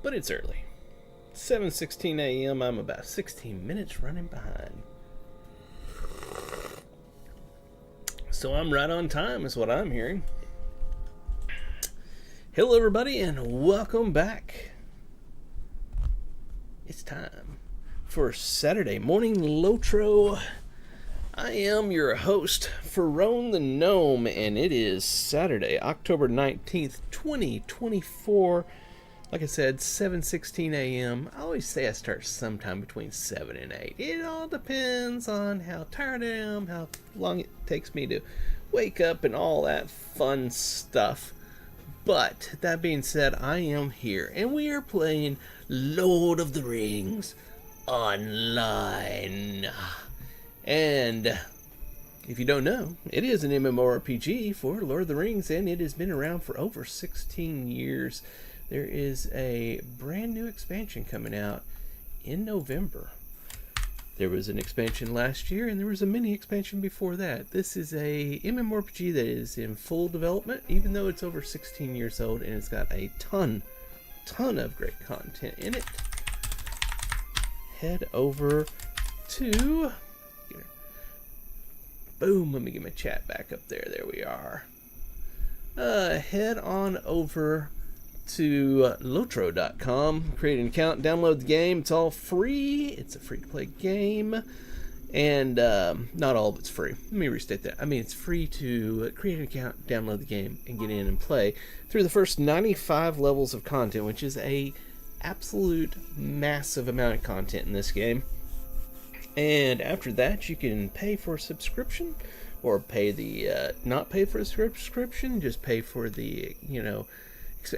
but it's early. 7:16 a.m. I'm about 16 minutes running behind. So I'm right on time is what I'm hearing. Hello everybody and welcome back. It's time for Saturday Morning Lotro. I am your host, Ferone the Gnome, and it is Saturday, October 19th, 2024. Like I said, 7:16 a.m. I always say I start sometime between 7 and 8. It all depends on how tired I am, how long it takes me to wake up, and all that fun stuff. But, that being said, I am here, and we are playing Lord of the Rings Online. And if you don't know, it is an MMORPG for Lord of the Rings, and it has been around for over 16 years. There is a brand new expansion coming out in November. There was an expansion last year, and there was a mini expansion before that. This is a MMORPG that is in full development, even though it's over 16 years old, and it's got a ton of great content in it. Head over to... Boom, let me get my chat back up there. There we are. Head on over to lotro.com, create an account, download the game. It's all free. It's a free-to-play game, and not all of it's free. Let me restate that. I mean, it's free to create an account, download the game, and get in and play through the first 95 levels of content, which is a absolute massive amount of content in this game. And after that, you can pay for a subscription, or pay the not pay for a subscription, just pay for the, you know,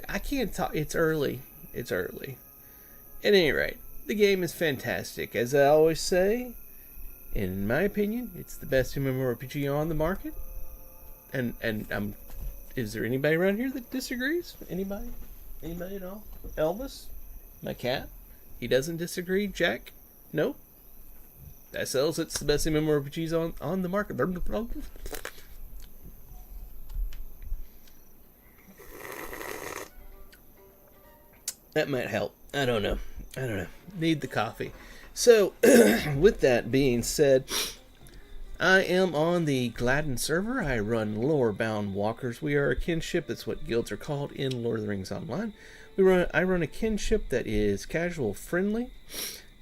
I can't talk. It's early. It's early. At any rate, the game is fantastic. As I always say, in my opinion, it's the best MMORPG on the market. And is there anybody around here that disagrees? Anybody? Anybody at all? Elvis? My cat? He doesn't disagree? Jack? No? That sells. It's the best MMORPGs on the market. That might help. I don't know. Need the coffee. So, with that being said, I am on the Gladden server. I run Lorebound Walkers. We are a kinship. That's what guilds are called in Lord of the Rings Online. I run a kinship that is casual friendly.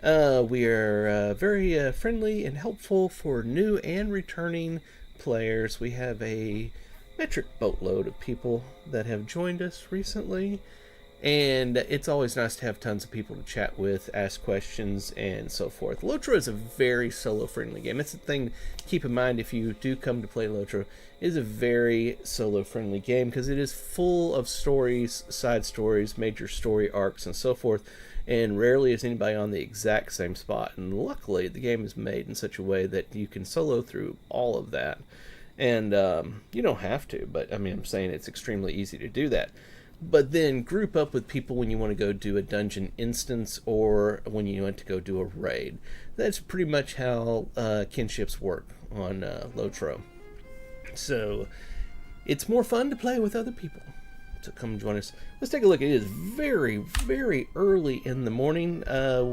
We are very friendly and helpful for new and returning players. We have a metric boatload of people that have joined us recently, and it's always nice to have tons of people to chat with, ask questions, and so forth. Lotro is a very solo-friendly game. That's the thing to keep in mind if you do come to play Lotro. It is a very solo-friendly game because it is full of stories, side stories, major story arcs, and so forth. And rarely is anybody on the exact same spot. And luckily, the game is made in such a way that you can solo through all of that. And you don't have to, but I mean, I'm saying it's extremely easy to do that. But then group up with people when you want to go do a dungeon instance or when you want to go do a raid. That's pretty much how kinships work on Lotro. So it's more fun to play with other people. So come join us. Let's take a look. It is very, very early in the morning.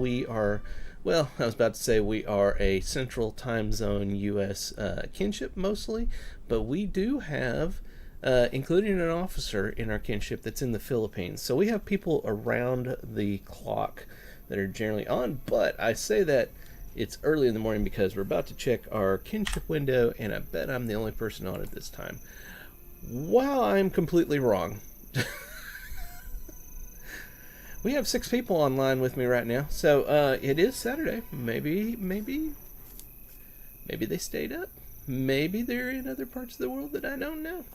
We are, well, I was about to say we are a central time zone U.S. Kinship mostly, but we do have, including an officer in our kinship that's in the Philippines. So we have people around the clock that are generally on, but I say that it's early in the morning because we're about to check our kinship window, and I bet I'm the only person on at this time. Wow, I'm completely wrong. We have 6 people online with me right now, so it is Saturday. Maybe they stayed up. Maybe they're in other parts of the world that I don't know.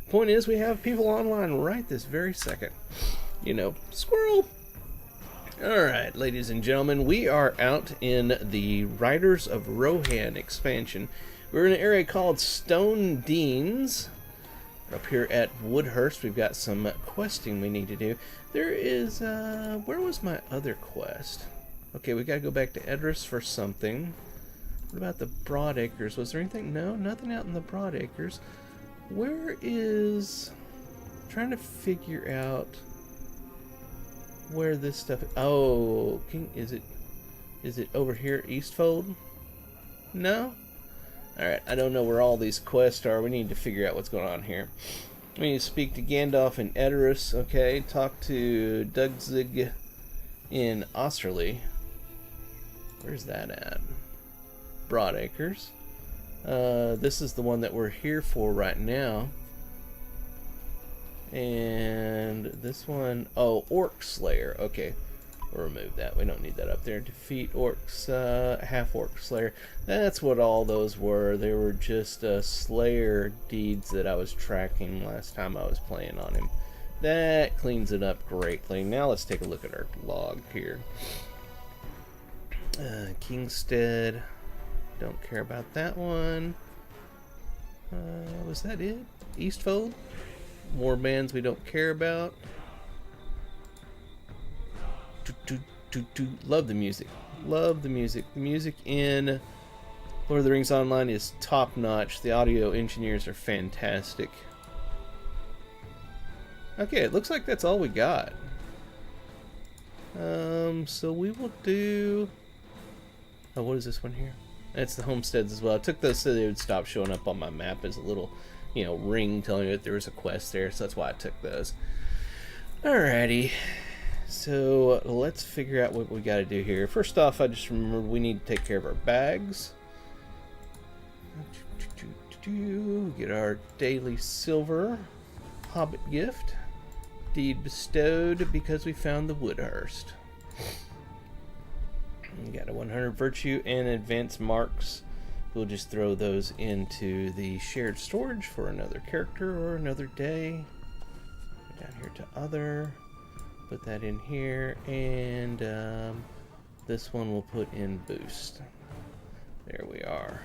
Point is, we have people online right this very second. You know, squirrel. Alright, ladies and gentlemen, we are out in the Riders of Rohan expansion. We're in an area called Stonedeans. Up here at Woodhurst, we've got some questing we need to do. There is, where was my other quest? Okay, we gotta go back to Edris for something. What about the Broadacres? Was there anything? No, nothing out in the Broadacres. Where is... I'm trying to figure out where this stuff... Oh, is it over here, Eastfold? No? Alright, I don't know where all these quests are. We need to figure out what's going on here. We need to speak to Gandalf in Edoras, okay? Talk to Dugzig in Osterley. Where's that at? Broadacres. This is the one that we're here for right now. And this one... Oh, Orc Slayer. Okay. We'll remove that. We don't need that up there. Defeat Orcs, half-Orc Slayer. That's what all those were. They were just Slayer deeds that I was tracking last time I was playing on him. That cleans it up greatly. Now let's take a look at our log here. Kingstead. Don't care about that one. Was that it? Eastfold? More bands we don't care about. Love the music. Love the music. The music in Lord of the Rings Online is top notch. The audio engineers are fantastic. Okay, it looks like that's all we got. So we will do... Oh, what is this one here? That's the homesteads as well. I took those so they would stop showing up on my map as a little, you know, ring telling you that there was a quest there. So that's why I took those. Alrighty. So let's figure out what we got to do here. First off, I just remembered we need to take care of our bags. Get our daily silver hobbit gift. Deed bestowed because we found the Woodhurst. We got a 100 virtue and advanced marks. We'll just throw those into the shared storage for another character or another day. Down here to other. Put that in here, and this one we'll put in boost. There we are.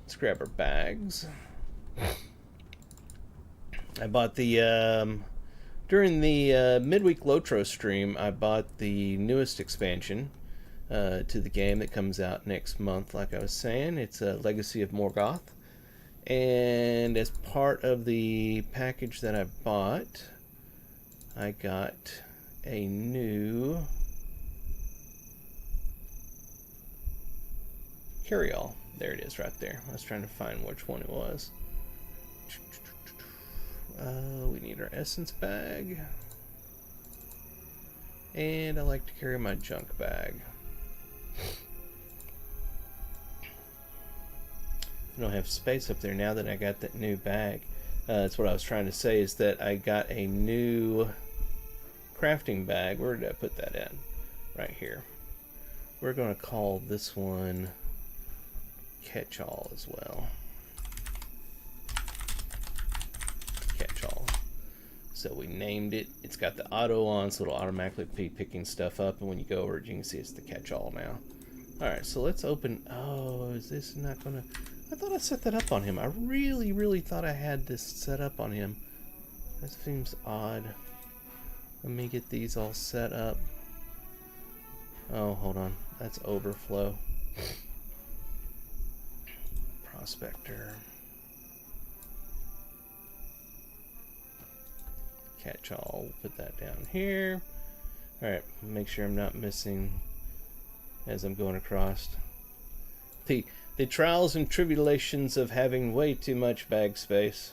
Let's grab our bags. I bought the during the midweek Lotro stream, I bought the newest expansion to the game that comes out next month. Like I was saying, it's a Legacy of Morgoth, and as part of the package that I bought, I got a new carry-all. There it is right there. I was trying to find which one it was. We need our essence bag. And I like to carry my junk bag. I don't have space up there now that I got that new bag. That's what I was trying to say, is that I got a new crafting bag. Where did I put that in? Right here. We're going to call this one Catch-All as well. Catch-All. So we named it. It's got the auto on, so it'll automatically be picking stuff up, and when you go over it, you can see it's the Catch-All now. Alright, so let's open... Oh, is this not going to... I thought I set that up on him. I really thought I had this set up on him. That seems odd. Let me get these all set up. Oh, hold on. That's overflow. Prospector. Catch-all. Put that down here. Alright, make sure I'm not missing as I'm going across. The trials and tribulations of having way too much bag space.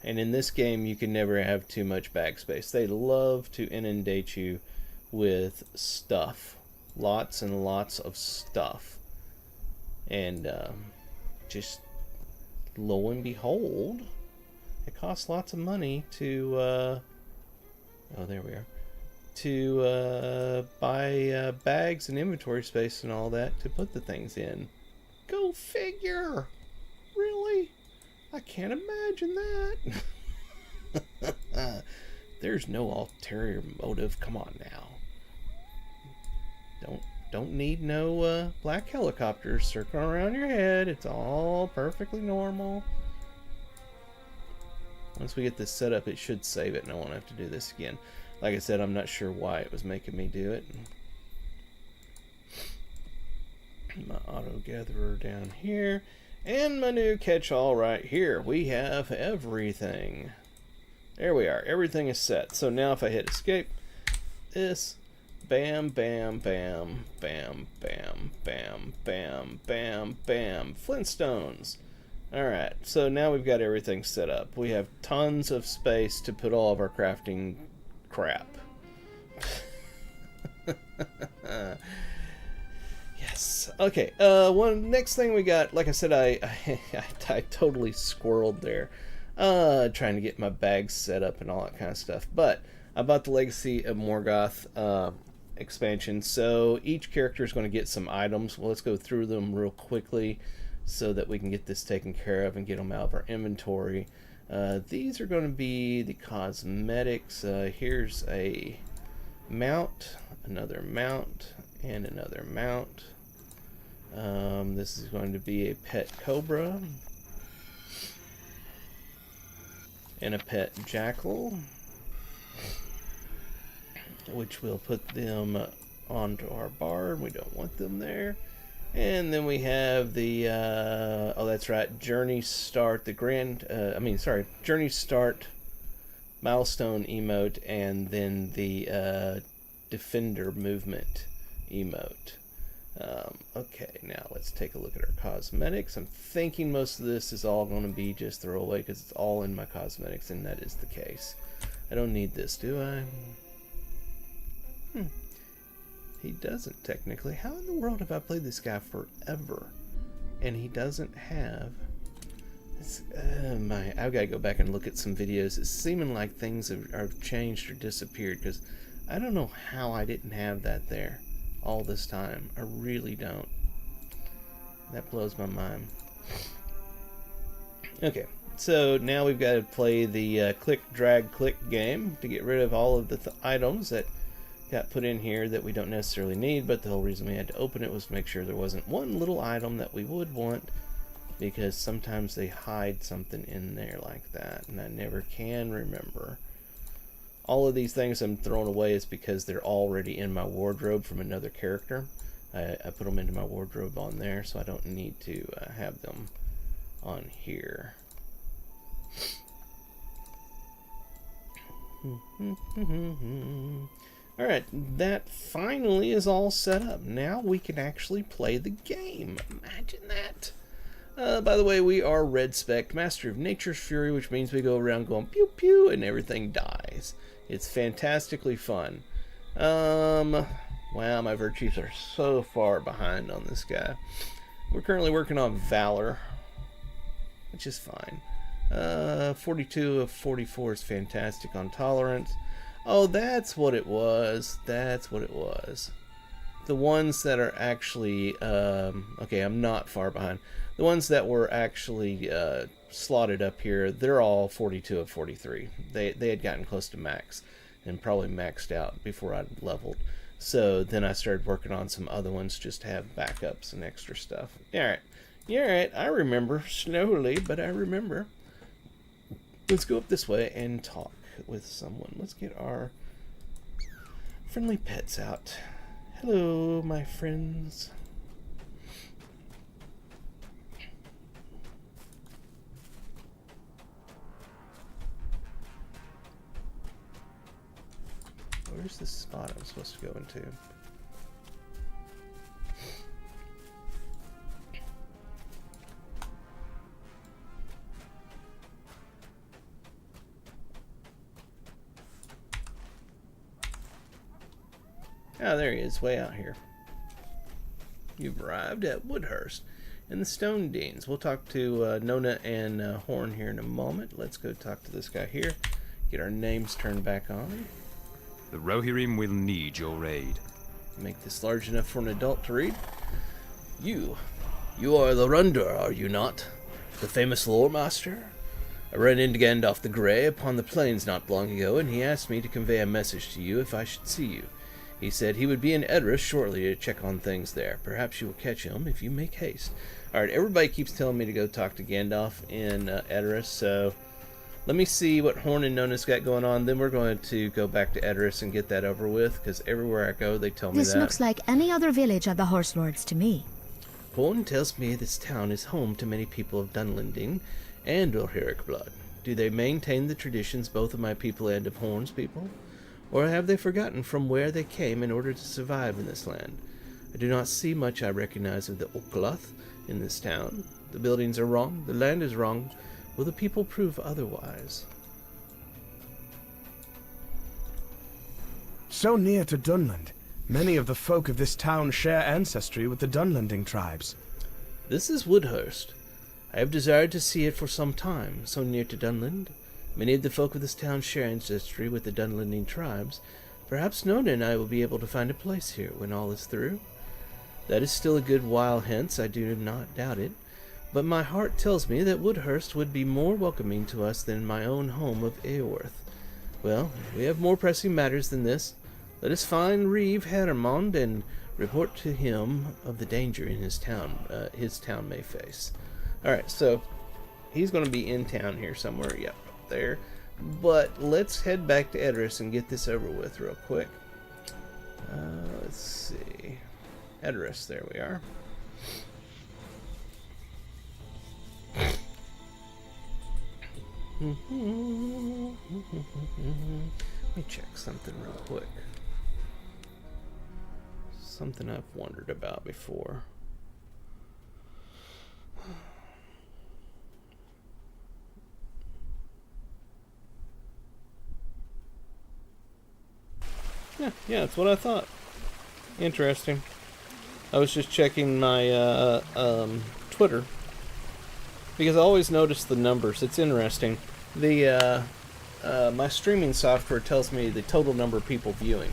And in this game, you can never have too much bag space. They love to inundate you with stuff. Lots and lots of stuff. And just lo and behold, it costs lots of money to... oh, there we are. To buy bags and inventory space and all that to put the things in. Go figure! Really? I can't imagine that. There's no ulterior motive. Come on now. Don't need no black helicopters circling around your head. It's all perfectly normal. Once we get this set up, it should save it and I won't have to do this again. Like I said, I'm not sure why it was making me do it. My auto gatherer down here. And my new catch-all right here. We have everything. There we are. Everything is set. So now if I hit escape, this. Bam, bam, bam, bam, bam, bam, bam, bam, bam. Flintstones. Alright, so now we've got everything set up. We have tons of space to put all of our crafting crap. Yes. Okay, next thing we got, like I said, I totally squirreled there. Trying to get my bags set up and all that kind of stuff. But I bought the Legacy of Morgoth expansion, so each character is going to get some items. Well, let's go through them real quickly so that we can get this taken care of and get them out of our inventory. These are going to be the cosmetics. Here's a mount, another mount, and another mount. This is going to be a pet cobra and a pet jackal, which we'll put them onto our bar. We don't want them there. And then we have the oh, that's right, Journey Start, Journey Start milestone emote, and then the Defender movement emote. Okay, now let's take a look at our cosmetics. I'm thinking most of this is all going to be just throwaway because it's all in my cosmetics, and that is the case. I don't need this, do I? He doesn't, technically. How in the world have I played this guy forever and he doesn't have... I've got to go back and look at some videos. It's seeming like things have changed or disappeared, because I don't know how I didn't have that there all this time. I really don't. That blows my mind. Okay, so now we've got to play the click, drag, click game to get rid of all of the items that got put in here that we don't necessarily need, but the whole reason we had to open it was to make sure there wasn't one little item that we would want, because sometimes they hide something in there like that, and I never can remember. All of these things I'm throwing away is because they're already in my wardrobe from another character. I put them into my wardrobe on there, so I don't need to have them on here. Alright, that finally is all set up. Now we can actually play the game. Imagine that. By the way, we are Red Spec, Master of Nature's Fury, which means we go around going pew pew and everything dies. It's fantastically fun. Wow, my virtues are so far behind on this guy. We're currently working on Valor, which is fine. 42 of 44 is fantastic on Tolerance. Oh, that's what it was. That's what it was. The ones that are actually... okay, I'm not far behind. The ones that were actually slotted up here, they're all 42 of 43. They had gotten close to max and probably maxed out before I leveled. So then I started working on some other ones just to have backups and extra stuff. Alright. Yeah, alright. I remember. Slowly, but I remember. Let's go up this way and talk with someone. Let's get our friendly pets out. Hello, my friends. Where's the spot I'm supposed to go into? Oh, there he is, way out here. You've arrived at Woodhurst and the Stonedeans. We'll talk to Nona and Horn here in a moment. Let's go talk to this guy here. Get our names turned back on. The Rohirrim will need your aid. Make this large enough for an adult to read. You are Loremaster, are you not? The famous Loremaster? I ran into Gandalf the Grey upon the plains not long ago, and he asked me to convey a message to you if I should see you. He said he would be in Edoras shortly to check on things there. Perhaps you will catch him if you make haste. Alright, everybody keeps telling me to go talk to Gandalf in Edoras, so let me see what Horn and Nona's got going on. Then we're going to go back to Edoras and get that over with, because everywhere I go they tell me that. This looks like any other village of the Horse Lords to me. Horn tells me this town is home to many people of Dunlending and Rohirric blood. Do they maintain the traditions both of my people and of Horn's people? Or have they forgotten from where they came in order to survive in this land? I do not see much I recognize of the Okloth in this town. The buildings are wrong, the land is wrong. Will the people prove otherwise? So near to Dunland, many of the folk of this town share ancestry with the Dunlanding tribes. This is Woodhurst. I have desired to see it for some time, so near to Dunland. Many of the folk of this town share ancestry with the Dunlanding tribes. Perhaps Nona and I will be able to find a place here when all is through. That is still a good while hence, I do not doubt it. But my heart tells me that Woodhurst would be more welcoming to us than my own home of Eorth. Well, we have more pressing matters than this. Let us find Reeve Hermond and report to him of the danger in his town may face. Alright, so he's going to be in town here somewhere. Yep, up there. But let's head back to Edris and get this over with real quick. Let's see. Edris, there we are. Let me check something real quick. Something I've wondered about before. Yeah, that's what I thought. Interesting. I was just checking my Twitter because I always notice the numbers. It's interesting. The my streaming software tells me the total number of people viewing,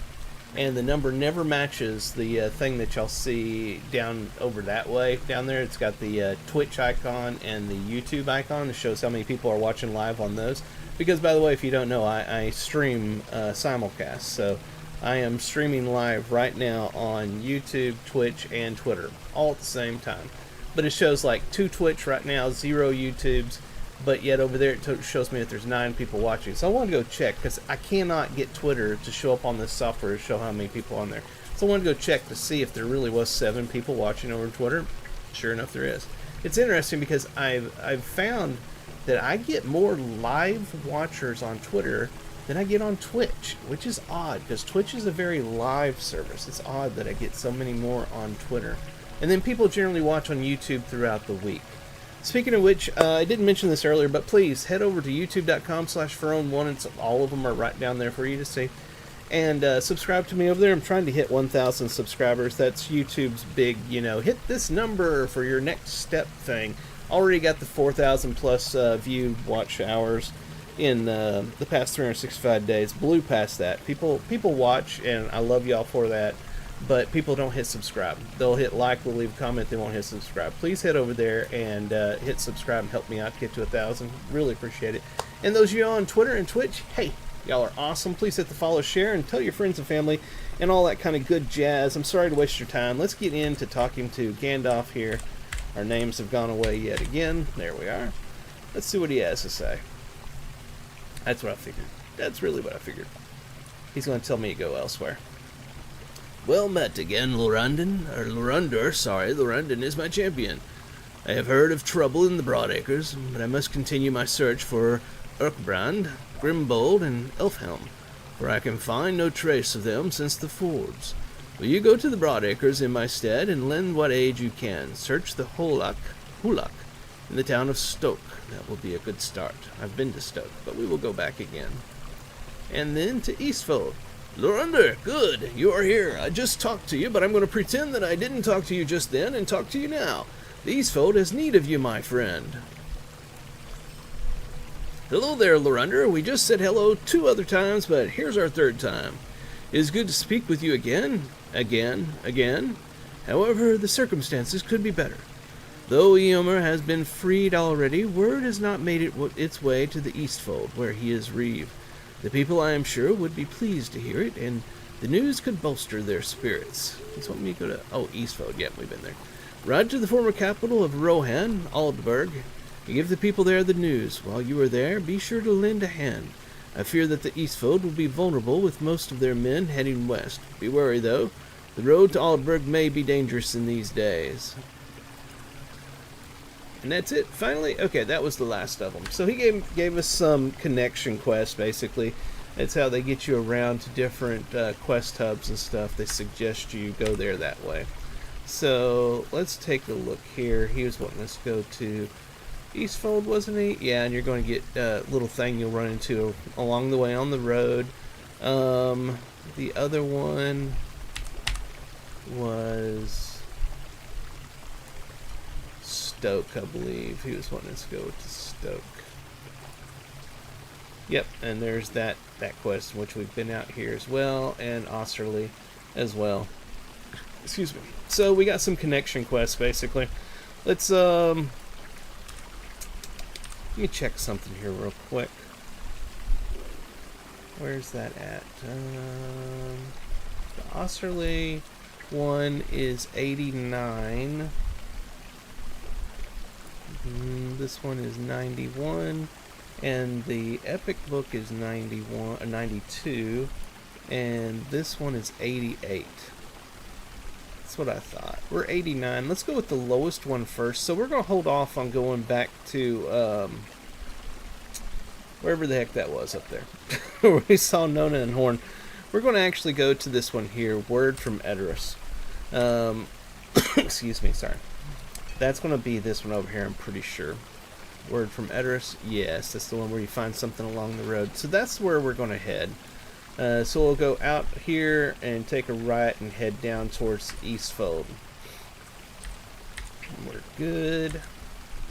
and the number never matches the thing that y'all see down over that way. Down there, it's got the Twitch icon and the YouTube icon that shows how many people are watching live on those. Because, by the way, if you don't know, I stream simulcast, so I am streaming live right now on YouTube, Twitch, and Twitter, all at the same time. But it shows like 2 Twitch right now, 0 YouTubes, but yet over there it shows me that there's 9 people watching. So I want to go check, because I cannot get Twitter to show up on this software to show how many people are on there. So I want to go check to see if there really was 7 people watching over Twitter. Sure enough, there is. It's interesting because I've found that I get more live watchers on Twitter than I get on Twitch, which is odd, because Twitch is a very live service. It's odd that I get so many more on Twitter. And then people generally watch on YouTube throughout the week. Speaking of which, I didn't mention this earlier, but please head over to youtube.com/Ferone1. It's all of them are right down there for you to see. And subscribe to me over there. I'm trying to hit 1,000 subscribers. That's YouTube's big, hit this number for your next step thing. Already got the 4,000 plus view watch hours in the past 365 days. Blew past that. People watch, and I love y'all for that. But people don't hit subscribe. They'll hit like, they'll leave a comment, they won't hit subscribe. Please head over there and hit subscribe and help me out to get to 1,000. Really appreciate it. And those of you on Twitter and Twitch, hey, y'all are awesome. Please hit the follow, share, and tell your friends and family and all that kind of good jazz. I'm sorry to waste your time. Let's get into talking to Gandalf here. Our names have gone away yet again. There we are. Let's see what he has to say. That's what I figured. That's really what I figured. He's going to tell me to go elsewhere. Well met again, Lorandor, sorry, Lorandon is my champion. I have heard of trouble in the Broadacres, but I must continue my search for Urkbrand, Grimbold, and Elfhelm, for I can find no trace of them since the fords. Will you go to the Broadacres in my stead, and lend what aid you can? Search the Hulak, in the town of Stoke. That will be a good start. I've been to Stoke, but we will go back again. And then to Eastfold. Lorander, good, you are here. I just talked to you, but I'm going to pretend that I didn't talk to you just then and talk to you now. The Eastfold has need of you, my friend. Hello there, Lorander. We just said hello 2 other times, but here's our 3rd time. It is good to speak with you again. However, the circumstances could be better. Though Eomer has been freed already, word has not made its way to the Eastfold, where he is Reeve. The people, I am sure, would be pleased to hear it, and the news could bolster their spirits. He's wanting me to go to... Oh, Eastfold. Yep, we've been there. Ride to the former capital of Rohan, Aldburg, and give the people there the news. While you are there, be sure to lend a hand. I fear that the Eastfold will be vulnerable with most of their men heading west. Be wary, though. The road to Aldburg may be dangerous in these days. And that's it, finally? Okay, that was the last of them. So he gave us some connection quests, basically. It's how they get you around to different quest hubs and stuff. They suggest you go there that way. So let's take a look here. He was wanting us to go to Eastfold, wasn't he? Yeah, and you're going to get a little thing you'll run into along the way on the road. The other one was Stoke, I believe. He was wanting us to go to Stoke. Yep, and there's that quest, which we've been out here as well, and Osterley as well. Excuse me. So we got some connection quests, basically. Let's let me check something here real quick. Where's that at? The Osterley one is 89. This one is 91. And the Epic book is 92. And this one is 88. That's what I thought. We're 89. Let's go with the lowest one first. So we're going to hold off on going back to wherever the heck that was up there. Where we saw Nona and Horn. We're going to actually go to this one here, Word from Edoras. Excuse me, sorry. That's going to be this one over here, I'm pretty sure. Word from Edoras. Yes, that's the one where you find something along the road. So that's where we're going to head. So we'll go out here and take a right and head down towards Eastfold. We're good.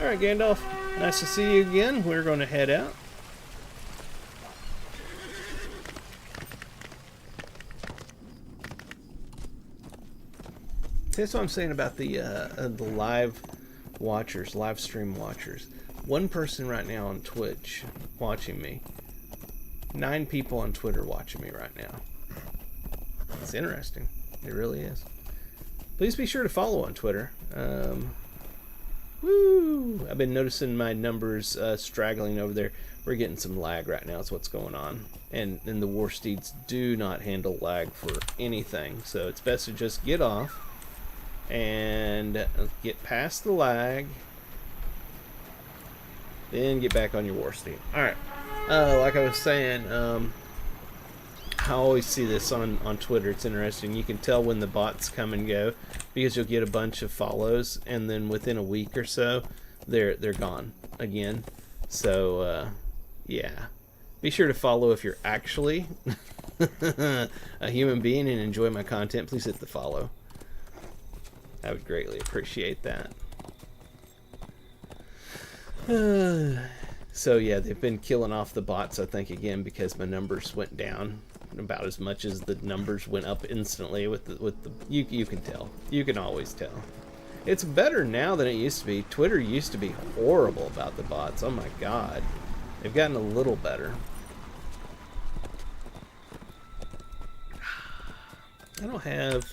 Alright, Gandalf. Nice to see you again. We're going to head out. That's what I'm saying about the live watchers, live stream watchers. One person right now on Twitch watching me. 9 people on Twitter watching me right now. It's interesting. It really is. Please be sure to follow on Twitter. Woo! I've been noticing my numbers straggling over there. We're getting some lag right now. That's what's going on. And the War Steeds do not handle lag for anything. So it's best to just get off and get past the lag. Then get back on your War Steed. Alright. Like I was saying, I always see this on Twitter. It's interesting. You can tell when the bots come and go because you'll get a bunch of follows, and then within a week or so, they're gone again. So, yeah. Be sure to follow if you're actually a human being and enjoy my content. Please hit the follow. I would greatly appreciate that. So yeah, they've been killing off the bots, I think, again, because my numbers went down about as much as the numbers went up instantly with the you can tell. You can always tell. It's better now than it used to be. Twitter used to be horrible about the bots. Oh my god. They've gotten a little better. I don't have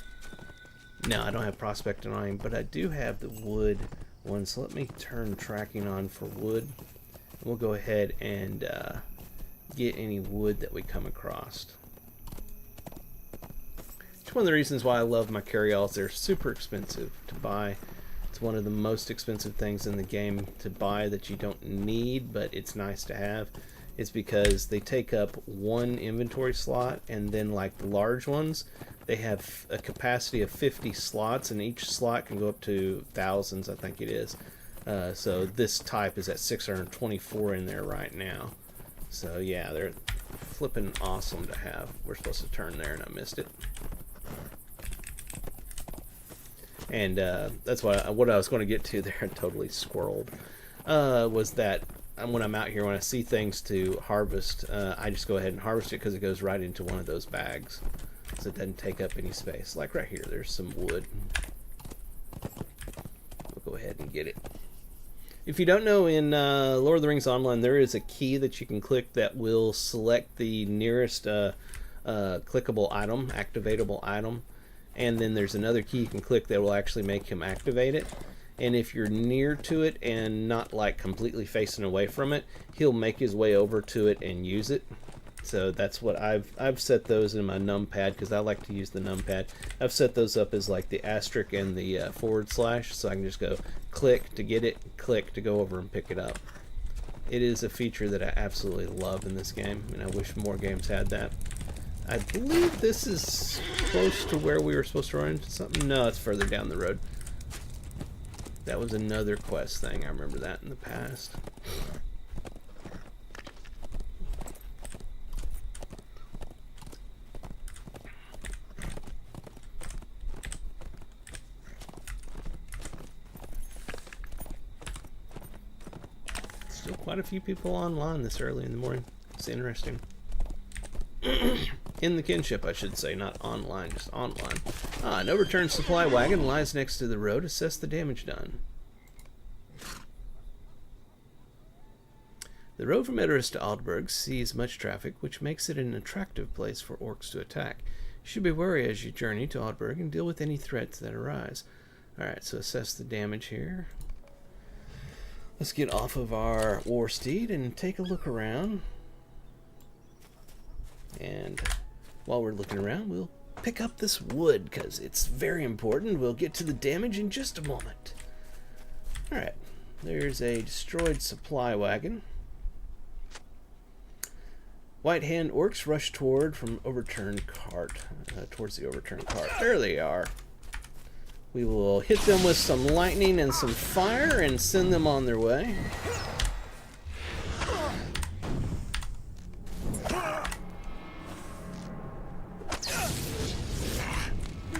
Prospect Annoying, but I do have the wood one, so let me turn tracking on for wood. We'll go ahead and get any wood that we come across. It's one of the reasons why I love my carryalls. They're super expensive to buy. It's one of the most expensive things in the game to buy that you don't need, but it's nice to have. It's because they take up one inventory slot, and then like the large ones, they have a capacity of 50 slots, and each slot can go up to thousands, I think it is. So this type is at 624 in there right now. So yeah, they're flipping awesome to have. We're supposed to turn there and I missed it. And that's what I was going to get to there and totally squirreled. Was that when I'm out here, when I see things to harvest, I just go ahead and harvest it because it goes right into one of those bags. So it doesn't take up any space. Like right here, there's some wood. We'll go ahead and get it. If you don't know, in Lord of the Rings Online, there is a key that you can click that will select the nearest clickable item, activatable item. And then there's another key you can click that will actually make him activate it. And if you're near to it and not like completely facing away from it, he'll make his way over to it and use it. So that's what I've set those in my numpad, because I like to use the numpad. I've set those up as like the asterisk and the /, so I can just go click to get it, click to go over and pick it up. It is a feature that I absolutely love in this game, and I wish more games had that. I believe this is close to where we were supposed to run into something. No, it's further down the road. That was another quest thing. I remember that in the past. Still quite a few people online this early in the morning. It's interesting. In the kinship, I should say, not online, just online. An overturned supply wagon lies next to the road. Assess the damage done. The road from Edoras to Aldburg sees much traffic, which makes it an attractive place for orcs to attack. You should be wary as you journey to Aldburg and deal with any threats that arise. Alright, so assess the damage here. Let's get off of our war steed and take a look around. And while we're looking around, we'll pick up this wood because it's very important. We'll get to the damage in just a moment. Alright, there's a destroyed supply wagon. White hand orcs rush towards the overturned cart. There they are. We will hit them with some lightning and some fire and send them on their way.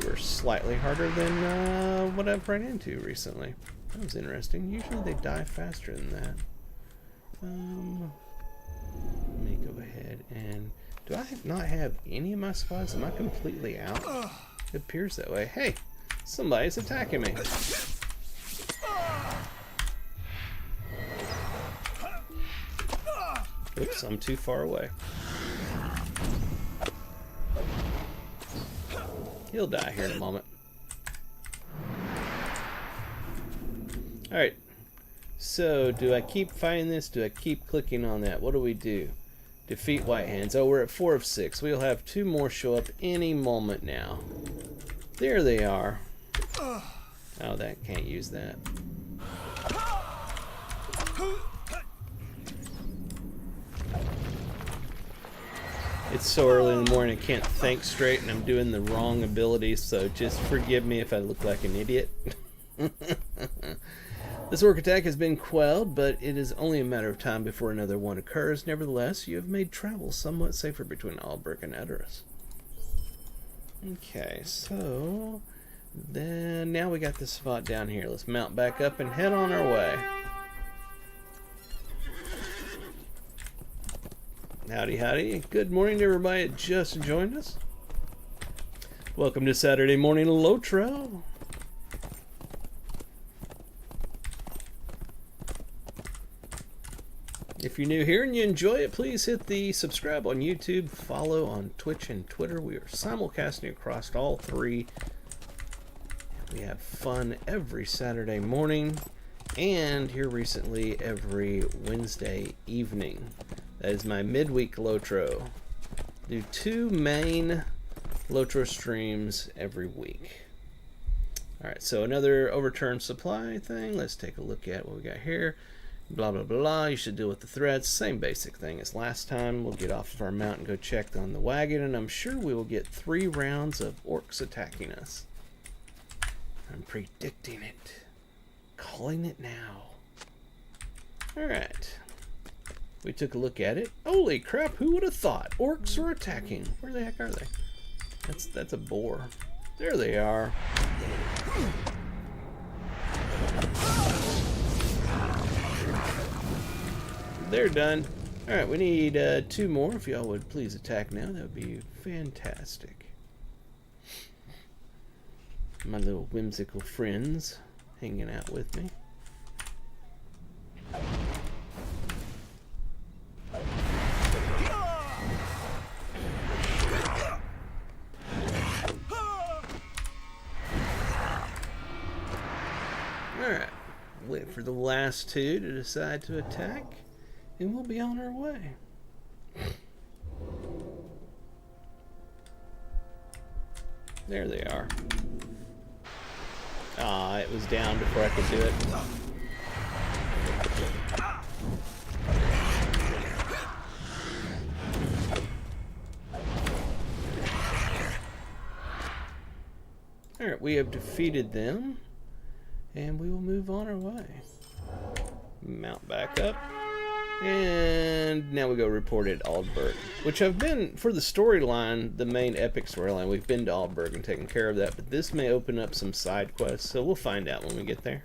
We're slightly harder than what I've run into recently. That was interesting. Usually they die faster than that. Let me go ahead and... Do I not have any of my spots? Am I completely out? It appears that way. Hey! Somebody's attacking me. Oops, I'm too far away. He'll die here in a moment. Alright. So, do I keep fighting this? Do I keep clicking on that? What do we do? Defeat white hands. Oh, we're at 4 of 6. We'll have 2 more show up any moment now. There they are. Oh, that can't use that. It's so early in the morning I can't think straight and I'm doing the wrong ability, so just forgive me if I look like an idiot. This orc attack has been quelled, but it is only a matter of time before another one occurs. Nevertheless, you have made travel somewhat safer between Aldburg and Edoras. Okay, so... Then now we got this spot down here. Let's mount back up and head on our way. Howdy, howdy. Good morning to everybody that just joined us. Welcome to Saturday Morning Lotro. If you're new here and you enjoy it, please hit the subscribe on YouTube, follow on Twitch and Twitter. We are simulcasting across all 3. We have fun every Saturday morning and here recently every Wednesday evening. That is my midweek Lotro. Do 2 main Lotro streams every week. Alright, so another overturned supply thing. Let's take a look at what we got here. Blah, blah, blah. You should deal with the threats. Same basic thing as last time. We'll get off of our mount and go check on the wagon, and I'm sure we will get 3 rounds of orcs attacking us. I'm predicting it. Calling it now. Alright. We took a look at it. Holy crap, who would have thought? Orcs are attacking. Where the heck are they? That's a boar. There they are. They're done. Alright, we need 2 more. If y'all would please attack now, that would be fantastic. My little whimsical friends hanging out with me. Alright, wait for the last 2 to decide to attack, and we'll be on our way. There they are. Ah, it was down before I could do it. Alright, we have defeated them. And we will move on our way. Mount back up. And now we go report at Aldburg. Which have been, for the storyline, the main epic storyline, we've been to Aldburg and taken care of that. But this may open up some side quests, so we'll find out when we get there.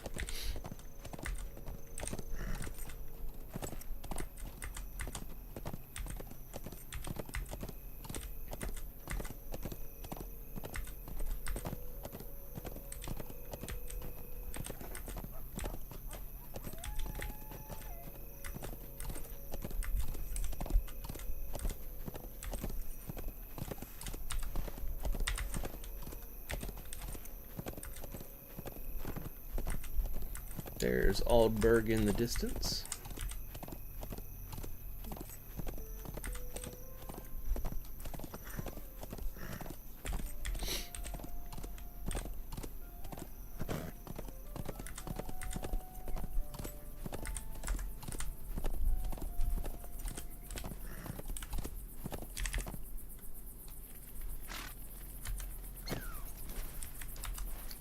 There's Aldburg in the distance.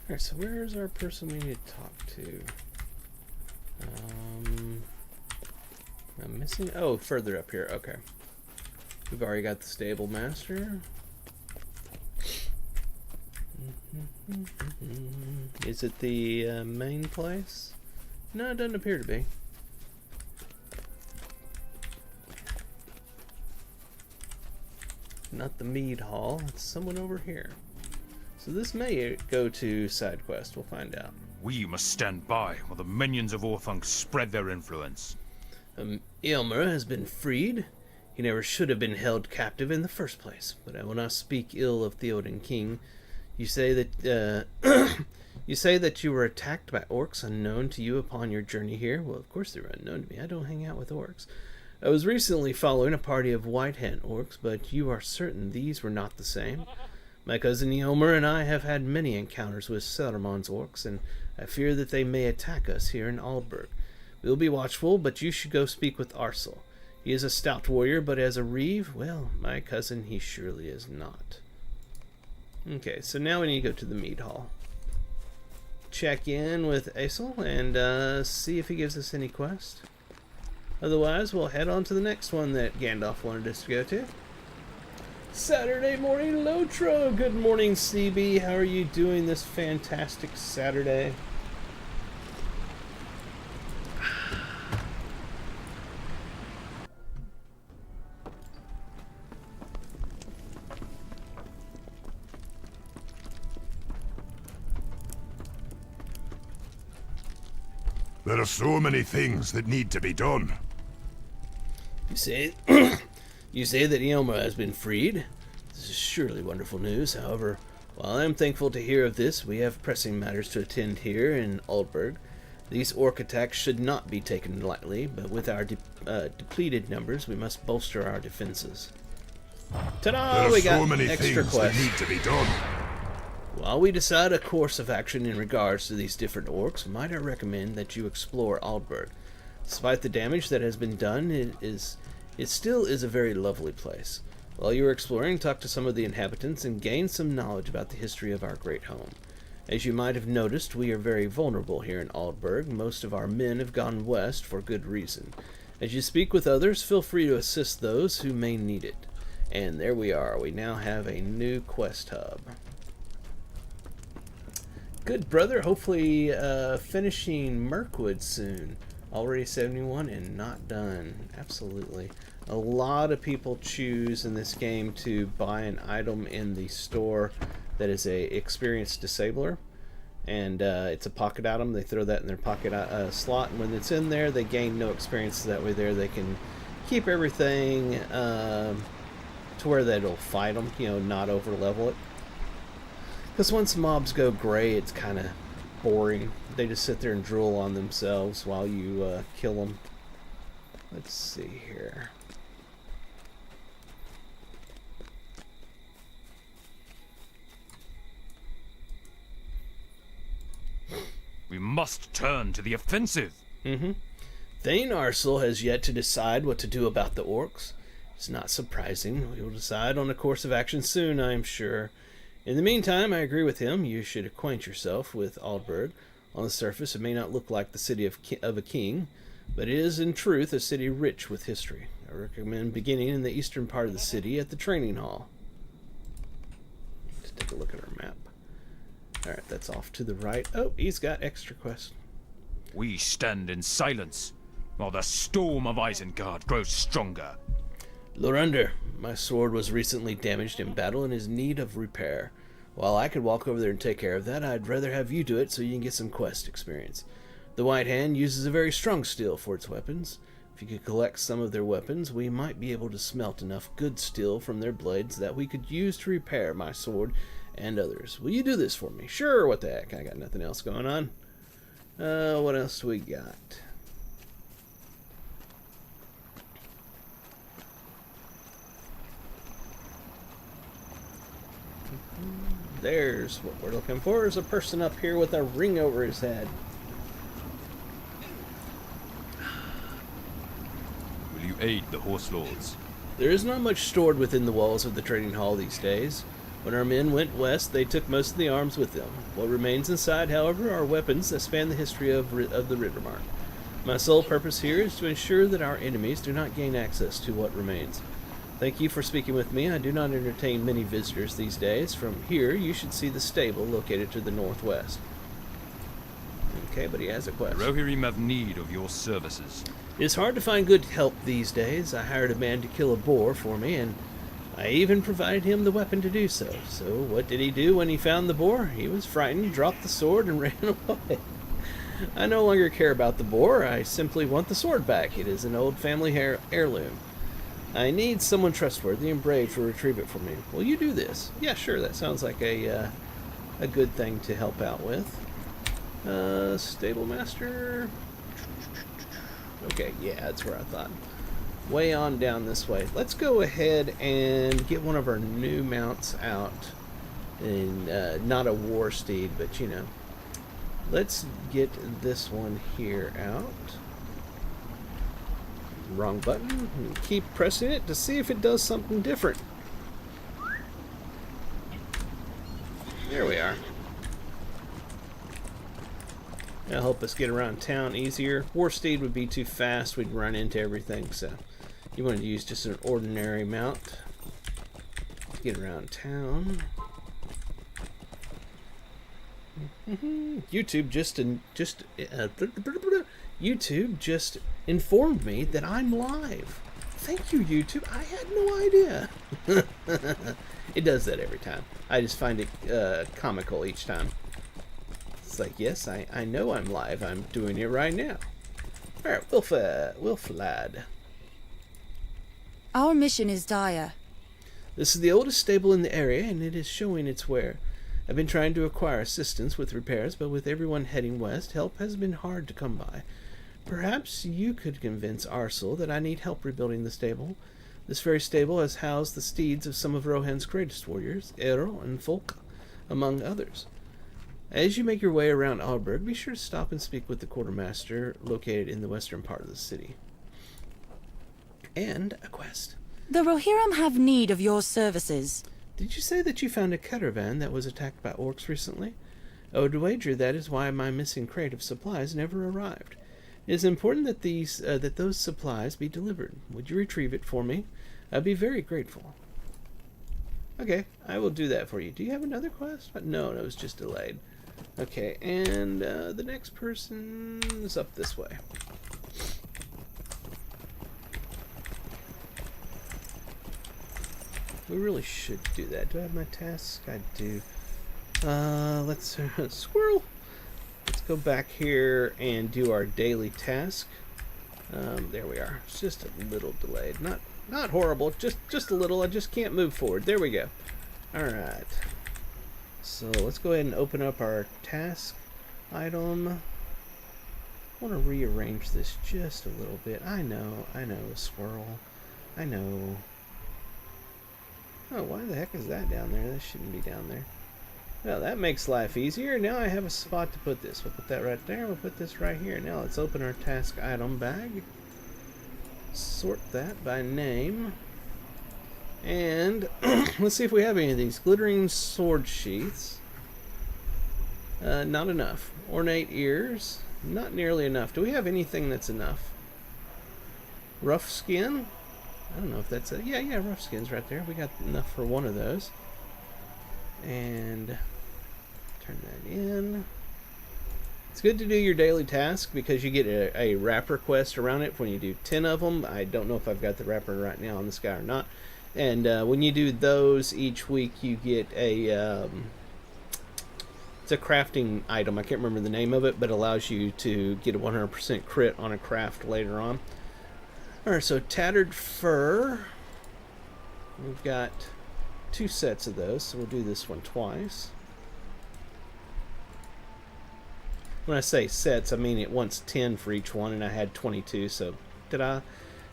Alright, so where's our person we need to talk to? I'm missing. Oh, further up here. Okay. We've already got the stable master. Is it the main place? No, it doesn't appear to be. Not the mead hall. It's someone over here. So this may go to side quest. We'll find out. We must stand by while the minions of Orthanc spread their influence. Aylmer has been freed. He never should have been held captive in the first place. But I will not speak ill of Theoden King. You say that you say that you were attacked by orcs unknown to you upon your journey here. Well, of course they're unknown to me. I don't hang out with orcs. I was recently following a party of white hand orcs, but you are certain these were not the same. My cousin Aylmer and I have had many encounters with Saruman's orcs, and I fear that they may attack us here in Aldburg. We'll be watchful, but you should go speak with Arsel. He is a stout warrior, but as a reeve, well, my cousin, he surely is not. Okay, so now we need to go to the mead hall. Check in with Aesel and see if he gives us any quest. Otherwise, we'll head on to the next one that Gandalf wanted us to go to. Saturday Morning Lotro! Good morning, CB. How are you doing this fantastic Saturday? There are so many things that need to be done. You say that Aylmer has been freed? This is surely wonderful news. However, while I am thankful to hear of this, we have pressing matters to attend here in Aldburg. These orc attacks should not be taken lightly, but with our depleted numbers, we must bolster our defenses. Ta-da! There are We got so many extra things that quests. need to be done. While we decide a course of action in regards to these different orcs, might I recommend that you explore Aldburg. Despite the damage that has been done, it still is a very lovely place. While you are exploring, talk to some of the inhabitants and gain some knowledge about the history of our great home. As you might have noticed, we are very vulnerable here in Aldburg. Most of our men have gone west for good reason. As you speak with others, feel free to assist those who may need it. And there we are. We now have a new quest hub. Good, brother. Hopefully finishing Mirkwood soon. Already 71 and not done. Absolutely. A lot of people choose in this game to buy an item in the store that is a experienced disabler. And it's a pocket item. They throw that in their pocket slot. And when it's in there, they gain no experience. That way there they can keep everything to where that'll fight them. You know, not over level it. Because once mobs go gray, it's kind of boring. They just sit there and drool on themselves while you kill them. Let's see here. We must turn to the offensive. Thane Arsel has yet to decide what to do about the orcs. It's not surprising. We will decide on a course of action soon, I am sure. In the meantime, I agree with him. You should acquaint yourself with Aldburg. On the surface, it may not look like the city of a king, but it is in truth a city rich with history. I recommend beginning in the eastern part of the city at the training hall. Let's take a look at our map. Alright, that's off to the right. Oh, he's got extra quests. We stand in silence while the storm of Isengard grows stronger. Lorander, my sword was recently damaged in battle and is in need of repair. While I could walk over there and take care of that, I'd rather have you do it so you can get some quest experience. The White Hand uses a very strong steel for its weapons. If you could collect some of their weapons, we might be able to smelt enough good steel from their blades that we could use to repair my sword and others. Will you do this for me? Sure, what the heck, I got nothing else going on. What else do we got? There's what we're looking for. There's a person up here with a ring over his head. Will you aid the horse lords? There is not much stored within the walls of the trading hall these days. When our men went west, they took most of the arms with them. What remains inside, however, are weapons that span the history of the Rittermark. My sole purpose here is to ensure that our enemies do not gain access to what remains. Thank you for speaking with me. I do not entertain many visitors these days. From here, you should see the stable located to the northwest. Okay, but he has a The question. Rohirrim have need of your services. It's hard to find good help these days. I hired a man to kill a boar for me, and I even provided him the weapon to do so. So what did he do when he found the boar? He was frightened, dropped the sword, and ran away. I no longer care about the boar. I simply want the sword back. It is an old family heirloom. I need someone trustworthy and brave to retrieve it for me. Will you do this? Yeah, sure. That sounds like a good thing to help out with. Stable master. Okay, yeah, that's where I thought. Way on down this way. Let's go ahead and get one of our new mounts out. And not a war steed, but you know. Let's get this one here out. Wrong button. And keep pressing it to see if it does something different. There we are. That'll help us get around town easier. War steed would be too fast. We'd run into everything. So you want to use just an ordinary mount to get around town. YouTube just informed me that I'm live. Thank you, YouTube. I had no idea. It does that every time. I just find it comical each time. It's like, yes, I know I'm live. I'm doing it right now. All right, Wilflad. Our mission is dire. This is the oldest stable in the area, and it is showing its wear. I've been trying to acquire assistance with repairs, but with everyone heading west, help has been hard to come by. Perhaps you could convince Arsel that I need help rebuilding the stable. This very stable has housed the steeds of some of Rohan's greatest warriors, Errol and Folka, among others. As you make your way around Alberg, be sure to stop and speak with the quartermaster located in the western part of the city. And a quest. The Rohirrim have need of your services. Did you say that you found a caravan that was attacked by orcs recently? I would wager that is why my missing crate of supplies never arrived. It is important that those supplies be delivered. Would you retrieve it for me? I'd be very grateful. Okay, I will do that for you. Do you have another quest? No, it was just delayed. Okay, and the next person is up this way. We really should do that. Do I have my task? I do. Let's squirrel. Let's go back here and do our daily task. There we are. It's just a little delayed. Not horrible. Just a little. I just can't move forward. There we go. All right. So let's go ahead and open up our task item. I want to rearrange this just a little bit. I know, squirrel. I know. Oh, why the heck is that down there? That shouldn't be down there. Well, that makes life easier. Now I have a spot to put this. We'll put that right there. We'll put this right here. Now let's open our task item bag. Sort that by name. And let's see if we have any of these. Glittering sword sheaths. Not enough. Ornate ears. Not nearly enough. Do we have anything that's enough? Rough skin? I don't know if that's a... Yeah, rough skin's right there. We got enough for one of those. And turn that in. It's good to do your daily task because you get a wrapper quest around it when you do 10 of them. I don't know if I've got the wrapper right now on this guy or not. And when you do those each week, you get a... it's a crafting item. I can't remember the name of it, but it allows you to get a 100% crit on a craft later on. Alright, so tattered fur. We've got 2 sets of those, so we'll do this one twice. When I say sets, I mean it wants 10 for each one, and I had 22, so ta-da.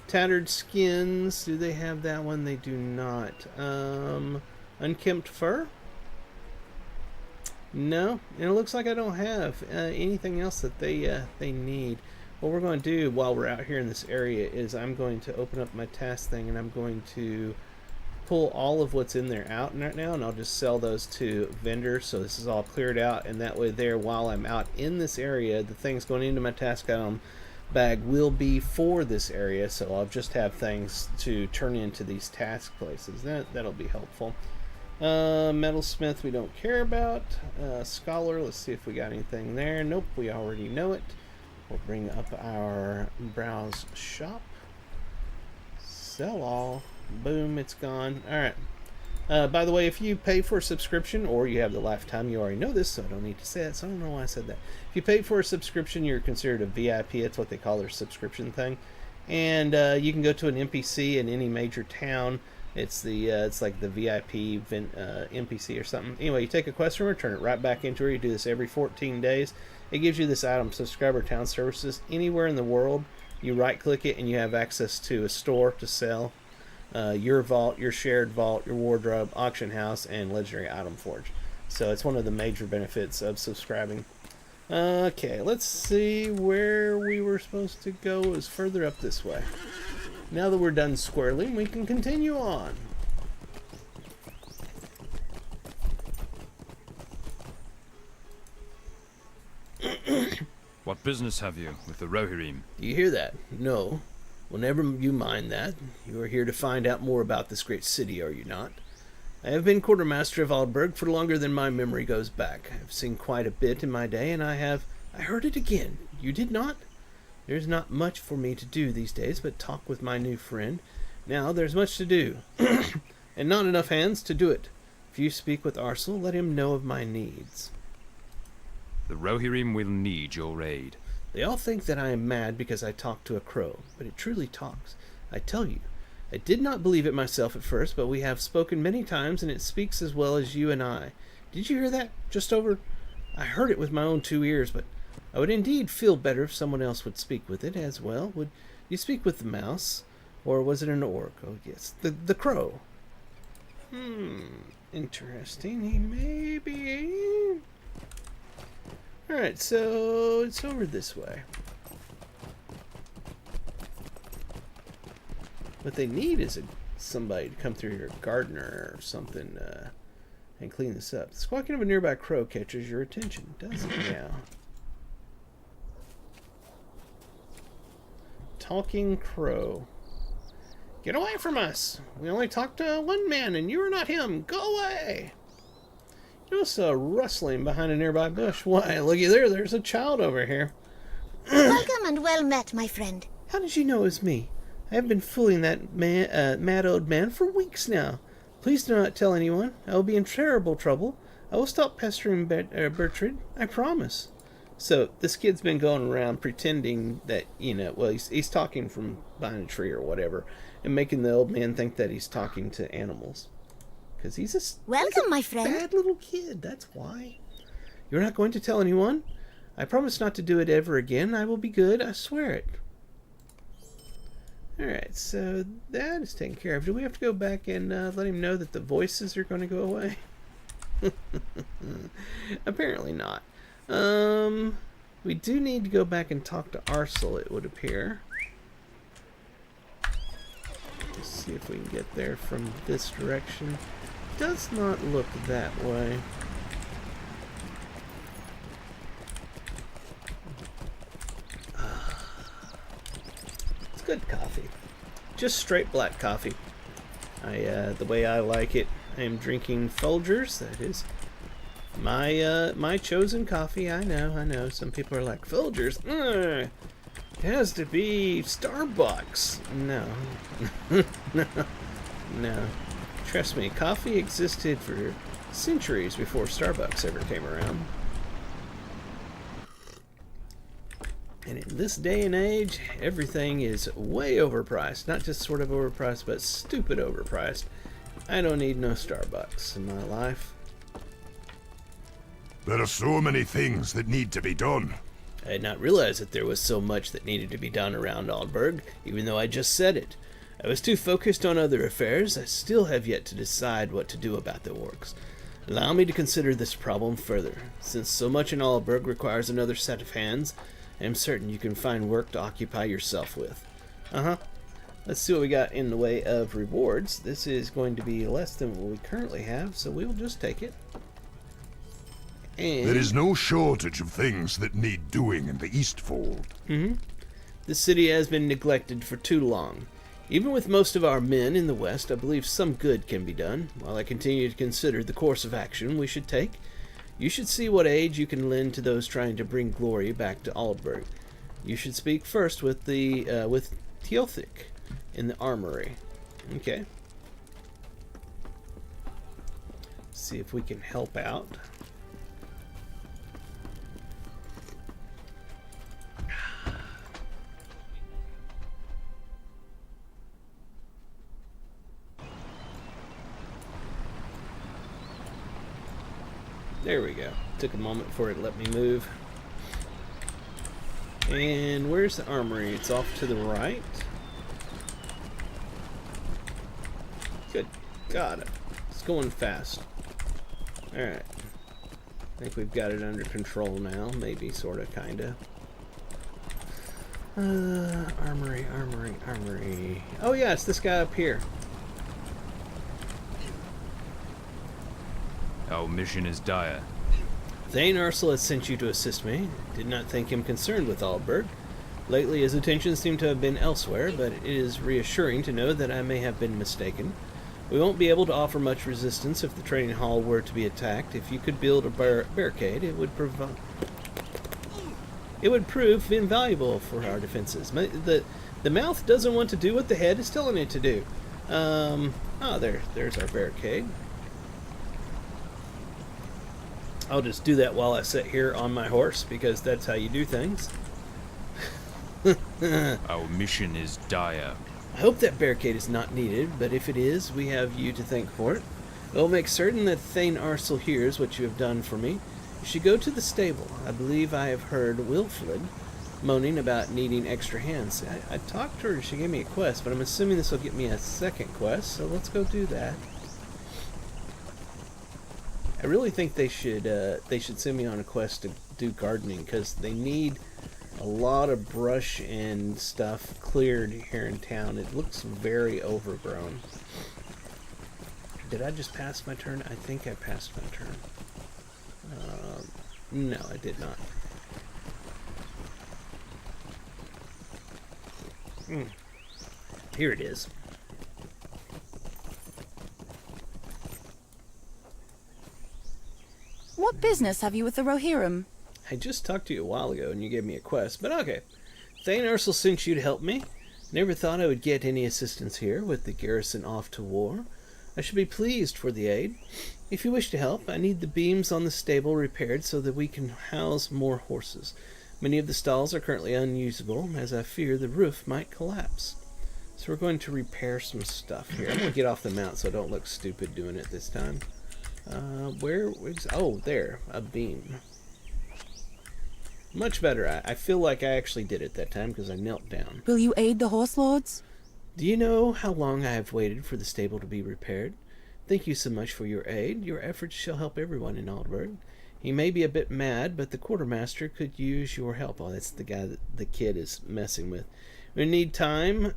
Tattered skins, do they have that one? They do not. Unkempt fur? No, and it looks like I don't have anything else that they need. What we're going to do while we're out here in this area is I'm going to open up my task thing, and I'm going to pull all of what's in there out right now, and I'll just sell those to vendors, so this is all cleared out, and that way there, while I'm out in this area, the things going into my task item bag will be for this area, so I'll just have things to turn into these task places. That'll be helpful. Metalsmith we don't care about. Scholar, let's see if we got anything there. Nope, we already know it. We'll bring up our browse shop. Sell all. Boom, it's gone. Alright. By the way, if you pay for a subscription, or you have the lifetime, you already know this, so I don't need to say it, so I don't know why I said that. If you pay for a subscription, you're considered a VIP. It's what they call their subscription thing. And you can go to an NPC in any major town. It's like the VIP NPC or something. Anyway, you take a quest from her, turn it right back into her. You do this every 14 days. It gives you this item, Subscriber Town Services. Anywhere in the world, you right-click it, and you have access to a store to sell. Your vault, your shared vault, your wardrobe, auction house, and legendary item forge. So it's one of the major benefits of subscribing. Okay, let's see where we were supposed to go. It was further up this way. Now that we're done squirreling, we can continue on. What business have you with the Rohirrim? Do you hear that? No. Well, never you mind that. You are here to find out more about this great city, are you not? I have been quartermaster of Aldburg for longer than my memory goes back. I've seen quite a bit in my day, and I heard it again. You did not? There's not much for me to do these days but talk with my new friend. Now there's much to do, and not enough hands to do it. If you speak with Arsel, let him know of my needs. The Rohirrim will need your aid. They all think that I am mad because I talk to a crow, but it truly talks. I tell you, I did not believe it myself at first, but we have spoken many times, and it speaks as well as you and I. Did you hear that? Just over... I heard it with my own 2 ears, but I would indeed feel better if someone else would speak with it as well. Would you speak with the mouse? Or was it an orc? Oh, yes, the crow. Interesting. He may be... Alright, so it's over this way. What they need is somebody to come through here, a gardener or something, and clean this up. The squawking of a nearby crow catches your attention, doesn't it now? Talking crow. Get away from us! We only talked to one man, and you are not him. Go away! You saw rustling behind a nearby bush. Why, looky there, there's a child over here. Welcome and well met, my friend. How did you know it was me? I have been fooling that mad old man for weeks now. Please do not tell anyone. I will be in terrible trouble. I will stop pestering Bertrand. I promise. So, this kid's been going around pretending that, well, he's talking from behind a tree or whatever, and making the old man think that he's talking to animals. Because he's a my friend. Bad little kid, that's why. You're not going to tell anyone? I promise not to do it ever again. I will be good, I swear it. Alright, so that is taken care of. Do we have to go back and let him know that the voices are going to go away? Apparently not. We do need to go back and talk to Arsel, it would appear. see if we can get there from this direction. Does not look that way. It's good coffee. Just straight black coffee. The way I like it, I am drinking Folgers. That is my chosen coffee. I know. Some people are like, Folgers? It has to be Starbucks. No. No. Trust me, coffee existed for centuries before Starbucks ever came around. And in this day and age, everything is way overpriced. Not just sort of overpriced, but stupid overpriced. I don't need no Starbucks in my life. There are so many things that need to be done. I had not realized that there was so much that needed to be done around Aldburg, even though I just said it. I was too focused on other affairs. I still have yet to decide what to do about the orcs. Allow me to consider this problem further. Since so much in Aldburg requires another set of hands, I am certain you can find work to occupy yourself with. Let's see what we got in the way of rewards. This is going to be less than what we currently have, so we will just take it. And There is no shortage of things that need doing in the Eastfold. the city has been neglected for too long. Even with most of our men in the West, I believe some good can be done. While I continue to consider the course of action we should take, you should see what aid you can lend to those trying to bring glory back to Aldburg. You should speak first with Teothic in the armory. Okay. See if we can help out. There we go. Took a moment for it to let me move. And where's the armory? It's off to the right. Good God. It's going fast. Alright. I think we've got it under control now. Maybe, sorta, kinda. Armory. Oh yeah, it's this guy up here. Our mission is dire. Thane Ursel has sent you to assist me. Did not think him concerned with Aldburg. Lately his attentions seem to have been elsewhere, but it is reassuring to know that I may have been mistaken. We won't be able to offer much resistance if the training hall were to be attacked. If you could build a barricade, it would prove invaluable for our defenses. The mouth doesn't want to do what the head is telling it to do. There's our barricade. I'll just do that while I sit here on my horse, because that's how you do things. Our mission is dire. I hope that barricade is not needed, but if it is, we have you to thank for it. It will make certain that Thane Ursel hears what you have done for me. You should go to the stable. I believe I have heard Wilfrid moaning about needing extra hands. I talked to her, she gave me a quest, but I'm assuming this will get me a second quest, so let's go do that. I really think they should send me on a quest to do gardening, because they need a lot of brush and stuff cleared here in town. It looks very overgrown. Did I just pass my turn? I think I passed my turn. No, I did not. Here it is. What business have you with the Rohirrim? I just talked to you a while ago and you gave me a quest, but okay. Thane Ursel sent you to help me. Never thought I would get any assistance here with the garrison off to war. I should be pleased for the aid. If you wish to help, I need the beams on the stable repaired so that we can house more horses. Many of the stalls are currently unusable, as I fear the roof might collapse. So we're going to repair some stuff here. I'm going to get off the mount so I don't look stupid doing it this time. Oh, there, a beam. Much better. I feel like I actually did it that time because I knelt down. Will you aid the horse lords? Do you know how long I have waited for the stable to be repaired? Thank you so much for your aid. Your efforts shall help everyone in Aldburg. He may be a bit mad, but the quartermaster could use your help. Oh, that's the guy that the kid is messing with. We need time.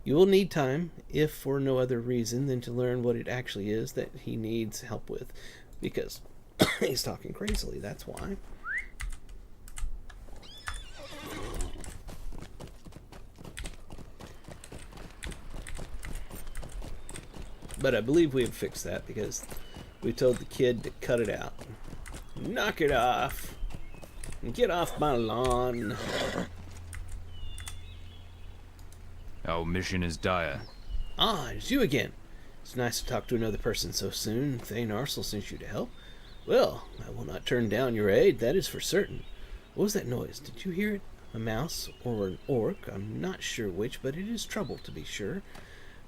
You will need time, if for no other reason than to learn what it actually is that he needs help with, because he's talking crazily, that's why. But I believe we have fixed that because we told the kid to cut it out. Knock it off. Get off my lawn. Our mission is dire. Ah, it's you again. It's nice to talk to another person so soon. Thane Arsel sent you to help. Well, I will not turn down your aid, that is for certain. What was that noise? Did you hear it? A mouse or an orc? I'm not sure which, but it is trouble to be sure.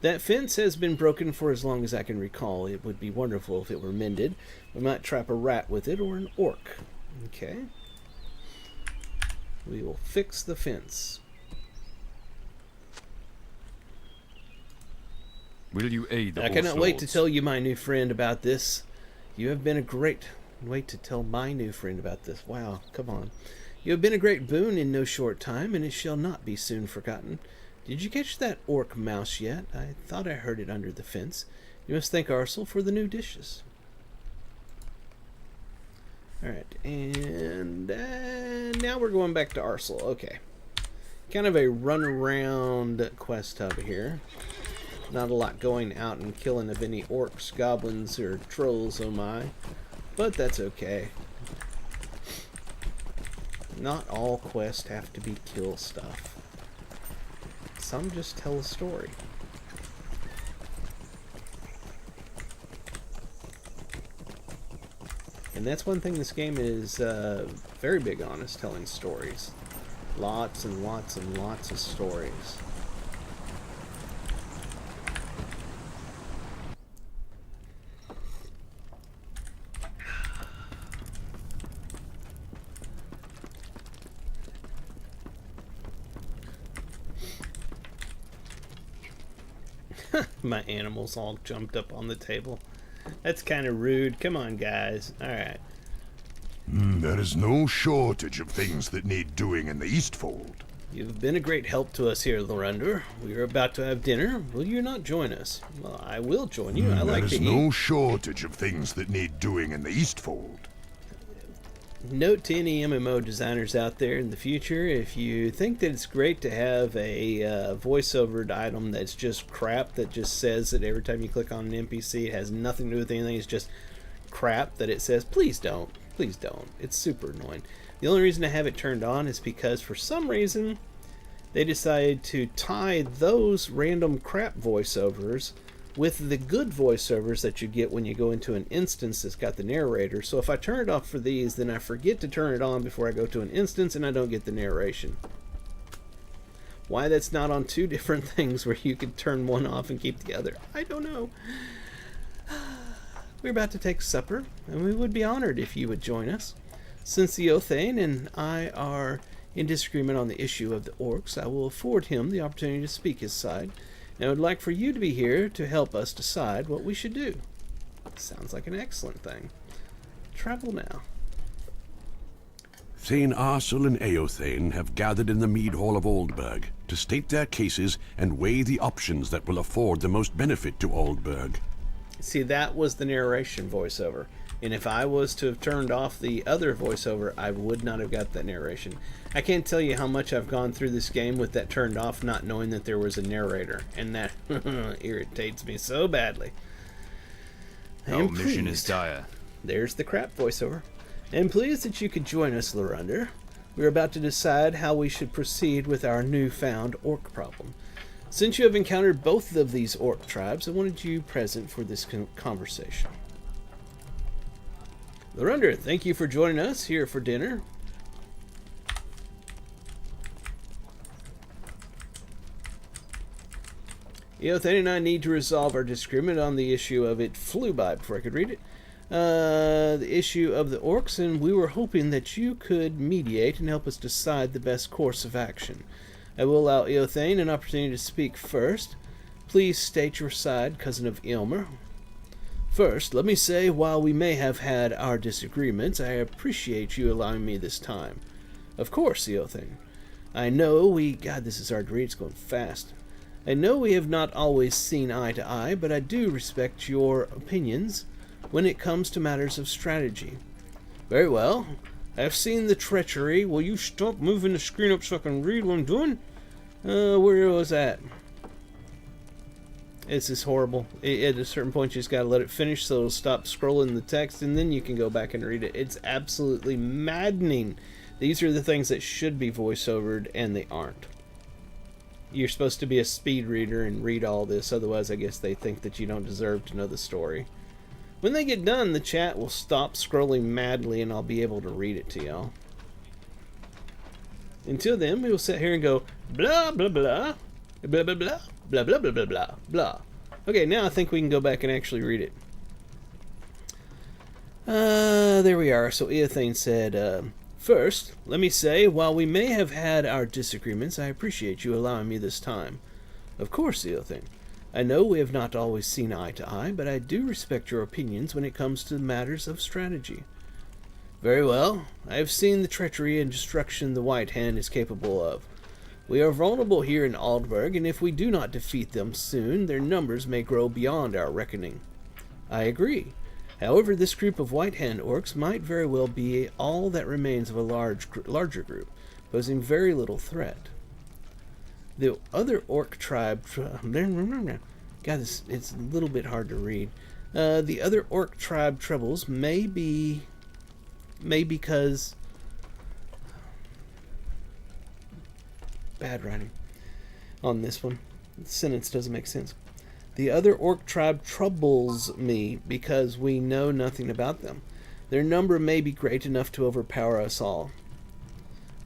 That fence has been broken for as long as I can recall. It would be wonderful if it were mended. We might trap a rat with it or an orc. Okay. We will fix the fence. Will you aid the I cannot horse wait to lords? tell you, my new friend, about this. You have been a great... Wait to tell my new friend about this. Wow, come on. You have been a great boon in no short time, and it shall not be soon forgotten. Did you catch that orc mouse yet? I thought I heard it under the fence. You must thank Arsel for the new dishes. Alright, and now we're going back to Arsel. Okay. Kind of a run-around quest hub here. Not a lot going out and killing of any orcs, goblins, or trolls, oh my. But that's okay. Not all quests have to be kill stuff. Some just tell a story. And that's one thing this game is very big on, is telling stories. Lots and lots and lots of stories. My animals all jumped up on the table. That's kind of rude. Come on, guys. Alright. There is no shortage of things that need doing in the Eastfold. You've been a great help to us here, Loremaster. We are about to have dinner. Will you not join us? Well, I will join you. I like to There is eat. no shortage of things that need doing in the Eastfold. Note to any MMO designers out there in the future, if you think that it's great to have a voiceover item that's just crap, that just says that every time you click on an NPC it has nothing to do with anything, it's just crap that it says, please don't. Please don't. It's super annoying. The only reason I have it turned on is because for some reason they decided to tie those random crap voiceovers with the good voiceovers that you get when you go into an instance that's got the narrator. So if I turn it off for these, then I forget to turn it on before I go to an instance and I don't get the narration. Why that's not on two different things where you could turn one off and keep the other, I don't know. We're about to take supper, and we would be honored if you would join us. Since the Othane and I are in disagreement on the issue of the orcs, I will afford him the opportunity to speak his side. And I would like for you to be here to help us decide what we should do. Sounds like an excellent thing. Travel now. Thane Arsel and Eothane have gathered in the mead hall of Oldburg to state their cases and weigh the options that will afford the most benefit to Oldburg. See, that was the narration voiceover. And if I was to have turned off the other voiceover, I would not have got that narration. I can't tell you how much I've gone through this game with that turned off, not knowing that there was a narrator. And that irritates me so badly. Our mission is dire. There's the crap voiceover. I am pleased that you could join us, Loremaster. We are about to decide how we should proceed with our newfound orc problem. Since you have encountered both of these orc tribes, I wanted you present for this conversation. Loremaster, thank you for joining us here for dinner. Eothane and I need to resolve our disagreement on the issue of it flew by before I could read it. The issue of the orcs, and we were hoping that you could mediate and help us decide the best course of action. I will allow Eothane an opportunity to speak first. Please state your side, cousin of Ilmer. First, let me say, while we may have had our disagreements, I appreciate you allowing me this time. Of course, Eothane. I know God, this is hard to read, it's going fast. I know we have not always seen eye to eye, but I do respect your opinions when it comes to matters of strategy. Very well. I have seen the treachery. Will you stop moving the screen up so I can read what I'm doing? Where was that? It's just horrible. At a certain point, you just gotta let it finish so it'll stop scrolling the text, and then you can go back and read it. It's absolutely maddening. These are the things that should be voiceovered, and they aren't. You're supposed to be a speed reader and read all this, otherwise I guess they think that you don't deserve to know the story. When they get done, the chat will stop scrolling madly, and I'll be able to read it to y'all. Until then, we will sit here and go, blah, blah, blah, blah, blah, blah. Blah, blah, blah, blah, blah, blah. Okay, now I think we can go back and actually read it. There we are. So Eothane said, first, let me say, while we may have had our disagreements, I appreciate you allowing me this time. Of course, Eothane. I know we have not always seen eye to eye, but I do respect your opinions when it comes to matters of strategy. Very well. I have seen the treachery and destruction the White Hand is capable of. We are vulnerable here in Aldburg, and if we do not defeat them soon, their numbers may grow beyond our reckoning. I agree. However, this group of White Hand orcs might very well be all that remains of a larger group, posing very little threat. The other orc tribe... God, it's a little bit hard to read. The other orc tribe troubles may because... Bad writing on this one. The sentence doesn't make sense. The other orc tribe troubles me because we know nothing about them. Their number may be great enough to overpower us all.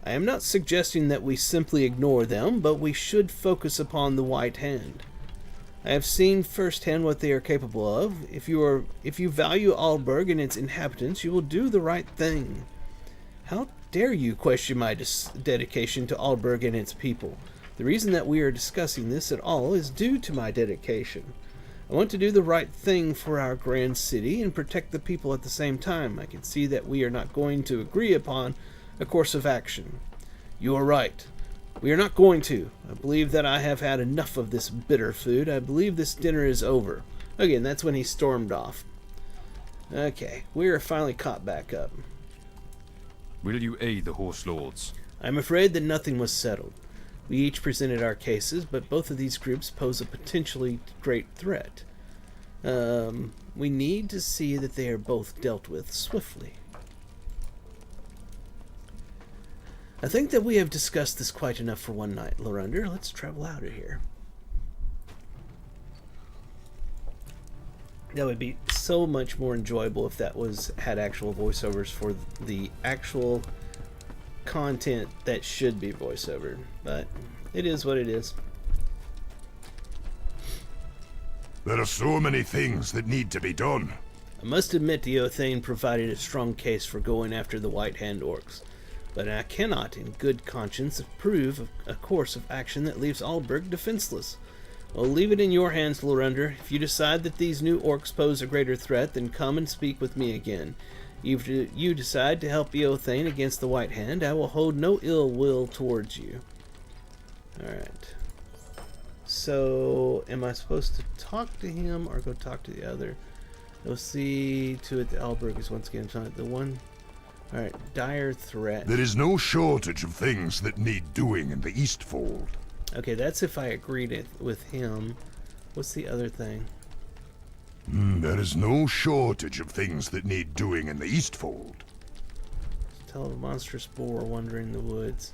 I am not suggesting that we simply ignore them, but we should focus upon the White Hand. I have seen firsthand what they are capable of. If you value Aldburg and its inhabitants, you will do the right thing. How dare you question my dedication to Aldburg and its people? The reason that we are discussing this at all is due to my dedication. I want to do the right thing for our grand city and protect the people at the same time. I can see that we are not going to agree upon a course of action. You are right. We are not going to. I believe that I have had enough of this bitter food. I believe this dinner is over. Again, that's when he stormed off. Okay, we are finally caught back up. Will you aid the Horse Lords? I'm afraid that nothing was settled. We each presented our cases, but both of these groups pose a potentially great threat. We need to see that they are both dealt with swiftly. I think that we have discussed this quite enough for one night, Lorunder. Let's travel out of here. That would be so much more enjoyable if that had actual voiceovers for the actual content that should be voiceovered, but it is what it is. There are so many things that need to be done. I must admit Eothane provided a strong case for going after the White Hand orcs, but I cannot in good conscience approve a course of action that leaves Aldburg defenseless. I'll leave it in your hands, Lorunder. If you decide that these new orcs pose a greater threat, then come and speak with me again. If you decide to help Eothane against the White Hand, I will hold no ill will towards you. Alright. So, am I supposed to talk to him or go talk to the other? We'll see to it that Aldburg is once again the one. Alright, dire threat. There is no shortage of things that need doing in the Eastfold. Okay, that's if I agreed with him. What's the other thing? There is no shortage of things that need doing in the Eastfold. Tell of a monstrous boar wandering the woods.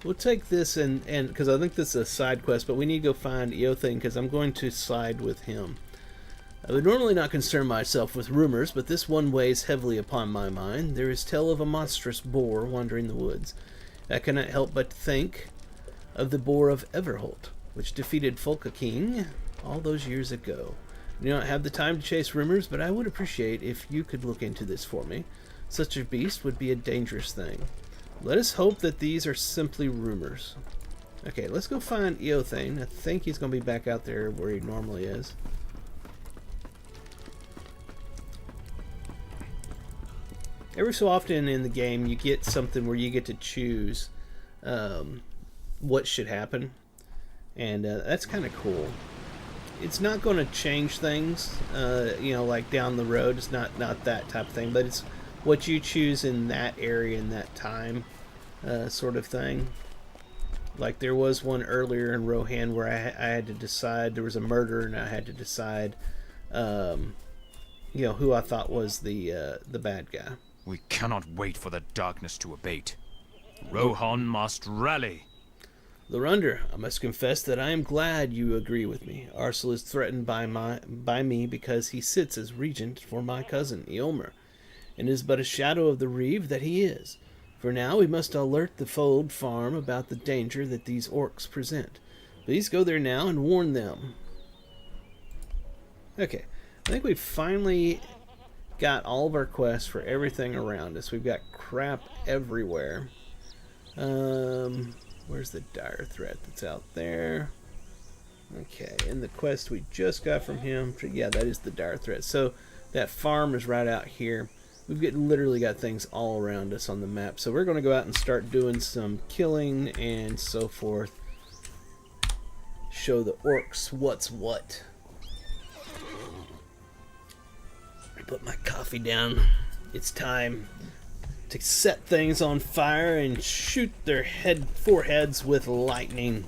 We'll take this and because I think this is a side quest, but we need to go find Eothane because I'm going to side with him. I would normally not concern myself with rumors, but this one weighs heavily upon my mind. There is tale of a monstrous boar wandering the woods. I cannot help but think of the boar of Everholt, which defeated Folka King all those years ago. I do not have the time to chase rumors, but I would appreciate if you could look into this for me. Such a beast would be a dangerous thing. Let us hope that these are simply rumors. Okay, let's go find Eothane. I think he's going to be back out there where he normally is. Every so often in the game, you get something where you get to choose what should happen. and that's kind of cool. It's not going to change things, you know, like down the road. It's not that type of thing, but it's what you choose in that area in that time, sort of thing. Like there was one earlier in Rohan where I had to decide, there was a murder, and I had to decide, you know, who I thought was the bad guy. We cannot wait for the darkness to abate. Rohan must rally. Lorunder, I must confess that I am glad you agree with me. Arsel is threatened by me because he sits as regent for my cousin, Eomer, and is but a shadow of the reeve that he is. For now we must alert the Fold farm about the danger that these orcs present. Please go there now and warn them. Okay, I think we've finally got all of our quests for everything around us. We've got crap everywhere. Where's the dire threat that's out there? Okay, and the quest we just got from him, yeah, that is the dire threat. So that farm is right out here. We've literally got things all around us on the map. So we're going to go out and start doing some killing and so forth. Show the orcs what's what. Put my coffee down. It's time to set things on fire and shoot their foreheads with lightning.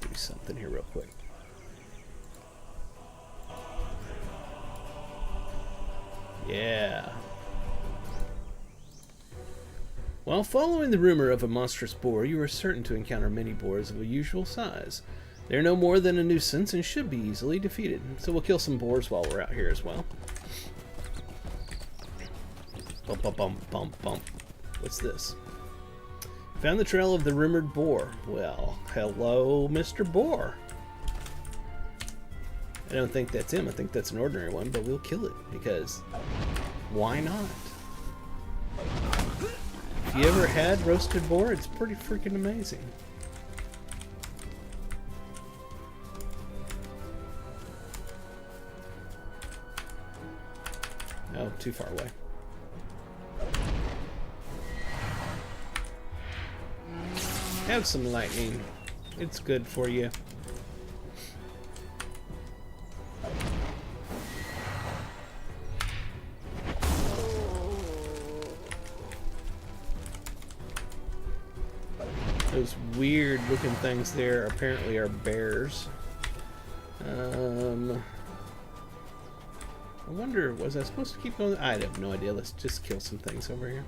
Do something here real quick. Yeah. While following the rumor of a monstrous boar, you are certain to encounter many boars of a usual size. They're no more than a nuisance and should be easily defeated. So we'll kill some boars while we're out here as well. Bump, bump, bump, bump, bump. What's this? Found the trail of the rumored boar. Well, hello, Mr. Boar. I don't think that's him. I think that's an ordinary one, but we'll kill it because why not? If you ever had roasted boar, it's pretty freaking amazing. Oh, too far away. Have some lightning. It's good for you. Those weird looking things there apparently are bears. I wonder, was I supposed to keep going? I have no idea. Let's just kill some things over here.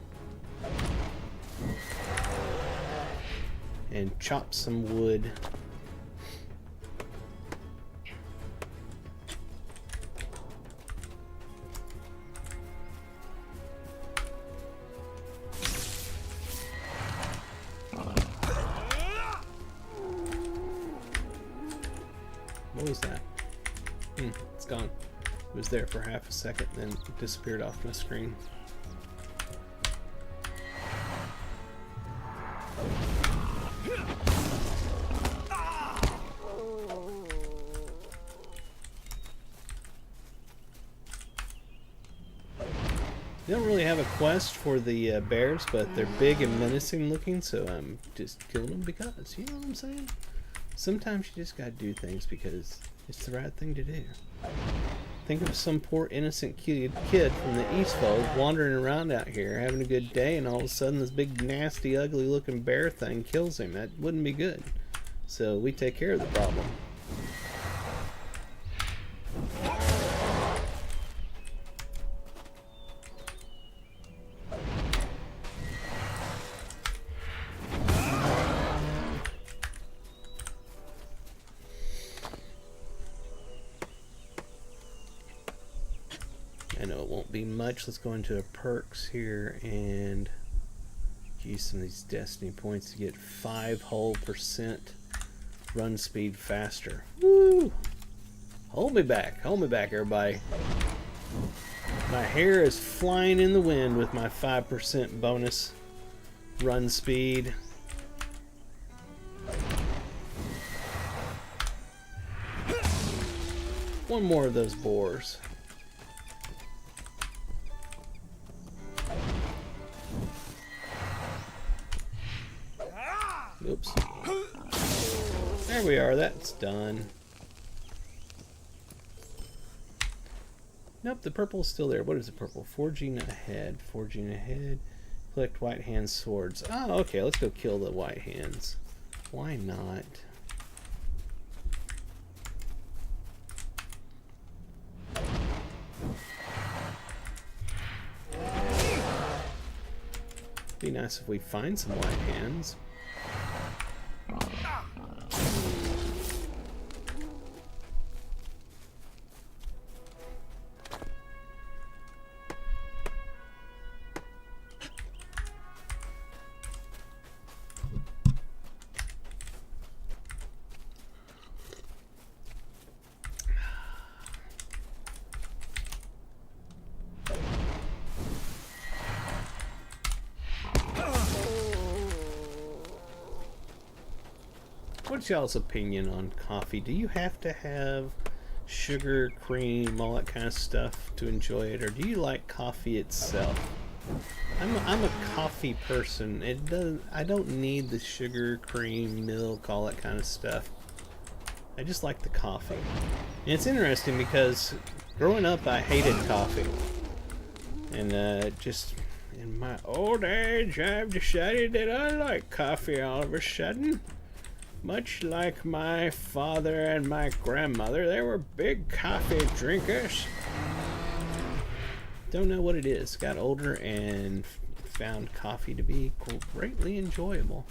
And chop some wood. What was that? It's gone. It was there for half a second, then it disappeared off my screen. They don't really have a quest for the bears, but they're big and menacing looking, so I'm just killing them because, you know what I'm saying? Sometimes you just gotta do things because it's the right thing to do. Think of some poor innocent kid from the Eastfold wandering around out here having a good day, and all of a sudden this big nasty ugly looking bear thing kills him. That wouldn't be good. So we take care of the problem. I know it won't be much. Let's go into perks here and use some of these destiny points to get 5 whole % run speed faster. Woo! Hold me back, everybody. My hair is flying in the wind with my 5% bonus run speed. One more of those boars. There we are, that's done. Nope, the purple's still there. What is the purple? Forging ahead. Forging ahead. Collect white hand swords. Oh, okay, let's go kill the white hands. Why not? Be nice if we find some white hands. What's y'all's opinion on coffee? Do you have to have sugar, cream, all that kind of stuff to enjoy it, or do you like coffee itself? I'm a coffee person. I don't need the sugar, cream, milk, all that kind of stuff. I just like the coffee. And it's interesting because growing up I hated coffee. And just in my old age I've decided that I like coffee all of a sudden. Much like my father and my grandmother, they were big coffee drinkers. Don't know what it is. Got older and found coffee to be greatly enjoyable.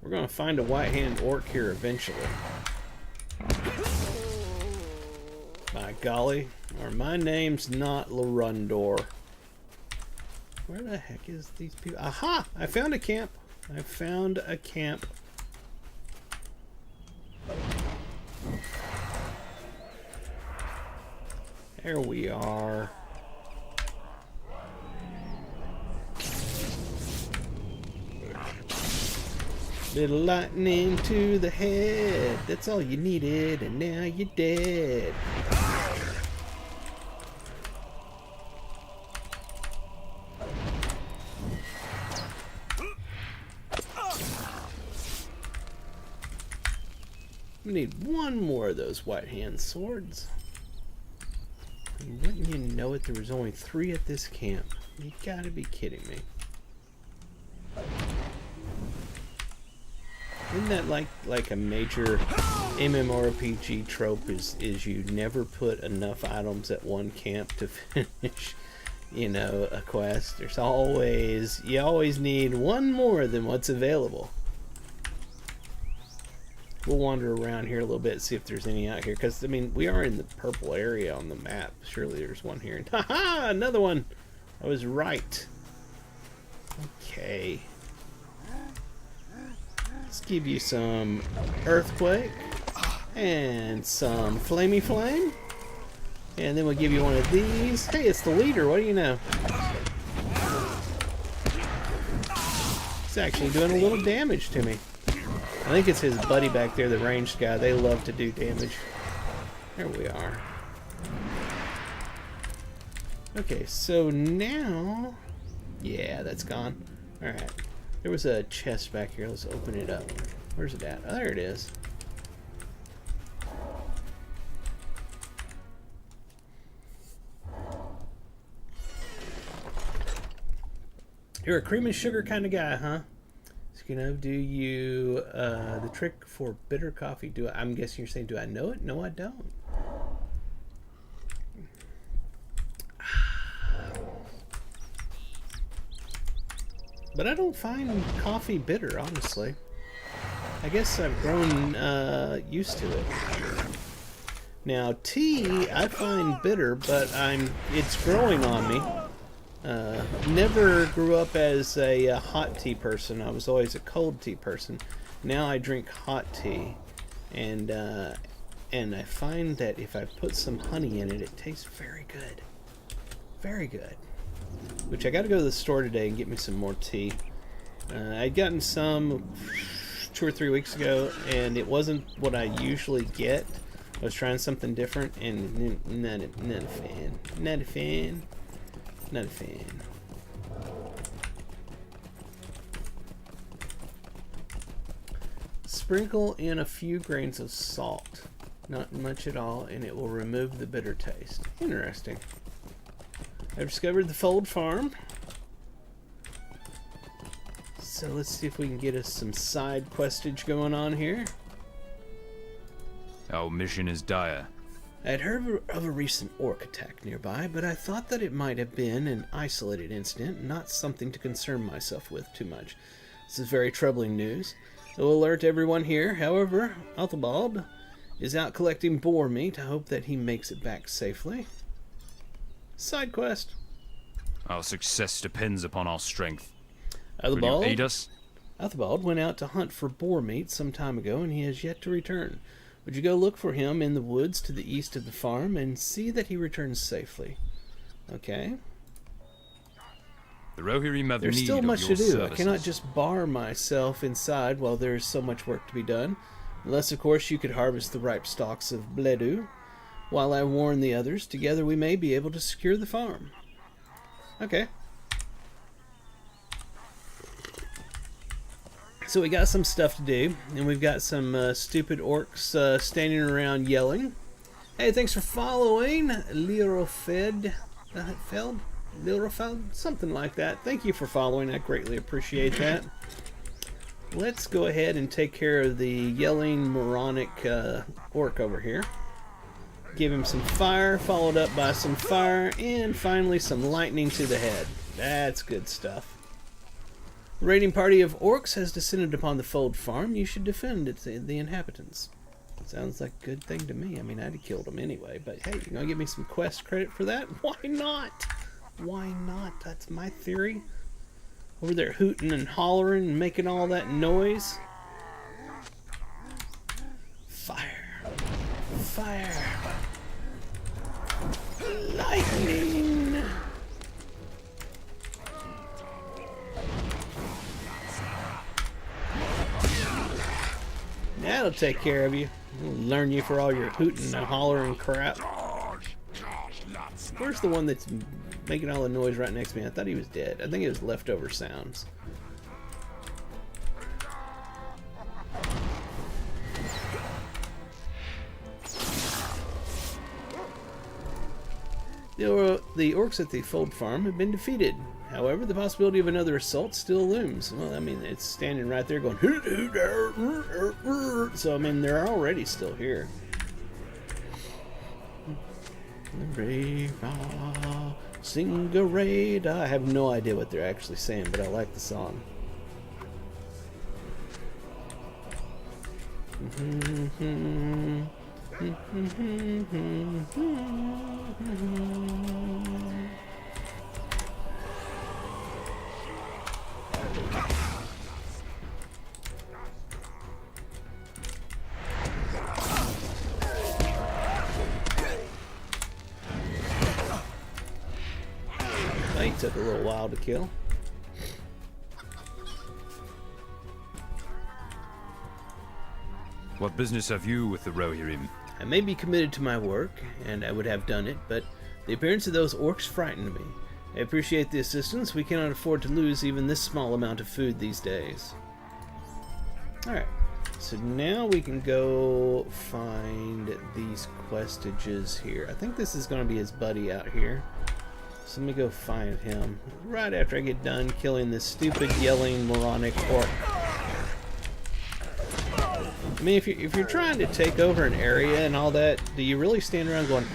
We're gonna find a white-hand orc here eventually. By golly, or my name's not Lorundor. Where the heck is these people? Aha! I found a camp. I found a camp. There we are. Little lightning to the head. That's all you needed, and now you're dead. We need one more of those white hand swords. And wouldn't you know it, there was only 3 at this camp. You gotta be kidding me. Isn't that like a major MMORPG trope is you never put enough items at one camp to finish, you know, a quest? There's always, you always need one more than what's available. We'll wander around here a little bit, see if there's any out here, because I mean we are in the purple area on the map. Surely there's one here. Haha, another one. I was right. Okay. Let's give you some earthquake and some flamey flame, and then we'll give you one of these. Hey, it's the leader. What do you know? It's actually doing a little damage to me. I think it's his buddy back there, the ranged guy. They love to do damage. There we are. Okay, so now... Yeah, that's gone. Alright. There was a chest back here. Let's open it up. Where's it at? Oh, there it is. You're a cream and sugar kind of guy, huh? You know, do you, the trick for bitter coffee, I'm guessing you're saying, do I know it? No, I don't. But I don't find coffee bitter, honestly. I guess I've grown used to it. Now, tea, I find bitter, but it's growing on me. Never grew up as a hot tea person. I was always a cold tea person. Now I drink hot tea, and I find that if I put some honey in it, it tastes very good. Very good. Which I got to go to the store today and get me some more tea. I'd gotten some 2 or 3 weeks ago, and it wasn't what I usually get. I was trying something different, and not a fan. Not a fan. Not a fan. Sprinkle in a few grains of salt. Not much at all, and it will remove the bitter taste. Interesting. I've discovered the Fold Farm. So let's see if we can get us some side questage going on here. Our mission is dire. I had heard of a recent orc attack nearby, but I thought that it might have been an isolated incident, not something to concern myself with too much. This is very troubling news. I will alert everyone here. However, Archibald is out collecting boar meat. I hope that he makes it back safely. Side quest. Our success depends upon our strength. Archibald, Will you aid us? Archibald went out to hunt for boar meat some time ago, and he has yet to return. Would you go look for him in the woods to the east of the farm and see that he returns safely? Okay. The Rohirrim have There's need still of much your to do. services. I cannot just bar myself inside while there is so much work to be done. Unless, of course, you could harvest the ripe stalks of Bledu. While I warn the others, together we may be able to secure the farm. Okay. So we got some stuff to do, and we've got some stupid orcs standing around yelling. Hey, thanks for following, Lirofed. Lirofeld? Something like that. Thank you for following. I greatly appreciate that. Let's go ahead and take care of the yelling moronic orc over here. Give him some fire, followed up by some fire, and finally some lightning to the head. That's good stuff. A raiding party of orcs has descended upon the Fold Farm. You should defend the inhabitants. Sounds like a good thing to me. I mean, I'd have killed them anyway, but hey, you're gonna give me some quest credit for that? Why not? Why not? That's my theory. Over there hooting and hollering and making all that noise. Fire. Fire. Lightning. That'll take care of you. We'll learn you for all your hooting and hollering crap. Where's the one that's making all the noise right next to me? I thought he was dead. I think it was leftover sounds. The orcs at the Fold Farm have been defeated. However, the possibility of another assault still looms. Well, I mean, it's standing right there going... So, I mean, they're already still here. Sing-a-raid. I have no idea what they're actually saying, but I like the song. He took a little while to kill. What business have you with the Rohirrim? I may be committed to my work, and I would have done it, but the appearance of those orcs frightened me. I appreciate the assistance. We cannot afford to lose even this small amount of food these days. Alright, so now we can go find these questages here. I think this is going to be his buddy out here. So let me go find him right after I get done killing this stupid yelling moronic orc. I mean, if you're trying to take over an area and all that, do you really stand around going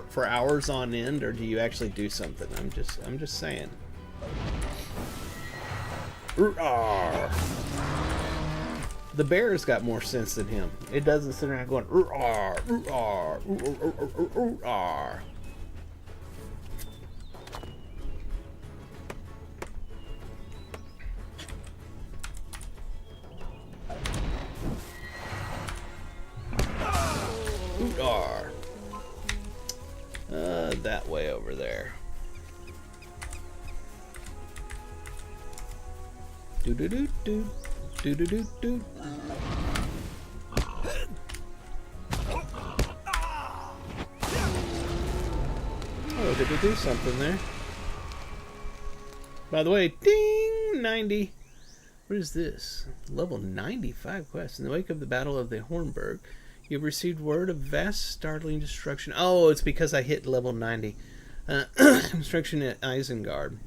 for hours on end, or do you actually do something? I'm just saying. The bear's got more sense than him. It doesn't sit around going that way over there. Do do do do do do do do. Oh, did we do something there? By the way, ding! 90. What is this? Level 95 quest. In the wake of the Battle of the Hornburg, you have received word of vast, startling destruction. Oh, it's because I hit level 90. Destruction at Isengard.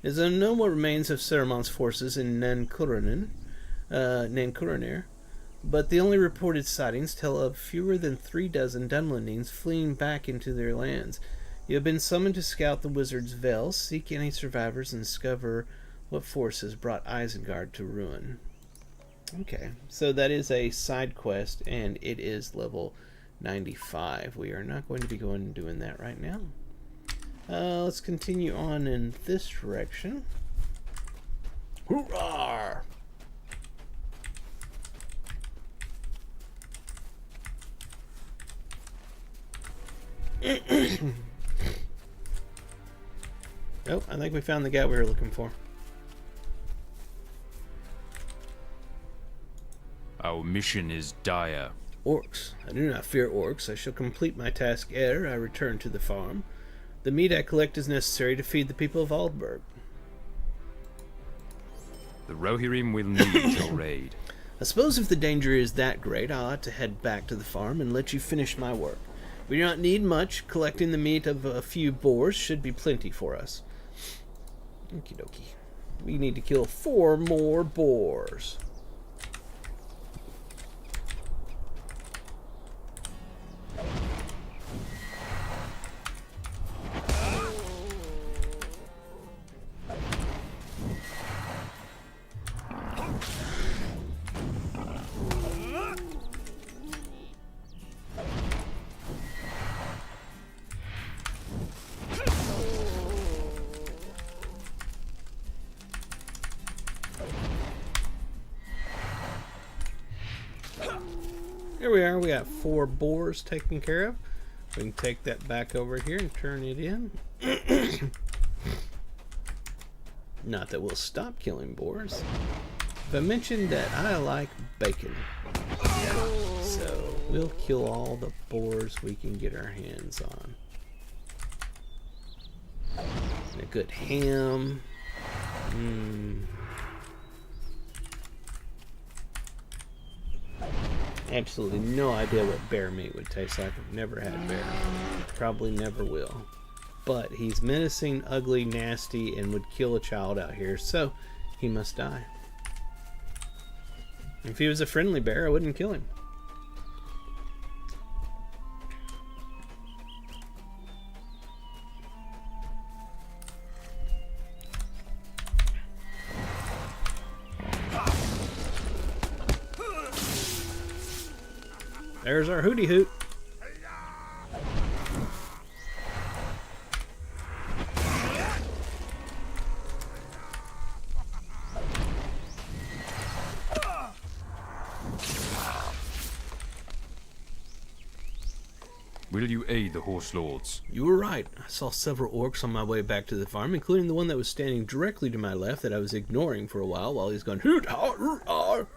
There's no more remains of Saruman's forces in Nankuranen, but the only reported sightings tell of fewer than 36 Dunlendings fleeing back into their lands. You have been summoned to scout the Wizard's Vale, seek any survivors, and discover what forces brought Isengard to ruin. Okay, so that is a side quest, and it is level 95. We are not going to be going and doing that right now. Let's continue on in this direction. Hoorah! Oh, I think we found the guy we were looking for. Our mission is dire. Orcs. I do not fear orcs. I shall complete my task ere I return to the farm. The meat I collect is necessary to feed the people of Aldburg. The Rohirrim will need your aid. I suppose if the danger is that great, I ought to head back to the farm and let you finish my work. We do not need much. Collecting the meat of a few boars should be plenty for us. Okie dokie. We need to kill 4 more boars. Here we are. We got 4 boars taken care of. We can take that back over here and turn it in. Not that we'll stop killing boars. But I mentioned that I like bacon. So we'll kill all the boars we can get our hands on. And a good ham. Absolutely no idea what bear meat would taste like. I've never had bear. Probably never will. But he's menacing, ugly, nasty, and would kill a child out here, so he must die. If he was a friendly bear, I wouldn't kill him. There's our hooty hoot. Will you aid the horse lords? You were right. I saw several orcs on my way back to the farm, including the one that was standing directly to my left that I was ignoring for a while he's going hoot har hoot har.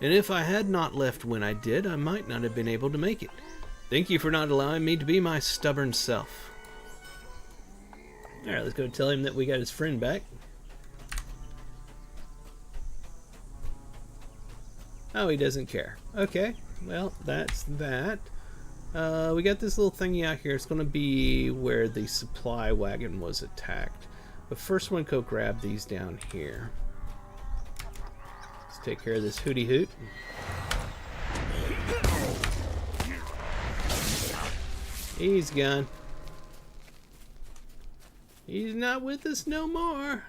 And if I had not left when I did, I might not have been able to make it. Thank you for not allowing me to be my stubborn self. Alright, let's go tell him that we got his friend back. Oh, he doesn't care. Okay, well, that's that. We got this little thingy out here. It's going to be where the supply wagon was attacked. But first, one go grab these down here. Let's take care of this hooty hoot. He's gone. He's not with us no more.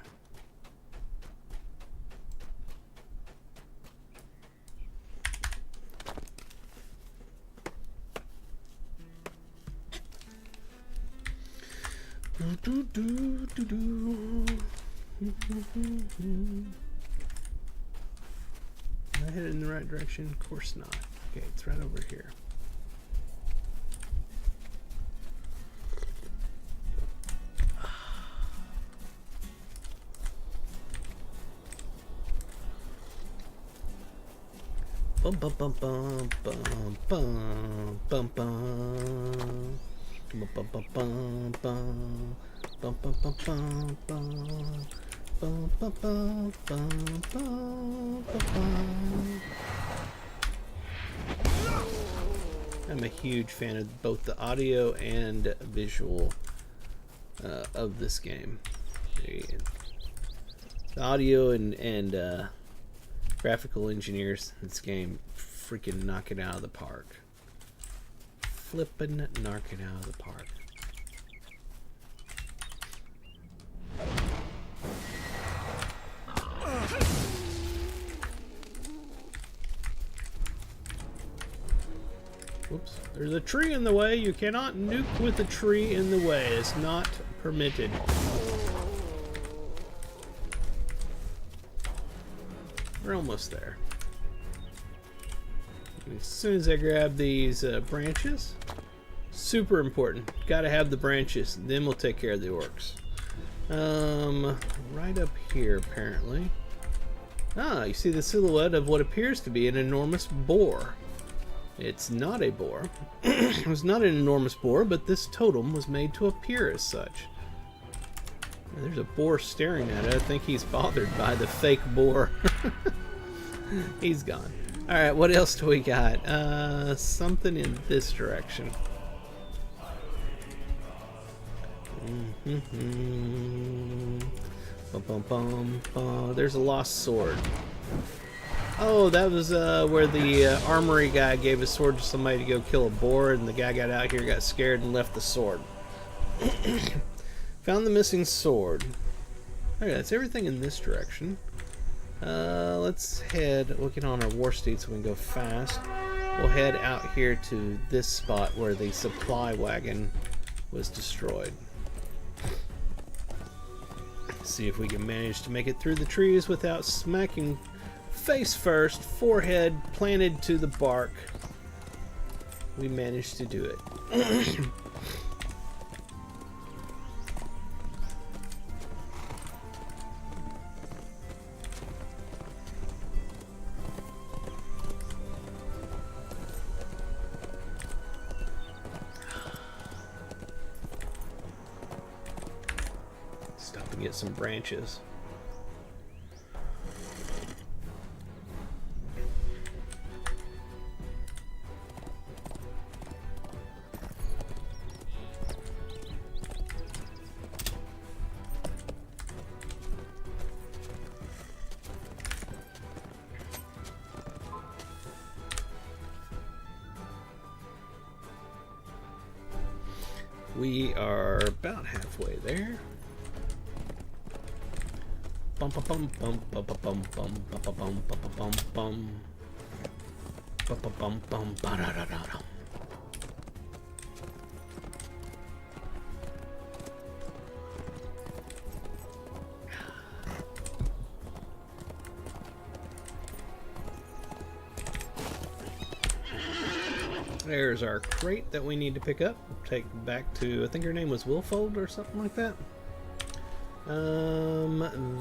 Am I headed in the right direction? Of course not. Okay, it's right over here. Bum bum bum bum bum bum bum bum. Bum bum bum bum bum bum bum bum bum bum I'm a huge fan of both the audio and visual of this game. The audio and graphical engineers in this game freaking knock it out of the park. Flippin' knock it out of the park. Whoops. There's a tree in the way. You cannot nuke with a tree in the way. It's not permitted. We're almost there. As soon as I grab these branches, super important. Gotta have the branches. Then we'll take care of the orcs. Right up here, apparently. Ah, you see the silhouette of what appears to be an enormous boar. It's not a boar. It's not an enormous boar, but this totem was made to appear as such. There's a boar staring at it. I think he's bothered by the fake boar. He's gone. Alright, what else do we got? Something in this direction. There's a lost sword. Oh, that was where the armory guy gave his sword to somebody to go kill a boar, and the guy got out here, got scared, and left the sword. Found the missing sword. Okay, that's everything in this direction. Let's head, we'll get on our war steed so we can go fast. We'll head out here to this spot where the supply wagon was destroyed. See if we can manage to make it through the trees without smacking face first, forehead planted to the bark. We managed to do it. Stop and get some branches. We are about halfway there. Bum bum bum bum bum bum bum bum bum bum bum bum bum bum bum bum. There's our crate that we need to pick up. Take back to, I think her name was Wilfold or something like that.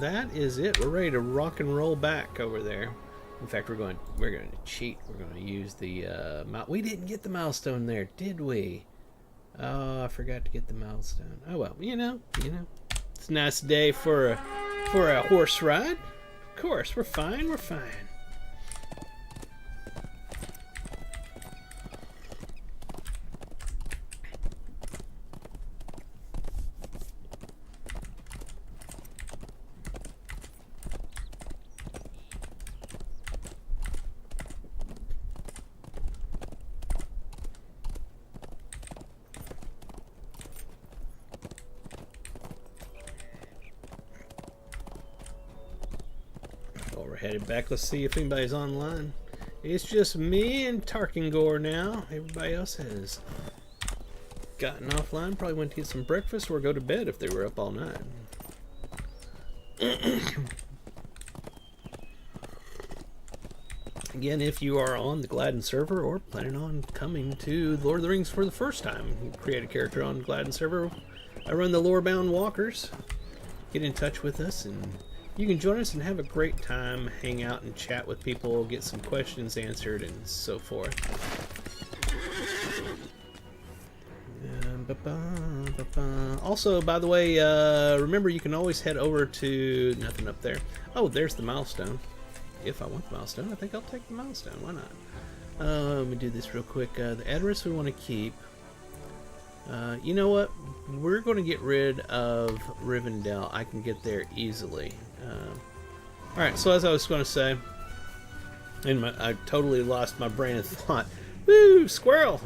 That is it. We're ready to rock and roll back over there. In fact, we're going to cheat. We're going to use the we didn't get the milestone there, did we? Oh, I forgot to get the milestone. Oh well, you know, it's a nice day for a horse ride. Of course, we're fine. We're fine. Headed back. Let's see if anybody's online. It's just me and Tarkingore now. Everybody else has gotten offline. Probably went to get some breakfast or go to bed if they were up all night. Again, if you are on the Gladden server or planning on coming to Lord of the Rings for the first time, you create a character on Gladden server. I run the Lorebound Walkers. Get in touch with us and you can join us and have a great time, hang out and chat with people, get some questions answered, and so forth. Also, by the way, remember you can always head over to nothing up there. Oh, there's the milestone. If I want the milestone, I think I'll take the milestone. Why not? Let me do this real quick. The address we want to keep. You know what? We're going to get rid of Rivendell. I can get there easily. Alright, so as I was going to say, and I totally lost my brain of thought. Woo! Squirrel!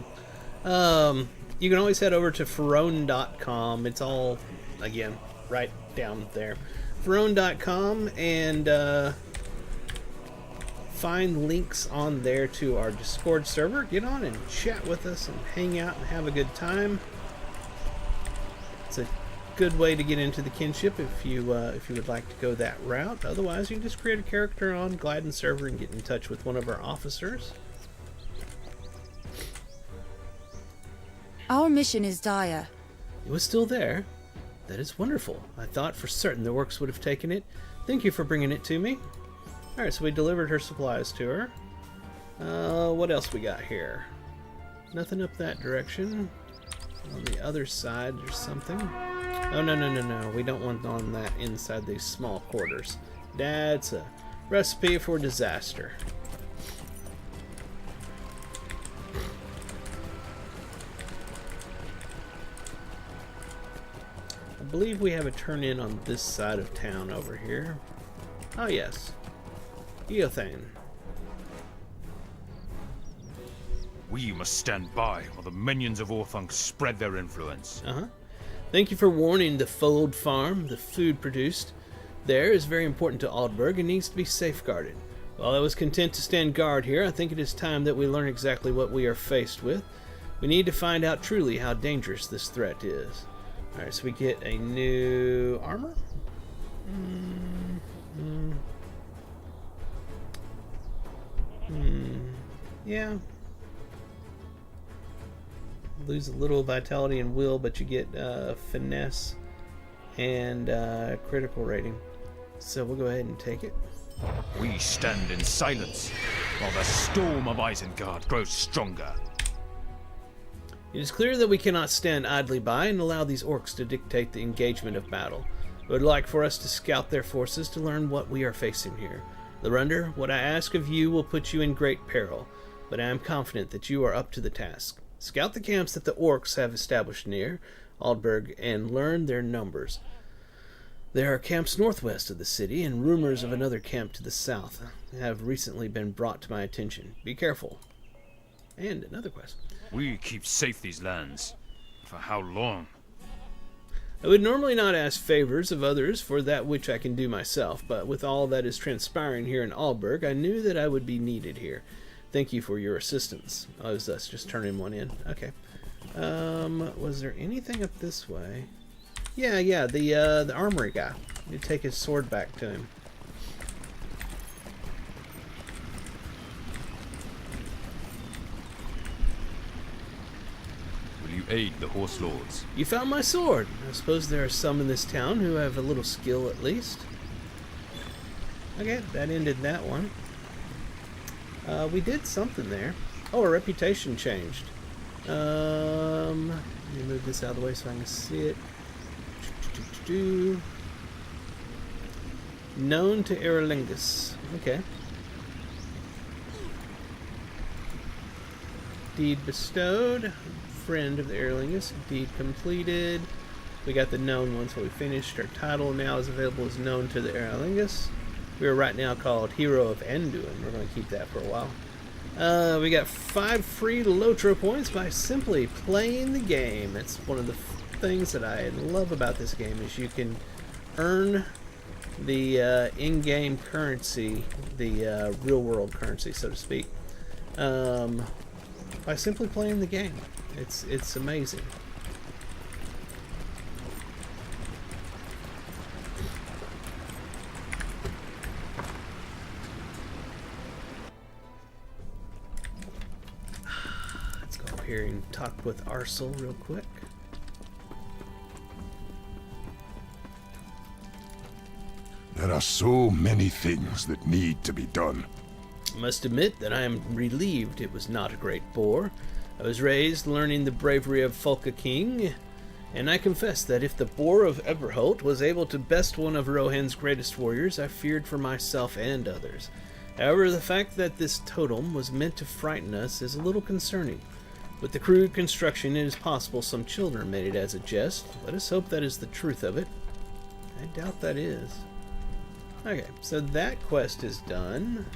You can always head over to Ferone.com. It's all, again, right down there. Ferone.com, and find links on there to our Discord server. Get on and chat with us and hang out and have a good time. It's a good way to get into the kinship if you would like to go that route. Otherwise, you can just create a character on Gladden server and get in touch with one of our officers. Our mission is dire. It was still there. That is wonderful. I thought for certain the orcs would have taken it. Thank you for bringing it to me. Alright, so we delivered her supplies to her. What else we got here? Nothing up that direction. On the other side, there's something. Oh, no. We don't want on that inside these small quarters. That's a recipe for disaster. I believe we have a turn-in on this side of town over here. Oh, yes. Eothane. We must stand by while the minions of Orthunk spread their influence. Thank you for warning the Fold Farm. The food produced there is very important to Aldburg and needs to be safeguarded. While I was content to stand guard here, I think it is time that we learn exactly what we are faced with. We need to find out truly how dangerous this threat is. Alright, so we get a new armor? Yeah. Lose a little vitality and will, but you get finesse and critical rating. So we'll go ahead and take it. We stand in silence while the storm of Isengard grows stronger. It is clear that we cannot stand idly by and allow these orcs to dictate the engagement of battle. I would like for us to scout their forces to learn what we are facing here. Lorunder, what I ask of you will put you in great peril, but I am confident that you are up to the task. Scout the camps that the orcs have established near Aldburg and learn their numbers. There are camps northwest of the city, and rumors of another camp to the south have recently been brought to my attention. Be careful. And another quest. We keep safe these lands. For how long? I would normally not ask favors of others for that which I can do myself, but with all that is transpiring here in Aldburg, I knew that I would be needed here. Thank you for your assistance. Oh, is us just turning one in? Okay. Was there anything up this way? Yeah, the armory guy. You take his sword back to him. Will you aid the horse lords? You found my sword. I suppose there are some in this town who have a little skill at least. Okay, that ended that one. We did something there. Oh, our reputation changed. Let me move this out of the way so I can see it. Known to Eralingus. Okay. Deed bestowed. Friend of the Eralingus. Deed completed. We got the known one, so we finished. Our title now is available as known to the Eralingus. We are right now called Hero of Anduin. We're going to keep that for a while. We got 5 free Lotro points by simply playing the game. It's one of the things that I love about this game is you can earn the in-game currency, the real-world currency, so to speak, by simply playing the game. It's amazing. Let's go up here and talk with Arsel real quick. There are so many things that need to be done. I must admit that I am relieved it was not a great bore. I was raised learning the bravery of Folka King, and I confess that if the Boar of Eberholt was able to best one of Rohan's greatest warriors, I feared for myself and others. However, the fact that this totem was meant to frighten us is a little concerning. With the crude construction, it is possible some children made it as a jest. Let us hope that is the truth of it. I doubt that is. Okay, so that quest is done.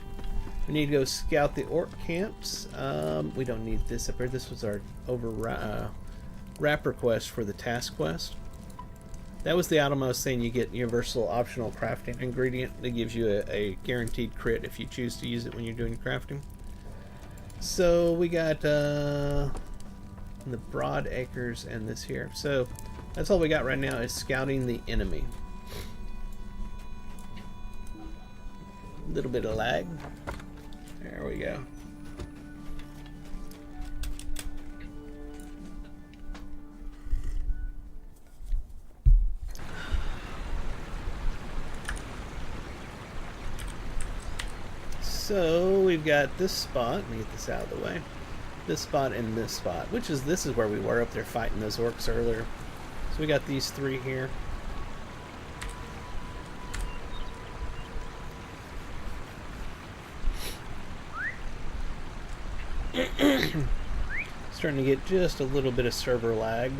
We need to go scout the orc camps. We don't need this up here. This was our wrapper quest for the task quest. That was the item I was saying you get universal optional crafting ingredient that gives you a guaranteed crit if you choose to use it when you're doing crafting. So we got the Broad Acres and this here. So that's all we got right now is scouting the enemy. A little bit of lag. There we go. So we've got this spot. Let me get this out of the way. This spot and this spot, which is this is where we were up there fighting those orcs earlier. So we got these three here. Starting to get just a little bit of server lag.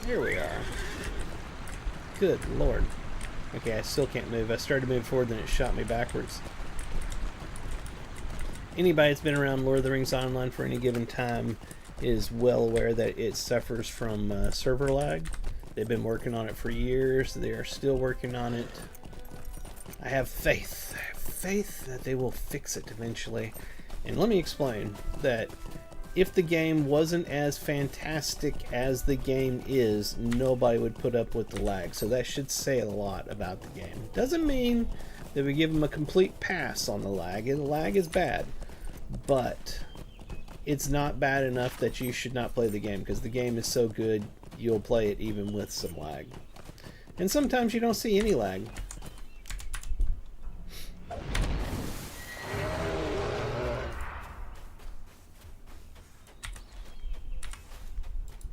Here we are. Good lord. Okay, I still can't move. I started to move forward, then it shot me backwards. Anybody that's been around Lord of the Rings Online for any given time is well aware that it suffers from server lag. They've been working on it for years. They are still working on it. I have faith. I have faith that they will fix it eventually. And let me explain that if the game wasn't as fantastic as the game is, nobody would put up with the lag. So that should say a lot about the game. Doesn't mean that we give them a complete pass on the lag. And the lag is bad. But it's not bad enough that you should not play the game, because the game is so good you'll play it even with some lag. And sometimes you don't see any lag.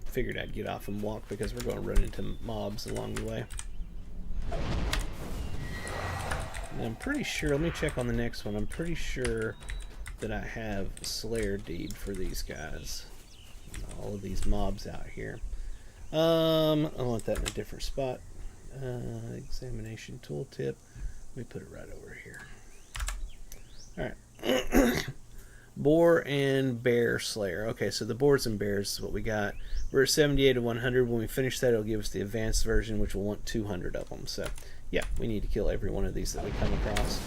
Figured I'd get off and walk because we're going to run into mobs along the way. And I'm pretty sure, let me check on the next one, I'm pretty sure that I have Slayer Deed for these guys. All of these mobs out here. I want that in a different spot. Examination tooltip. Let me put it right over here. Alright. Boar and Bear Slayer. Okay, so the boars and bears is what we got. We're at 78 of 100. When we finish that, it'll give us the advanced version, which will want 200 of them. So, yeah, we need to kill every one of these that we come across.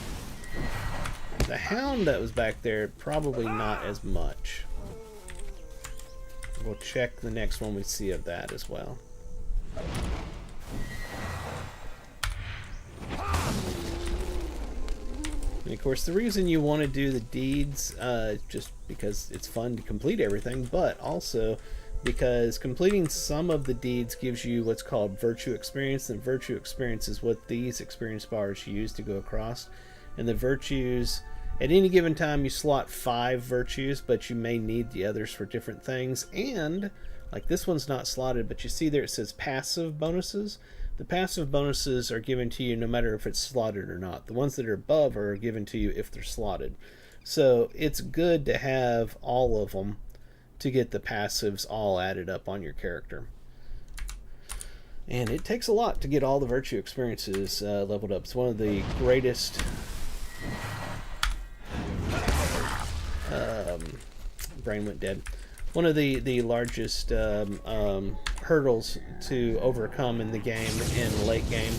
The hound that was back there, probably not as much. We'll check the next one we see of that as well. And of course, the reason you want to do the deeds, just because it's fun to complete everything, but also because completing some of the deeds gives you what's called virtue experience, and virtue experience is what these experience bars use to go across. And the virtues, at any given time you slot 5 virtues, but you may need the others for different things. And like this one's not slotted, but you see there it says passive bonuses. The passive bonuses are given to you no matter if it's slotted or not. The ones that are above are given to you if they're slotted. So it's good to have all of them to get the passives all added up on your character. And it takes a lot to get all the virtue experiences leveled up. It's one of the greatest brain went dead. One of the largest hurdles to overcome in the game, in the late game.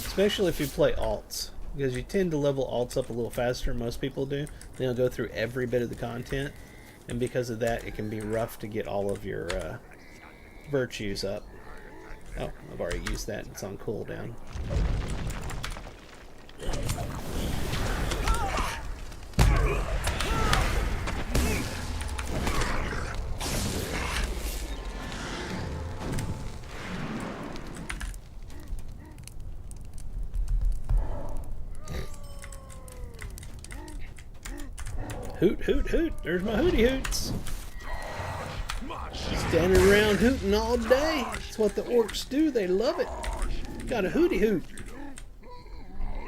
Especially if you play alts, because you tend to level alts up a little faster than most people do. They'll go through every bit of the content, and because of that, it can be rough to get all of your virtues up. Oh, I've already used that. It's on cooldown. Hoot, hoot, hoot. There's my hooty hoots. Standing around hooting all day. That's what the orcs do. They love it. Got a hooty hoot.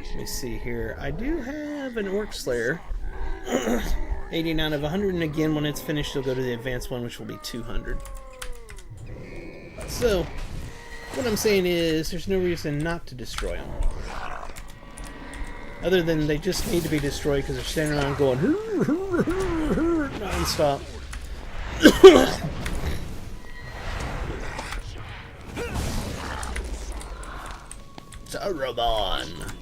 Let me see here. I do have an orc slayer. 89 of 100, and again, when it's finished, you'll go to the advanced one, which will be 200. So, what I'm saying is, there's no reason not to destroy them. Other than they just need to be destroyed because they're standing around going non-stop. Saruman.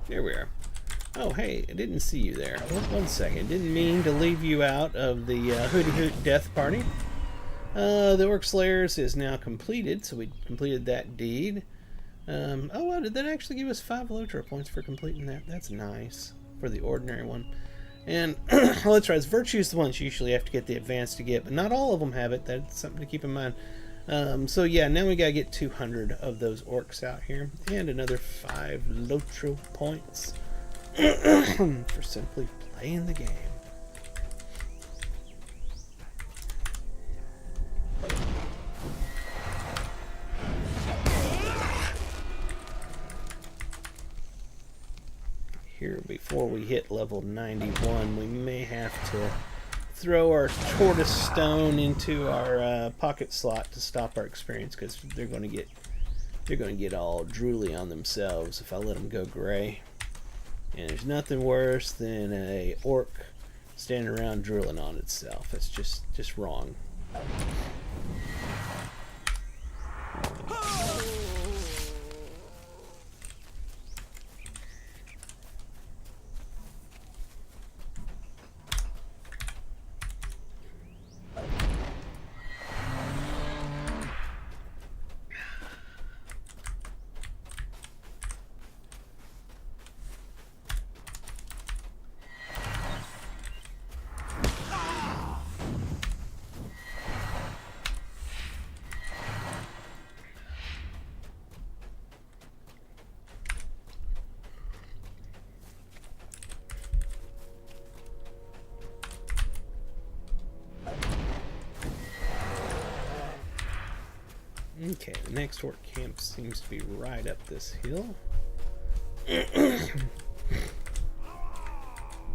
There we are. Oh, hey, I didn't see you there. One second. Didn't mean to leave you out of the Hooty Hoot Death Party. The Orc Slayers is now completed, so we completed that deed. Oh, wow, did that actually give us 5 Lotro points for completing that? That's nice for the ordinary one. And, well, that's right, it's Virtue's the ones you usually have to get the advanced to get, but not all of them have it. That's something to keep in mind. So yeah, now we gotta get 200 of those orcs out here, and another 5 Lotro points for simply playing the game. Here, before we hit level 91, we may have to throw our tortoise stone into our pocket slot to stop our experience, because they're going to get all drooly on themselves if I let them go gray. And there's nothing worse than a orc standing around drooling on itself. That's just wrong. Okay, the next orc camp seems to be right up this hill. Camp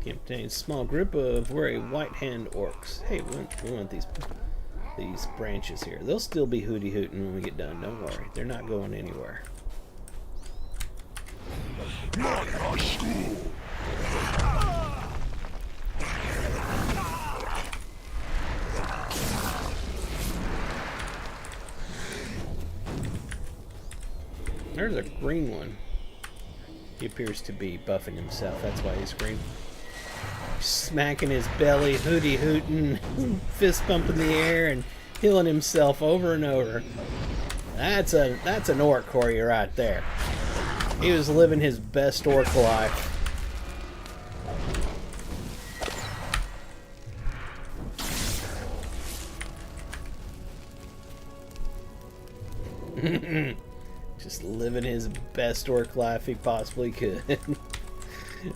contains a small group of weary white-hand orcs. Hey, we want these branches here. They'll still be hooty hooting when we get done. Don't worry, they're not going anywhere. There's a green one. He appears to be buffing himself. That's why he's green. Smacking his belly, hooty hooting, fist pumping the air, and healing himself over and over. That's an orc for you right there. He was living his best orc life. Just living his best orc life he possibly could.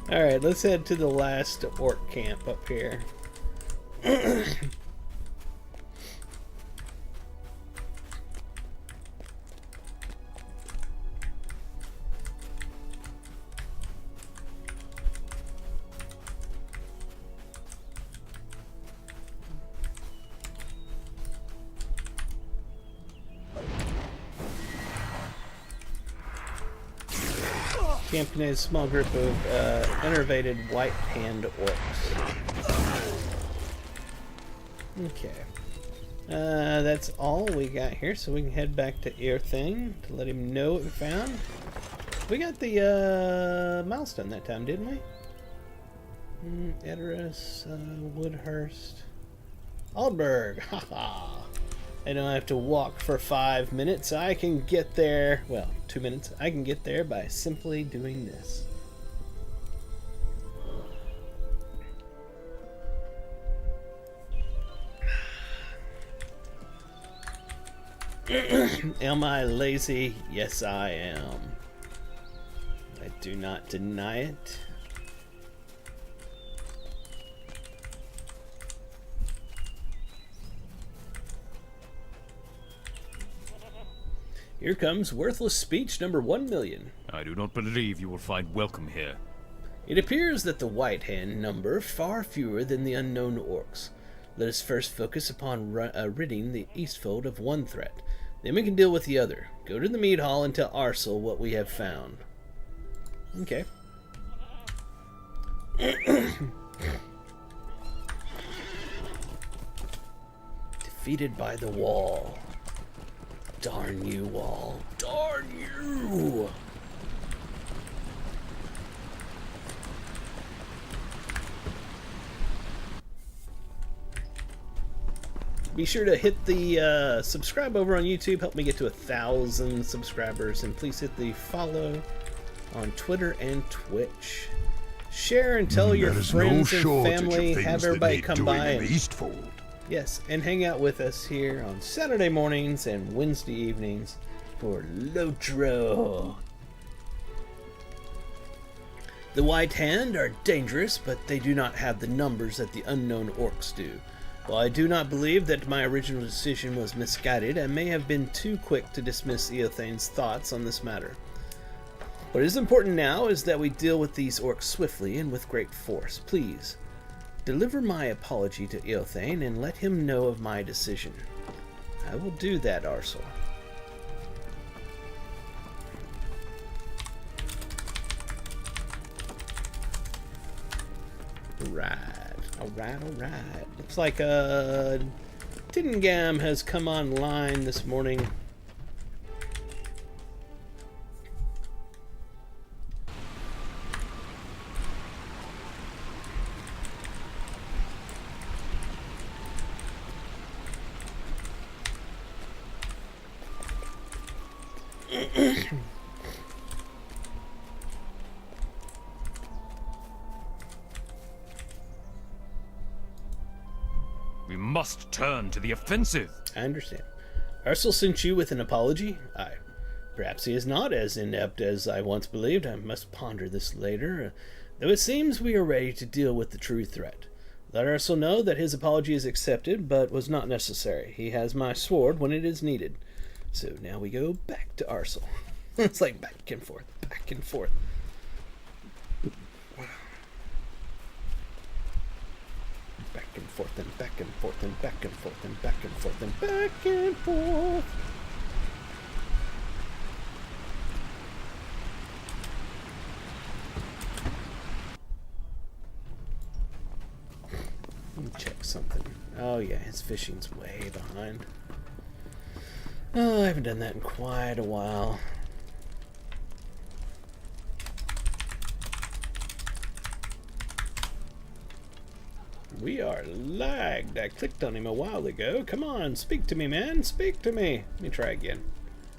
Alright, let's head to the last orc camp up here. Camp contains a small group of enervated white hand orcs. Okay. That's all we got here, so we can head back to Earthing to let him know what we found. We got the milestone that time, didn't we? Edoras, Woodhurst, Aldberg. Haha. I don't have to walk for 5 minutes. I can get there, well, 2 minutes. I can get there by simply doing this. Am I lazy? Yes, I am. I do not deny it. Here comes worthless speech number 1,000,000. I do not believe you will find welcome here. It appears that the White Hand number far fewer than the unknown orcs. Let us first focus upon ridding the Eastfold of one threat. Then we can deal with the other. Go to the mead hall and tell Arsel what we have found. Okay. Defeated by the wall. Darn you, wall. Darn you! Be sure to hit the subscribe over on YouTube. Help me get to 1,000 subscribers. And please hit the follow on Twitter and Twitch. Share and tell your friends and family. Have everybody come by and Eastfold. yes, and hang out with us here on Saturday mornings and Wednesday evenings for Lotro. The White Hand are dangerous, but they do not have the numbers that the unknown orcs do. While I do not believe that my original decision was misguided, I may have been too quick to dismiss Eothane's thoughts on this matter. What is important now is that we deal with these orcs swiftly and with great force. Please, deliver my apology to Eothane and let him know of my decision. I will do that, Arsel. Alright. Looks like Tittengam has come online this morning. We must turn to the offensive. I understand. Arsel sent you with an apology? Aye. Perhaps he is not as inept as I once believed. I must ponder this later. Though it seems we are ready to deal with the true threat. Let Arsel know that his apology is accepted, but was not necessary. He has my sword when it is needed. So now we go back to Arsel. It's like back and forth, back and forth. Back and forth and back and forth and back and forth and back and forth and back and forth. Let me check something. Oh yeah, his fishing's way behind. Oh, I haven't done that in quite a while. We are lagged. I clicked on him a while ago. Come on, speak to me, man. Speak to me. Let me try again.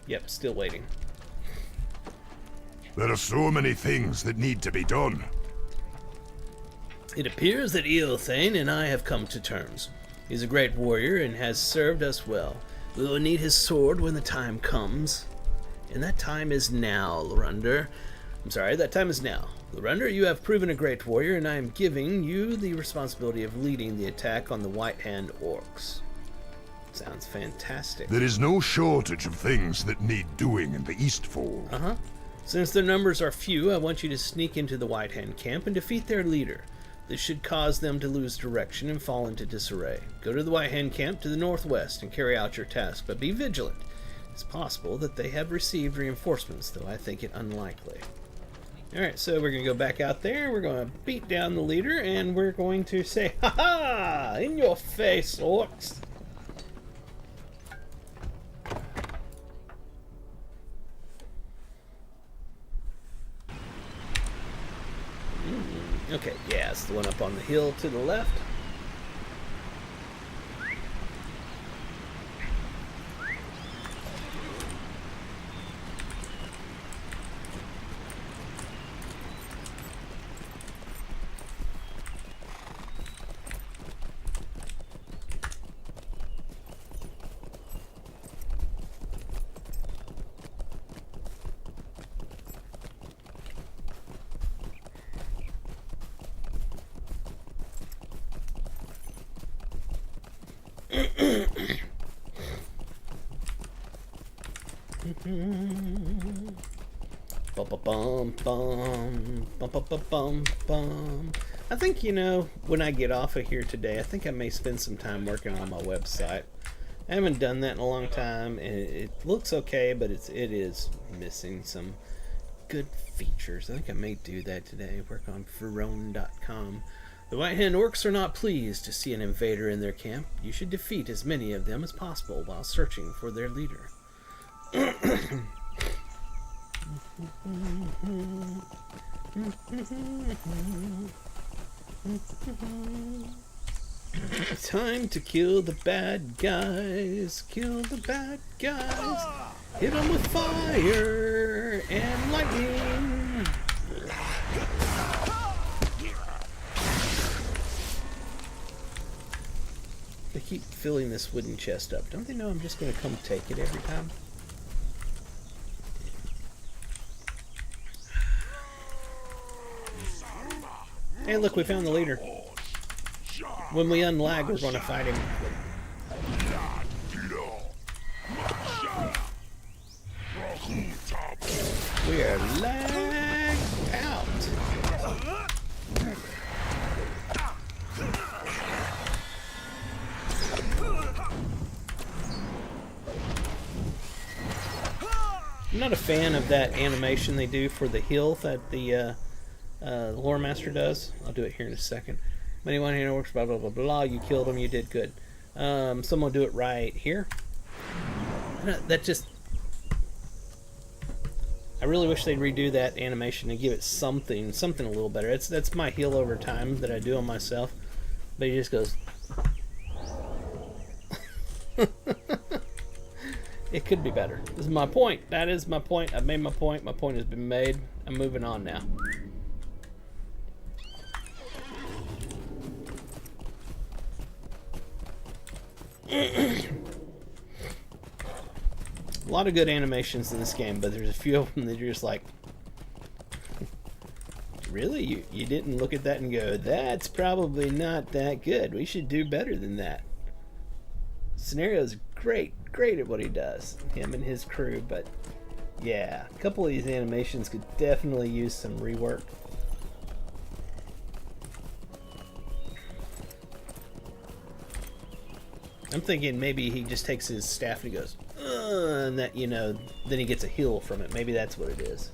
Yep, still waiting. There are so many things that need to be done. It appears that Eothane and I have come to terms. He's a great warrior and has served us well. We will need his sword when the time comes. And that time is now, Lorunder. That time is now. Lorunder, you have proven a great warrior, and I am giving you the responsibility of leading the attack on the White Hand orcs. Sounds fantastic. There is no shortage of things that need doing in the Eastfold. Uh-huh. Since their numbers are few, I want you to sneak into the White Hand camp and defeat their leader. This should cause them to lose direction and fall into disarray. Go to the White Hand camp to the northwest and carry out your task, but be vigilant. It's possible that they have received reinforcements, though I think it unlikely. Alright, so we're going to go back out there, we're going to beat down the leader, and we're going to say, ha-ha! In your face, orcs! Okay, yeah, it's the one up on the hill to the left. Bum, bum, bum, bum, bum, bum, bum. I think, you know, when I get off of here today, I think I may spend some time working on my website. I haven't done that in a long time, and it looks okay, but it is missing some good features. I think I may do that today. Work on Verone.com. The White Hand Orcs are not pleased to see an invader in their camp. You should defeat as many of them as possible while searching for their leader. Time to kill the bad guys. Kill the bad guys. Hit them with fire and lightning. They keep filling this wooden chest up. Don't they know I'm just going to come take it every time? Hey, look, we found the leader. When we unlag, we're going to fight him. We are lagged out. I'm not a fan of that animation they do for the heal that the Loremaster does. I'll do it here in a second. Anyone here works, blah, blah, blah, blah. You killed him, you did good. Someone will do it right here. That just... I really wish they'd redo that animation and give it something a little better. That's my heal over time that I do on myself. But he just goes... It could be better. This is my point. That is my point. I've made my point. My point has been made. I'm moving on now. A lot of good animations in this game, but there's a few of them that you're just like, really? You didn't look at that and go, that's probably not that good. We should do better than that. Scenario's great at what he does, him and his crew, but yeah, a couple of these animations could definitely use some rework. I'm thinking maybe he just takes his staff and he goes, and that, you know, then he gets a heal from it. Maybe that's what it is.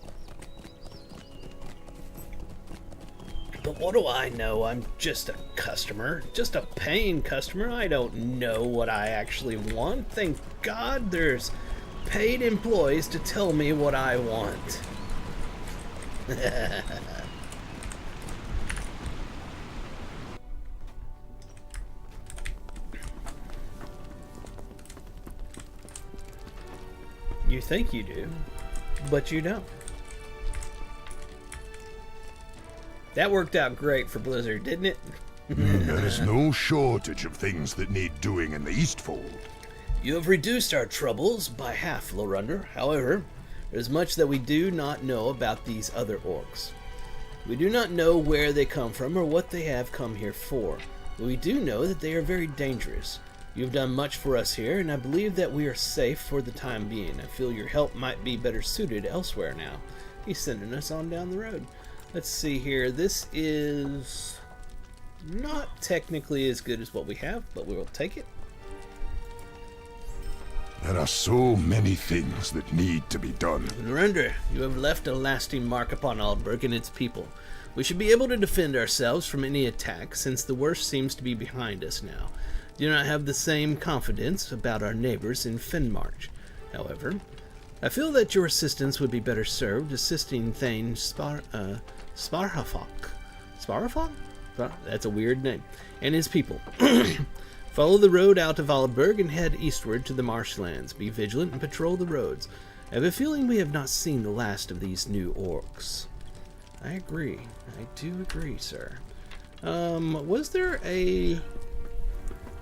But what do I know? I'm just a customer, just a paying customer. I don't know what I actually want. Thank God there's paid employees to tell me what I want. You think you do, but you don't. That worked out great for Blizzard, didn't it? There is no shortage of things that need doing in the Eastfold. You have reduced our troubles by half, Lorunder. However, there's much that we do not know about these other orcs. We do not know where they come from or what they have come here for. But we do know that they are very dangerous. You have done much for us here, and I believe that we are safe for the time being. I feel your help might be better suited elsewhere now. He's sending us on down the road. Let's see here. This is not technically as good as what we have, but we will take it. There are so many things that need to be done. Lorunder, you have left a lasting mark upon Aldburg and its people. We should be able to defend ourselves from any attack, since the worst seems to be behind us now. Do not have the same confidence about our neighbors in Fenmarch. However, I feel that your assistance would be better served assisting Thane Sparhafok. Sparhafok? That's a weird name. And his people. Follow the road out of Aldburg and head eastward to the marshlands. Be vigilant and patrol the roads. I have a feeling we have not seen the last of these new orcs. I agree. I do agree, sir. Was there a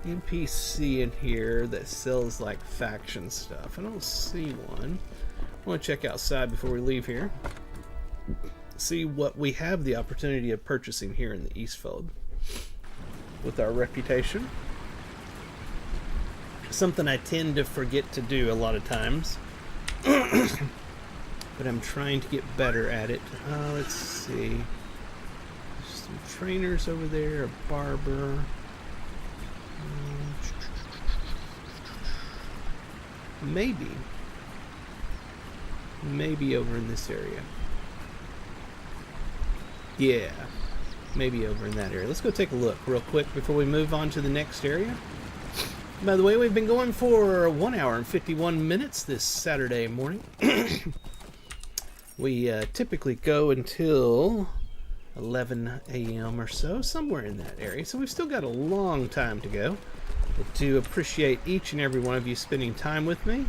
NPC in here that sells like faction stuff? I don't see one. I want to check outside before we leave here. See what we have the opportunity of purchasing here in the Eastfold with our reputation. Something I tend to forget to do a lot of times. but I'm trying to get better at it. Let's see. Some trainers over there, a barber. Maybe over in this area. Yeah, maybe over in that area. Let's go take a look real quick before we move on to the next area. By the way, we've been going for 1 hour and 51 minutes this Saturday morning. We typically go until 11 a.m. or so, somewhere in that area. So we've still got a long time to go. I do appreciate each and every one of you spending time with me.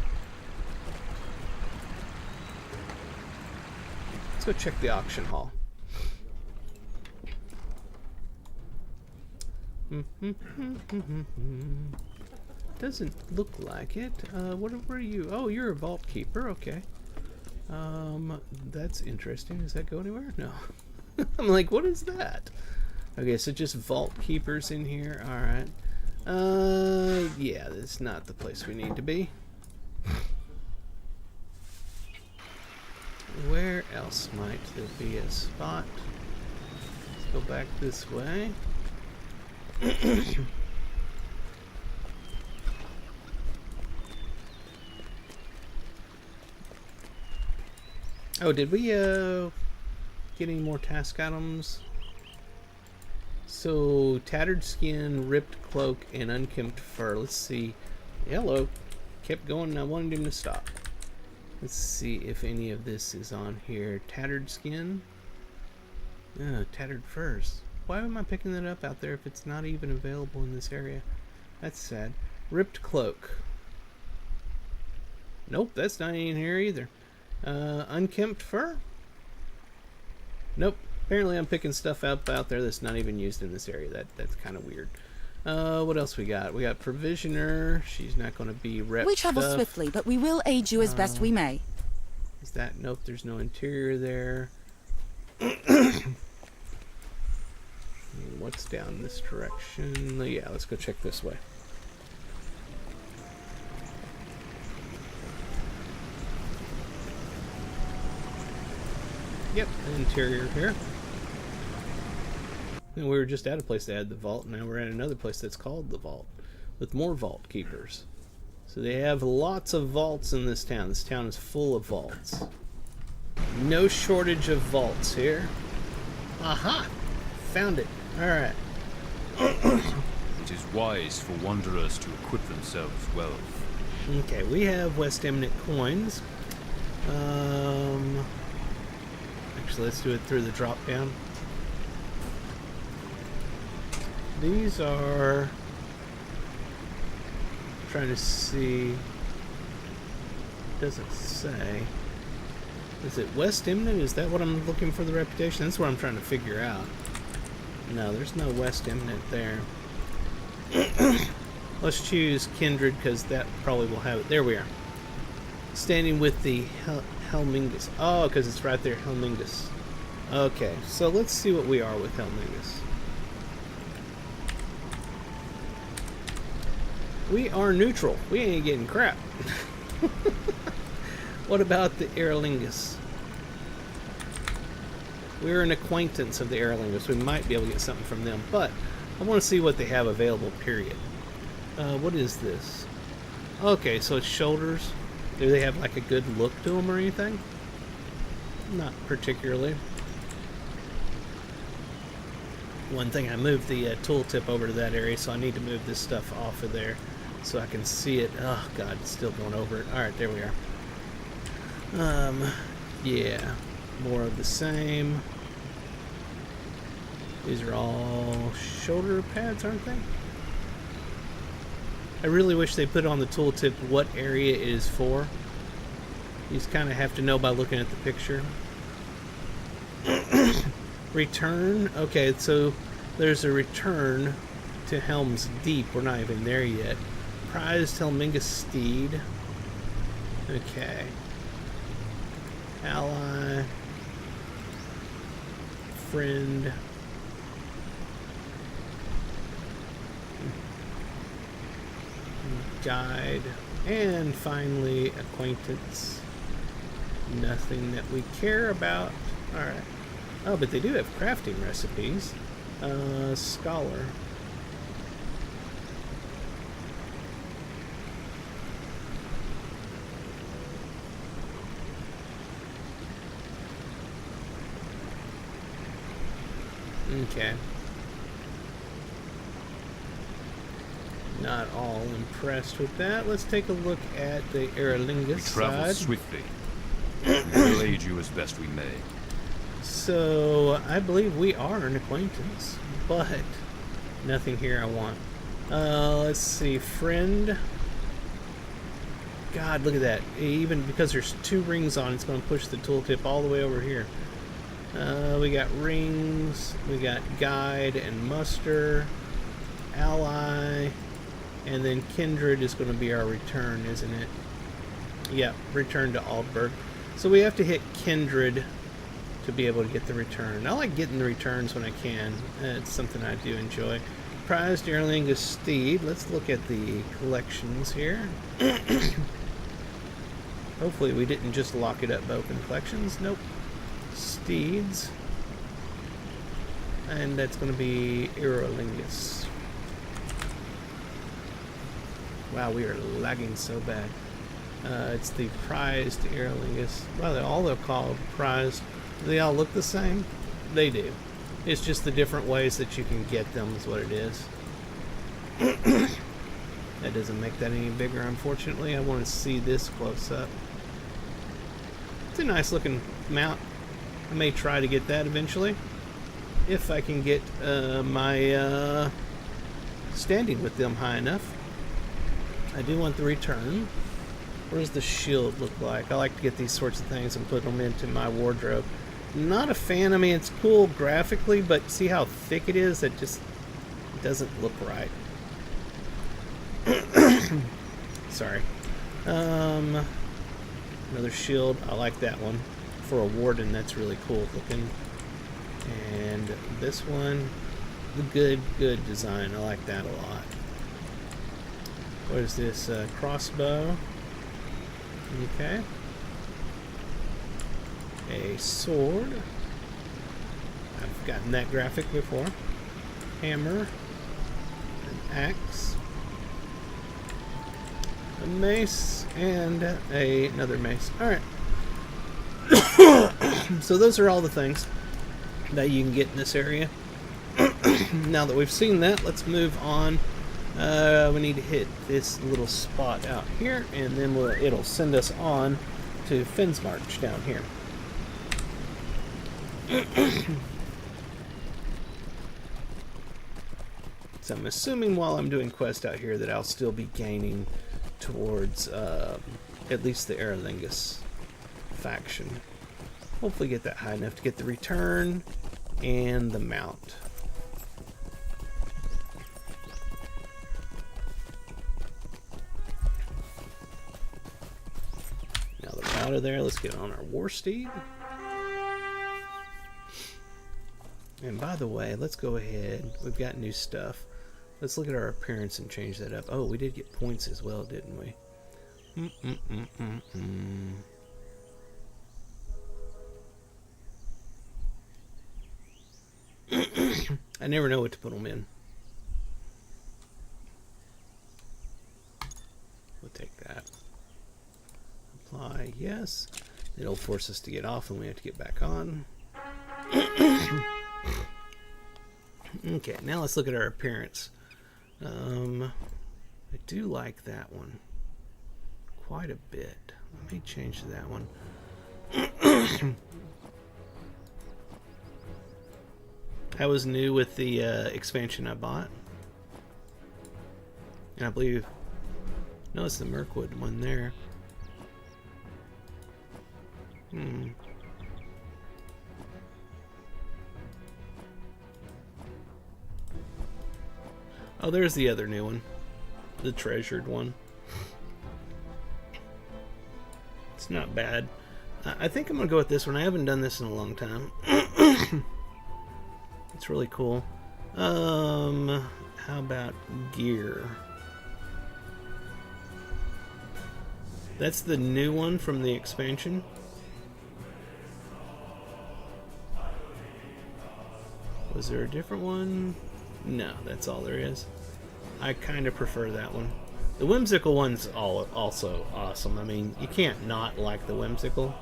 Let's go check the auction hall. Doesn't look like it. What are you? Oh, you're a vault keeper. Okay. That's interesting. Does that go anywhere? No. I'm like, what is that? Okay, so just vault keepers in here. All right. Yeah, that's not the place we need to be. Where else might there be a spot? Let's go back this way. Oh, did we get any more task items? So, tattered skin, ripped cloak, and unkempt fur. Let's see. Hello. Kept going and I wanted him to stop. Let's see if any of this is on here. Tattered skin. Tattered furs. Why am I picking that up out there if it's not even available in this area? That's sad. Ripped cloak. Nope, that's not in here either. Unkempt fur? Nope. Apparently I'm picking stuff up out there that's not even used in this area. That's kind of weird. What else we got? We got provisioner. She's not going to be rep We travel stuff. swiftly, but we will aid you as best we may. Is that? Nope, there's no interior there. What's down this direction? Yeah, let's go check this way. Yep, interior here. And we were just at a place that had the vault, now we're at another place that's called the vault, with more vault keepers. So they have lots of vaults in this town. This town is full of vaults. No shortage of vaults here. Aha! Found it. Alright. It is wise for wanderers to equip themselves well. Okay, we have West Eminent coins. Actually, let's do it through the drop down. These are... trying to see... doesn't say. Is it West Eminent? Is that what I'm looking for, the reputation? That's what I'm trying to figure out. No, there's no West Eminent there. Let's choose Kindred, because that probably will have it. There we are. Standing with the Helmingus. Oh, because it's right there, Helmingus. Okay, so let's see what we are with Helmingus. We are neutral. We ain't getting crap. What about the Aerlingus? We're an acquaintance of the Aerlingus. We might be able to get something from them, but I want to see what they have available, period. What is this? Okay, so it's shoulders. Do they have like a good look to them or anything? Not particularly. One thing, I moved the tooltip over to that area, so I need to move this stuff off of there so I can see it. Oh god, it's still going over it. Alright, there we are. Yeah, more of the same. These are all shoulder pads, aren't they? I really wish they put on the tooltip what area it is for. You just kind of have to know by looking at the picture. Return. Okay, so there's a return to Helm's Deep. We're not even there yet. Prized Helmingus Steed. Okay. Ally. Friend. Guide. And finally, acquaintance. Nothing that we care about. Alright. Oh, but they do have crafting recipes. Scholar. Okay. Not all impressed with that. Let's take a look at the Aerolingus We travel side. swiftly. We'll aid you as best we may. So, I believe we are an acquaintance, but nothing here I want. Let's see, friend. God, look at that. Even because there's 2 rings on, it's going to push the tooltip all the way over here. We got rings, we got guide and muster, ally, and then kindred is going to be our return, isn't it? Yep, return to Aldberg. So we have to hit kindred to be able to get the return. I like getting the returns when I can. It's something I do enjoy. Prized Aerlingus Steed. Let's look at the collections here. Hopefully we didn't just lock it up by open collections. Nope. Steeds. And that's going to be Aerolingus. Wow, we are lagging so bad. It's the prized Aerolingus. Well, all they're called prized. Do they all look the same? They do. It's just the different ways that you can get them is what it is. That doesn't make that any bigger, unfortunately. I want to see this close up. It's a nice looking mount. I may try to get that eventually. If I can get my standing with them high enough. I do want the return. What does the shield look like? I like to get these sorts of things and put them into my wardrobe. Not a fan. I mean, it's cool graphically, but see how thick it is? It just doesn't look right. Sorry. Another shield. I like that one. For a warden, that's really cool looking. And this one, good design. I like that a lot. What is this? Crossbow. Okay. A sword. I've gotten that graphic before. Hammer. An axe. A mace. And another mace. Alright. So those are all the things that you can get in this area. Now that we've seen that, let's move on. We need to hit this little spot out here, and then it'll send us on to Finsmarch down here. So I'm assuming while I'm doing quest out here that I'll still be gaining towards at least the Aerolingus faction. Hopefully get that high enough to get the return and the mount. Now that we're out of there, let's get on our war steed. And by the way, let's go ahead. We've got new stuff. Let's look at our appearance and change that up. Oh, we did get points as well, didn't we? I never know what to put them in. We'll take that. Apply, yes. It'll force us to get off and we have to get back on. Okay, now let's look at our appearance. I do like that one quite a bit. Let me change to that one. That was new with the expansion I bought. And I believe... No, it's the Mirkwood one there. Oh, there's the other new one. The treasured one. It's not bad. I think I'm going to go with this one. I haven't done this in a long time. It's really cool. How about gear? That's the new one from the expansion. Was there a different one? No, that's all there is. I kind of prefer that one. The whimsical one's also awesome. I mean, you can't not like the whimsical.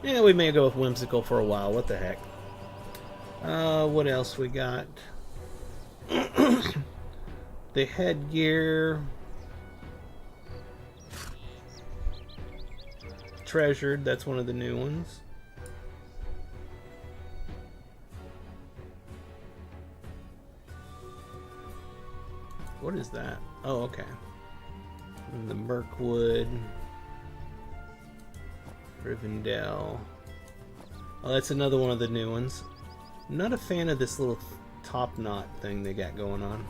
Yeah, we may go with whimsical for a while. What the heck? What else we got? The headgear. Treasured, that's one of the new ones. What is that? Oh, okay. And the Mirkwood. Rivendell. Oh, that's another one of the new ones. I'm not a fan of this little top knot thing they got going on.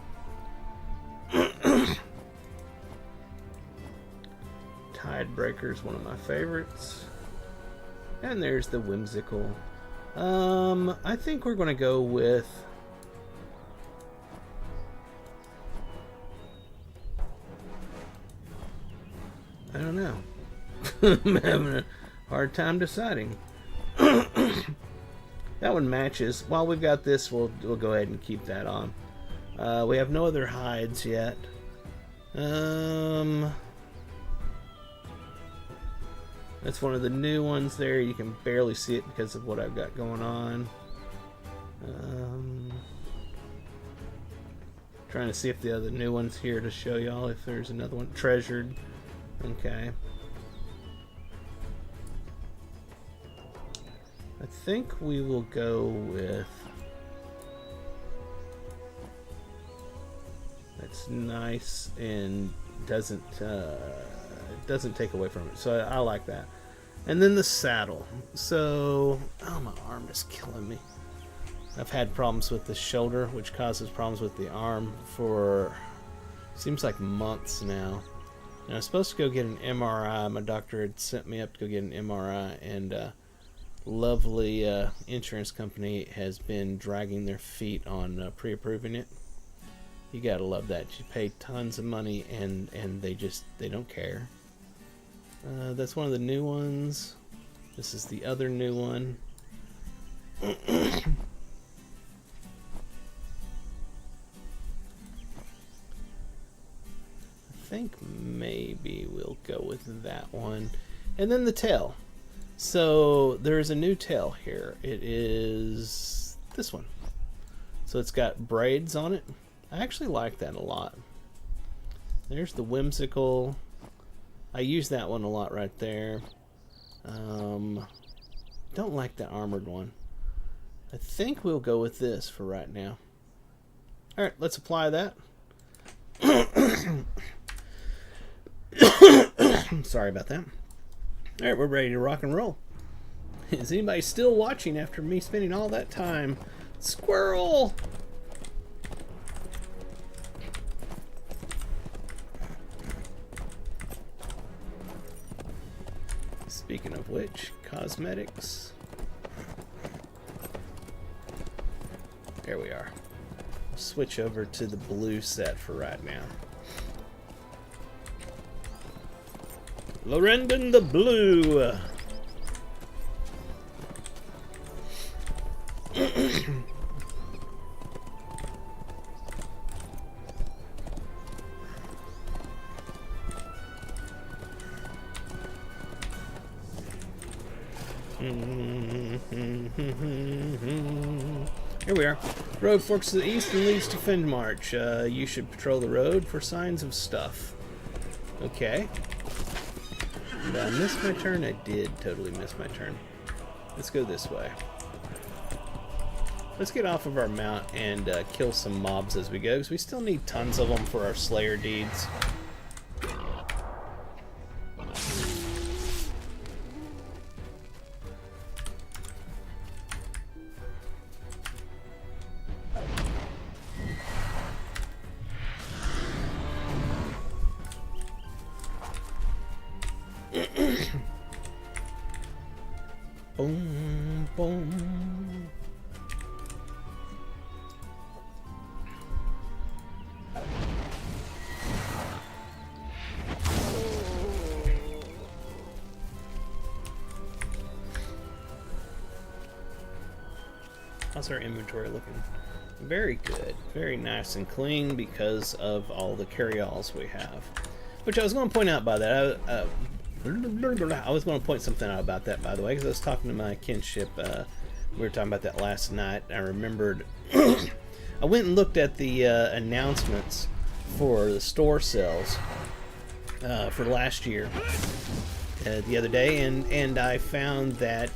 Tidebreaker is one of my favorites. And there's the whimsical. I think we're going to go with... I don't know. I'm having a hard time deciding. That one matches. While we've got this, we'll go ahead and keep that on. We have no other hides yet. That's one of the new ones there. You can barely see it because of what I've got going on. Trying to see if the other new one's here to show y'all if there's another one. Treasured. Okay. I think we will go with... That's nice and doesn't take away from it. So I like that. And then the saddle. So, oh, my arm is killing me. I've had problems with the shoulder, which causes problems with the arm for seems like months now. And I was supposed to go get an MRI. My doctor had sent me up to go get an MRI, and lovely insurance company has been dragging their feet on pre-approving it. You gotta love that. You pay tons of money, and they don't care. That's one of the new ones. This is the other new one. I think maybe we'll go with that one. And then the tail. So there's a new tail here. It is this one. So it's got braids on it. I actually like that a lot. There's the whimsical. I use that one a lot right there. Don't like the armored one. I think we'll go with this for right now. Alright, let's apply that. Sorry about that. Alright, we're ready to rock and roll. Is anybody still watching after me spending all that time? Squirrel! Speaking of which, cosmetics. There we are. Switch over to the blue set for right now. Lorendon the Blue. Here we are. Road forks to the east and leads to Findmarch. You should patrol the road for signs of stuff. Okay. Did I miss my turn? I did totally miss my turn. Let's go this way. Let's get off of our mount and kill some mobs as we go, because we still need tons of them for our Slayer deeds. Boom, boom. How's our inventory looking? Very good. Very nice and clean because of all the carry-alls we have. Which I was going to point out by that. I was going to point something out about that, by the way, because I was talking to my kinship. We were talking about that last night. I remembered. I went and looked at the announcements for the store sales for last year the other day, and I found that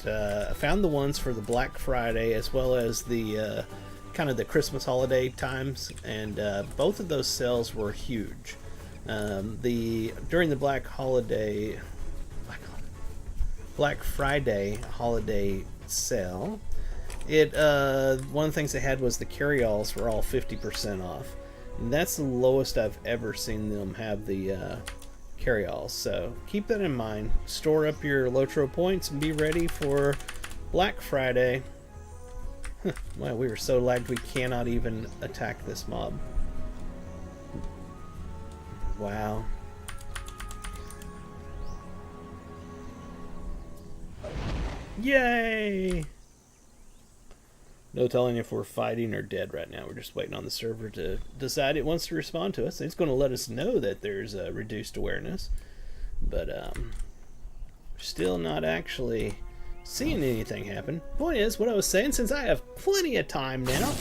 found the ones for the Black Friday as well as the kind of the Christmas holiday times, and both of those sales were huge. During the Black Friday holiday sale, one of the things they had was the carry-alls were all 50% off. And that's the lowest I've ever seen them have the carry-alls. So keep that in mind. Store up your Lotro points and be ready for Black Friday. Wow, we were so lagged we cannot even attack this mob. Wow. Yay! No telling if we're fighting or dead right now. We're just waiting on the server to decide it wants to respond to us. It's going to let us know that there's a reduced awareness. But still not actually seeing anything happen. Point is, what I was saying, since I have plenty of time now,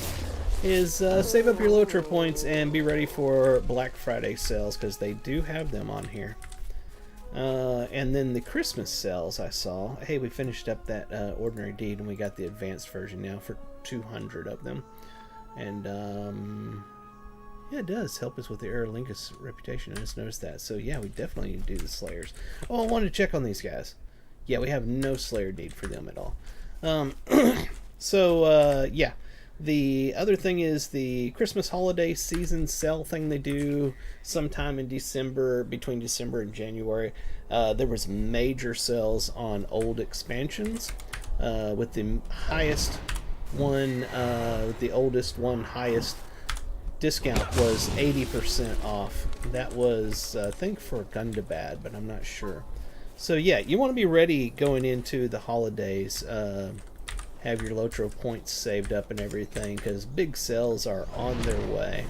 is save up your Lotro points and be ready for Black Friday sales, because they do have them on here. And then the Christmas sales I saw. Hey, we finished up that Ordinary Deed, and we got the advanced version now for 200 of them. And yeah, it does help us with the Aerolingus reputation. I just noticed that. So yeah, we definitely need to do the Slayers. Oh, I wanted to check on these guys. Yeah, we have no Slayer need for them at all. Yeah. The other thing is the Christmas holiday season sale thing they do sometime in December, between December and January. There was major sales on old expansions, with the highest one, the oldest one highest discount was 80% off. That was, I think, for Gundabad, but I'm not sure. So yeah, you want to be ready going into the holidays. Have your Lotro points saved up and everything, because big sales are on their way.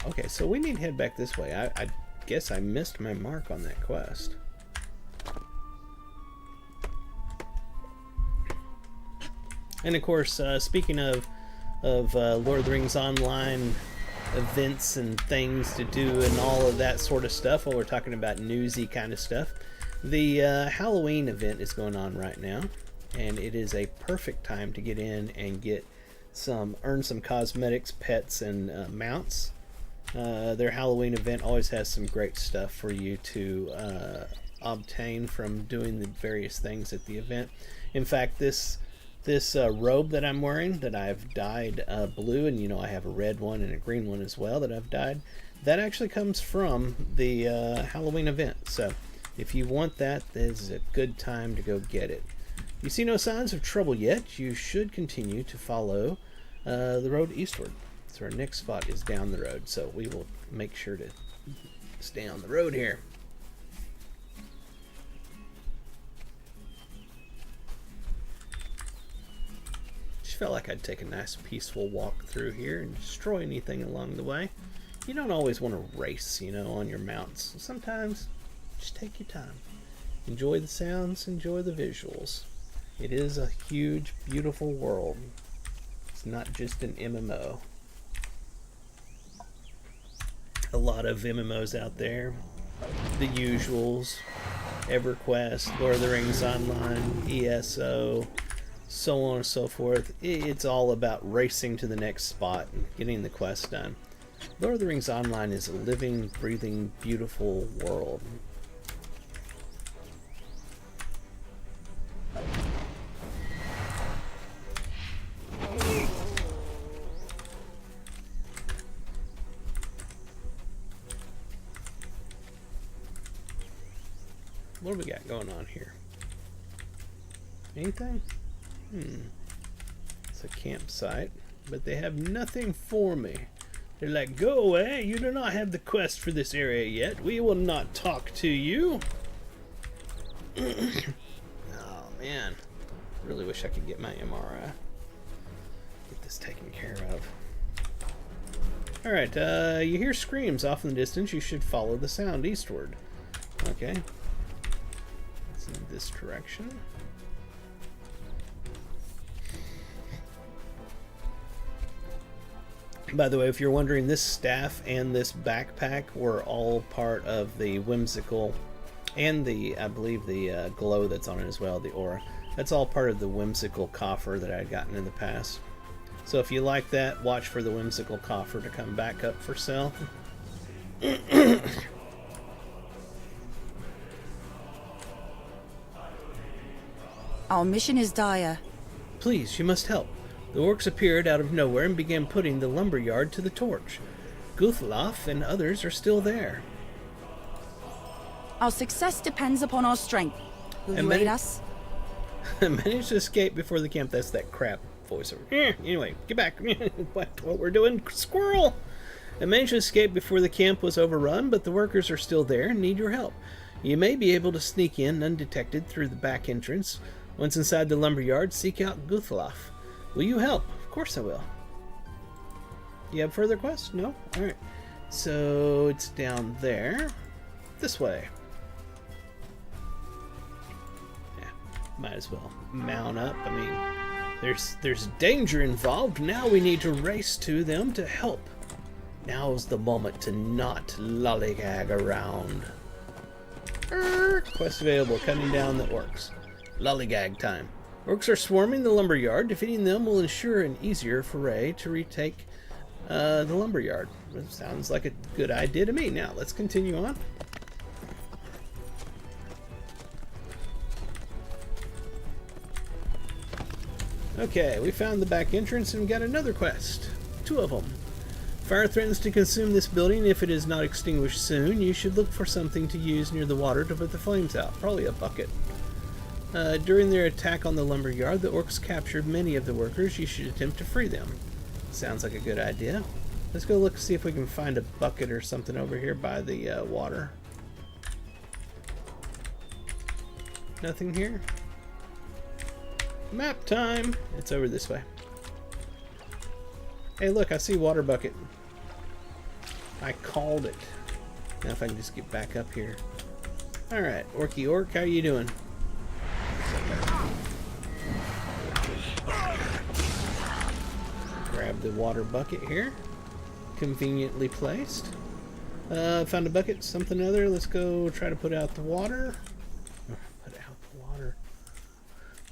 Okay, so we need to head back this way. I guess I missed my mark on that quest. And of course, speaking of Lord of the Rings Online events and things to do and all of that sort of stuff, while we're talking about newsy kind of stuff, the Halloween event is going on right now, and it is a perfect time to get in and earn some cosmetics, pets, and mounts. Their Halloween event always has some great stuff for you to obtain from doing the various things at the event. In fact, this robe that I'm wearing, that I've dyed blue, and you know I have a red one and a green one as well that I've dyed, that actually comes from the Halloween event. So if you want that, this is a good time to go get it. You see no signs of trouble yet, you should continue to follow the road eastward. So our next spot is down the road, so we will make sure to stay on the road here. Felt like I'd take a nice peaceful walk through here and destroy anything along the way. You don't always want to race, you know, on your mounts. Sometimes just take your time. Enjoy the sounds, enjoy the visuals. It is a huge, beautiful world. It's not just an MMO. A lot of MMOs out there. The usuals. EverQuest, Lord of the Rings Online, ESO, so on and so forth. It's all about racing to the next spot and getting the quest done. Lord of the Rings Online is a living, breathing, beautiful world. What do we got going on here? Anything? It's a campsite, but they have nothing for me. They're like, go away, you do not have the quest for this area yet. We will not talk to you. Oh, man. Really wish I could get my MRI. Get this taken care of. Alright, you hear screams off in the distance. You should follow the sound eastward. Okay. It's in this direction. By the way, if you're wondering, this staff and this backpack were all part of the whimsical, and the, I believe, the glow that's on it as well, the aura. That's all part of the whimsical coffer that I had gotten in the past. So if you like that, watch for the whimsical coffer to come back up for sale. Our mission is dire. Please, you must help. The orcs appeared out of nowhere and began putting the lumberyard to the torch. Guthlaf and others are still there. Our success depends upon our strength. Will And you many- aid us? I managed to escape before the camp. That's that crap voiceover. Anyway, get back. What we're doing, squirrel! I managed to escape before the camp was overrun, but the workers are still there and need your help. You may be able to sneak in undetected through the back entrance. Once inside the lumberyard, seek out Guthlaf. Will you help? Of course I will. You have further quests? No? Alright. So it's down there. This way. Yeah, might as well mount up. I mean, there's danger involved. Now we need to race to them to help. Now's the moment to not lollygag around. Quest available. Cutting down the orcs. Lollygag time. Orcs are swarming the lumberyard. Defeating them will ensure an easier foray to retake the lumberyard. It sounds like a good idea to me. Now, let's continue on. Okay, we found the back entrance and got another quest. 2 of them. Fire threatens to consume this building. If it is not extinguished soon, you should look for something to use near the water to put the flames out. Probably a bucket. During their attack on the lumberyard, the orcs captured many of the workers. You should attempt to free them. Sounds like a good idea. Let's go look, see if we can find a bucket or something over here by the water. Nothing here? Map time! It's over this way. Hey look, I see water bucket. I called it. Now if I can just get back up here. Alright, Orky Orc, how you doing? Grab the water bucket here. Conveniently placed. Found a bucket, something or other. Let's go try to put out the water. Put out the water.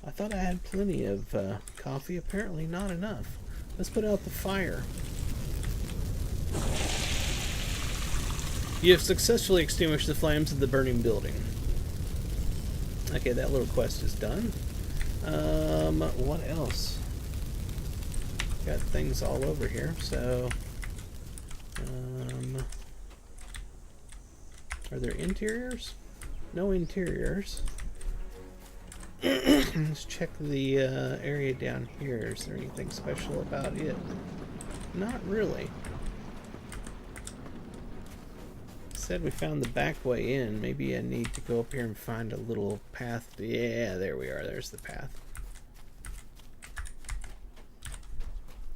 I thought I had plenty of coffee. Apparently not enough. Let's put out the fire. You have successfully extinguished the flames of the burning building. Okay, that little quest is done. What else? Got things all over here, so... are there interiors? No interiors. Let's check the area down here. Is there anything special about it? Not really. Said we found the back way in. Maybe I need to go up here and find a little path. Yeah, there we are. There's the path.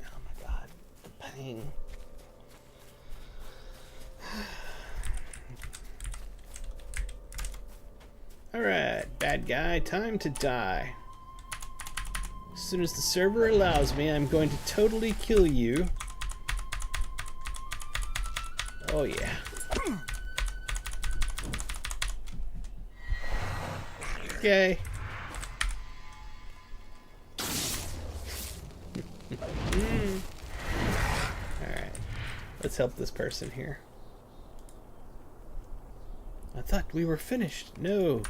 Oh my god. The pain. Alright, bad guy. Time to die. As soon as the server allows me, I'm going to totally kill you. Oh yeah. Okay. Alright. Let's help this person here. I thought we were finished. No.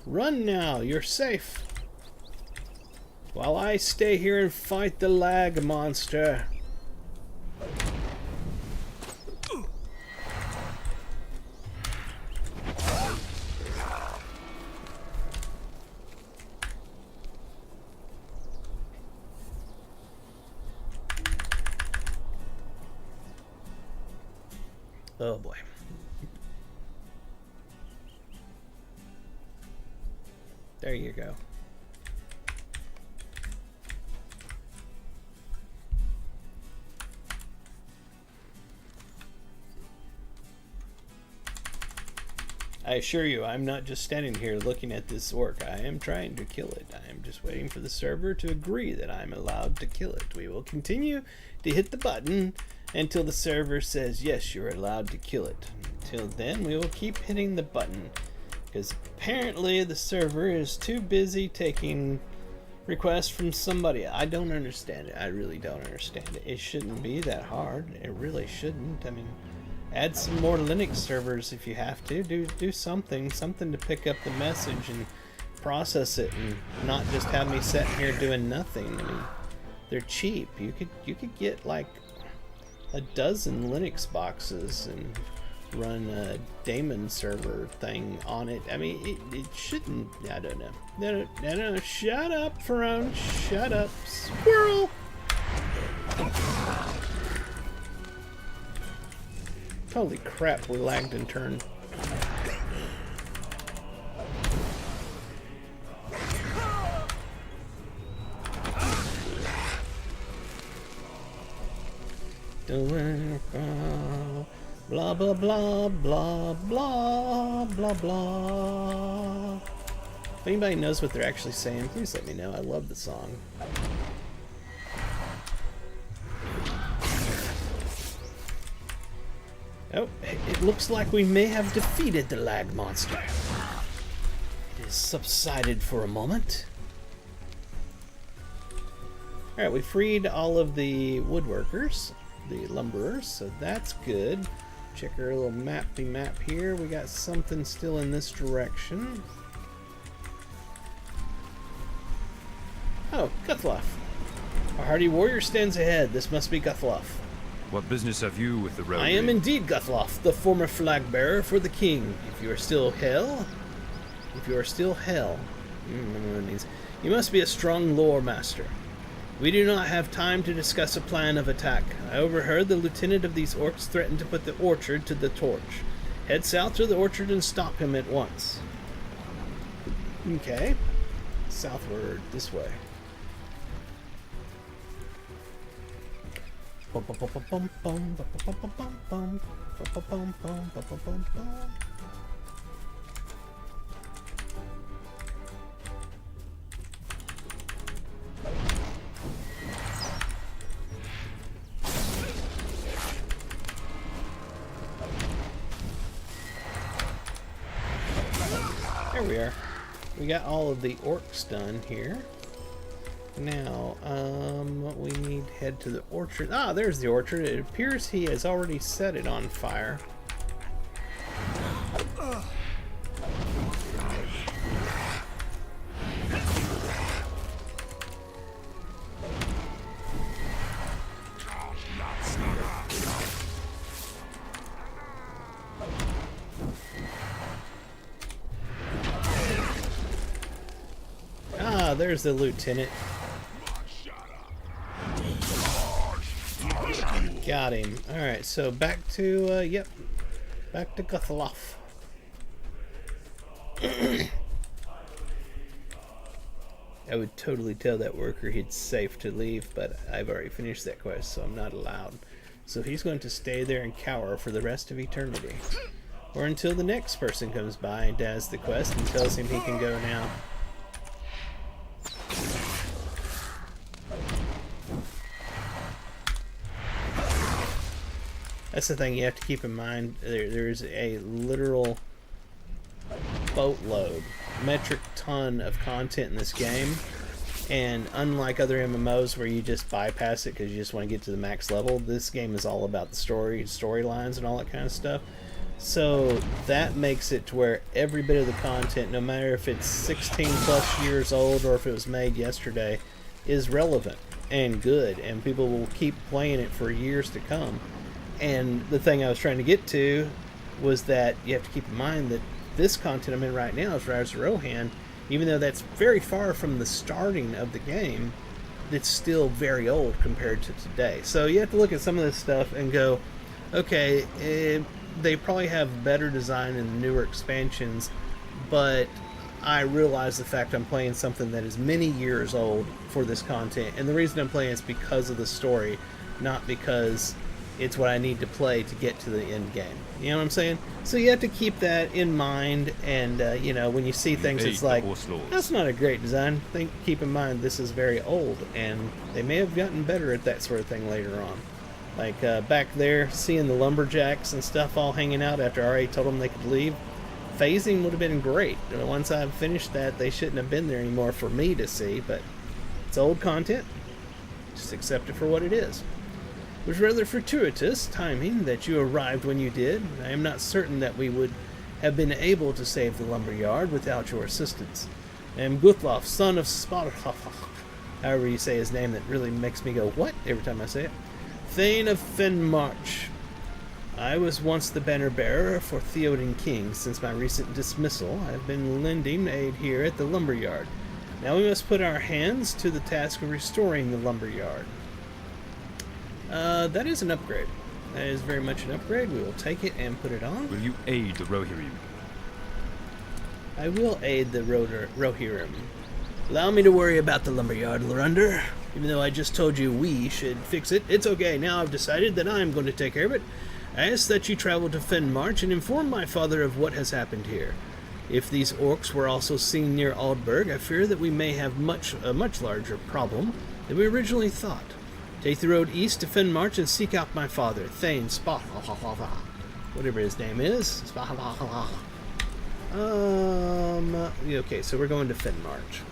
Run now. You're safe. While I stay here and fight the lag monster. Oh boy. There you go. I assure you, I'm not just standing here looking at this orc. I am trying to kill it. I am just waiting for the server to agree that I'm allowed to kill it. We will continue to hit the button until the server says, yes, you're allowed to kill it. Until then, we will keep hitting the button, because apparently the server is too busy taking requests from somebody. I don't understand it. I really don't understand it. It shouldn't be that hard. It really shouldn't. I mean, add some more Linux servers if you have to. Do something to pick up the message and process it, and not just have me sitting here doing nothing. I mean, they're cheap. You could get like a dozen Linux boxes and run a daemon server thing on it. I mean, it shouldn't. I don't know. No. Shut up, Ferone. Shut up, squirrel. Holy crap, we lagged and turned. Doing blah blah blah blah blah blah blah. If anybody knows what they're actually saying, please let me know. I love the song. Oh, it looks like we may have defeated the lag monster. It has subsided for a moment. Alright, we freed all of the woodworkers, the lumberers, so that's good. Check our little mappy map here. We got something still in this direction. Oh, Guthloff. A hardy warrior stands ahead. This must be Guthloff. What business have you with the road? I am indeed Guthloff, the former flag bearer for the king. If you are still hell, you must be a strong Loremaster. We do not have time to discuss a plan of attack. I overheard the lieutenant of these orcs threaten to put the orchard to the torch. Head south to the orchard and stop him at once. Okay. Southward, this way. There we are. We got all of the orcs done here. Now, we need to head to the orchard. Ah, there's the orchard. It appears he has already set it on fire. Ah, there's the lieutenant. Got him. Alright, so back to, back to Guthloff. I would totally tell that worker he's safe to leave, but I've already finished that quest, so I'm not allowed. So he's going to stay there and cower for the rest of eternity. Or until the next person comes by and does the quest and tells him he can go now. That's the thing you have to keep in mind. There's a literal boatload, metric ton of content in this game, and unlike other MMOs where you just bypass it because you just want to get to the max level, this game is all about the storylines and all that kind of stuff. So that makes it to where every bit of the content, no matter if it's 16 plus years old or if it was made yesterday, is relevant and good, and people will keep playing it for years to come. And the thing I was trying to get to was that you have to keep in mind that this content I'm in right now is Rise of Rohan. Even though that's very far from the starting of the game, it's still very old compared to today. So you have to look at some of this stuff and go, okay, they probably have better design in the newer expansions, but I realize the fact I'm playing something that is many years old for this content, and the reason I'm playing is because of the story, not because it's what I need to play to get to the end game. You know what I'm saying? So you have to keep that in mind, and you know, when you see things, it's like, that's not a great design. Keep in mind this is very old, and they may have gotten better at that sort of thing later on. Like back there, seeing the lumberjacks and stuff all hanging out after I already told them they could leave. Phasing would have been great. Once I've finished that, they shouldn't have been there anymore for me to see, but it's old content. Just accept it for what it is. It was rather fortuitous timing that you arrived when you did. I am not certain that we would have been able to save the lumberyard without your assistance. I am Gutloff, son of Spothoff, however you say his name, that really makes me go, what? Every time I say it. Thane of Fenmarch. I was once the banner bearer for Theoden King. Since my recent dismissal, I have been lending aid here at the lumberyard. Now we must put our hands to the task of restoring the lumberyard. That is an upgrade. That is very much an upgrade. We will take it and put it on. Will you aid the Rohirrim? I will aid the Rohirrim. Allow me to worry about the lumberyard, Lorunder. Even though I just told you we should fix it, it's okay. Now I've decided that I'm going to take care of it. I ask that you travel to Fenmarch and inform my father of what has happened here. If these orcs were also seen near Aldburg, I fear that we may have a much larger problem than we originally thought. Take the road east to Fenmarch and seek out my father, Thane Spot. Whatever his name is. Okay, so we're going to Fenmarch.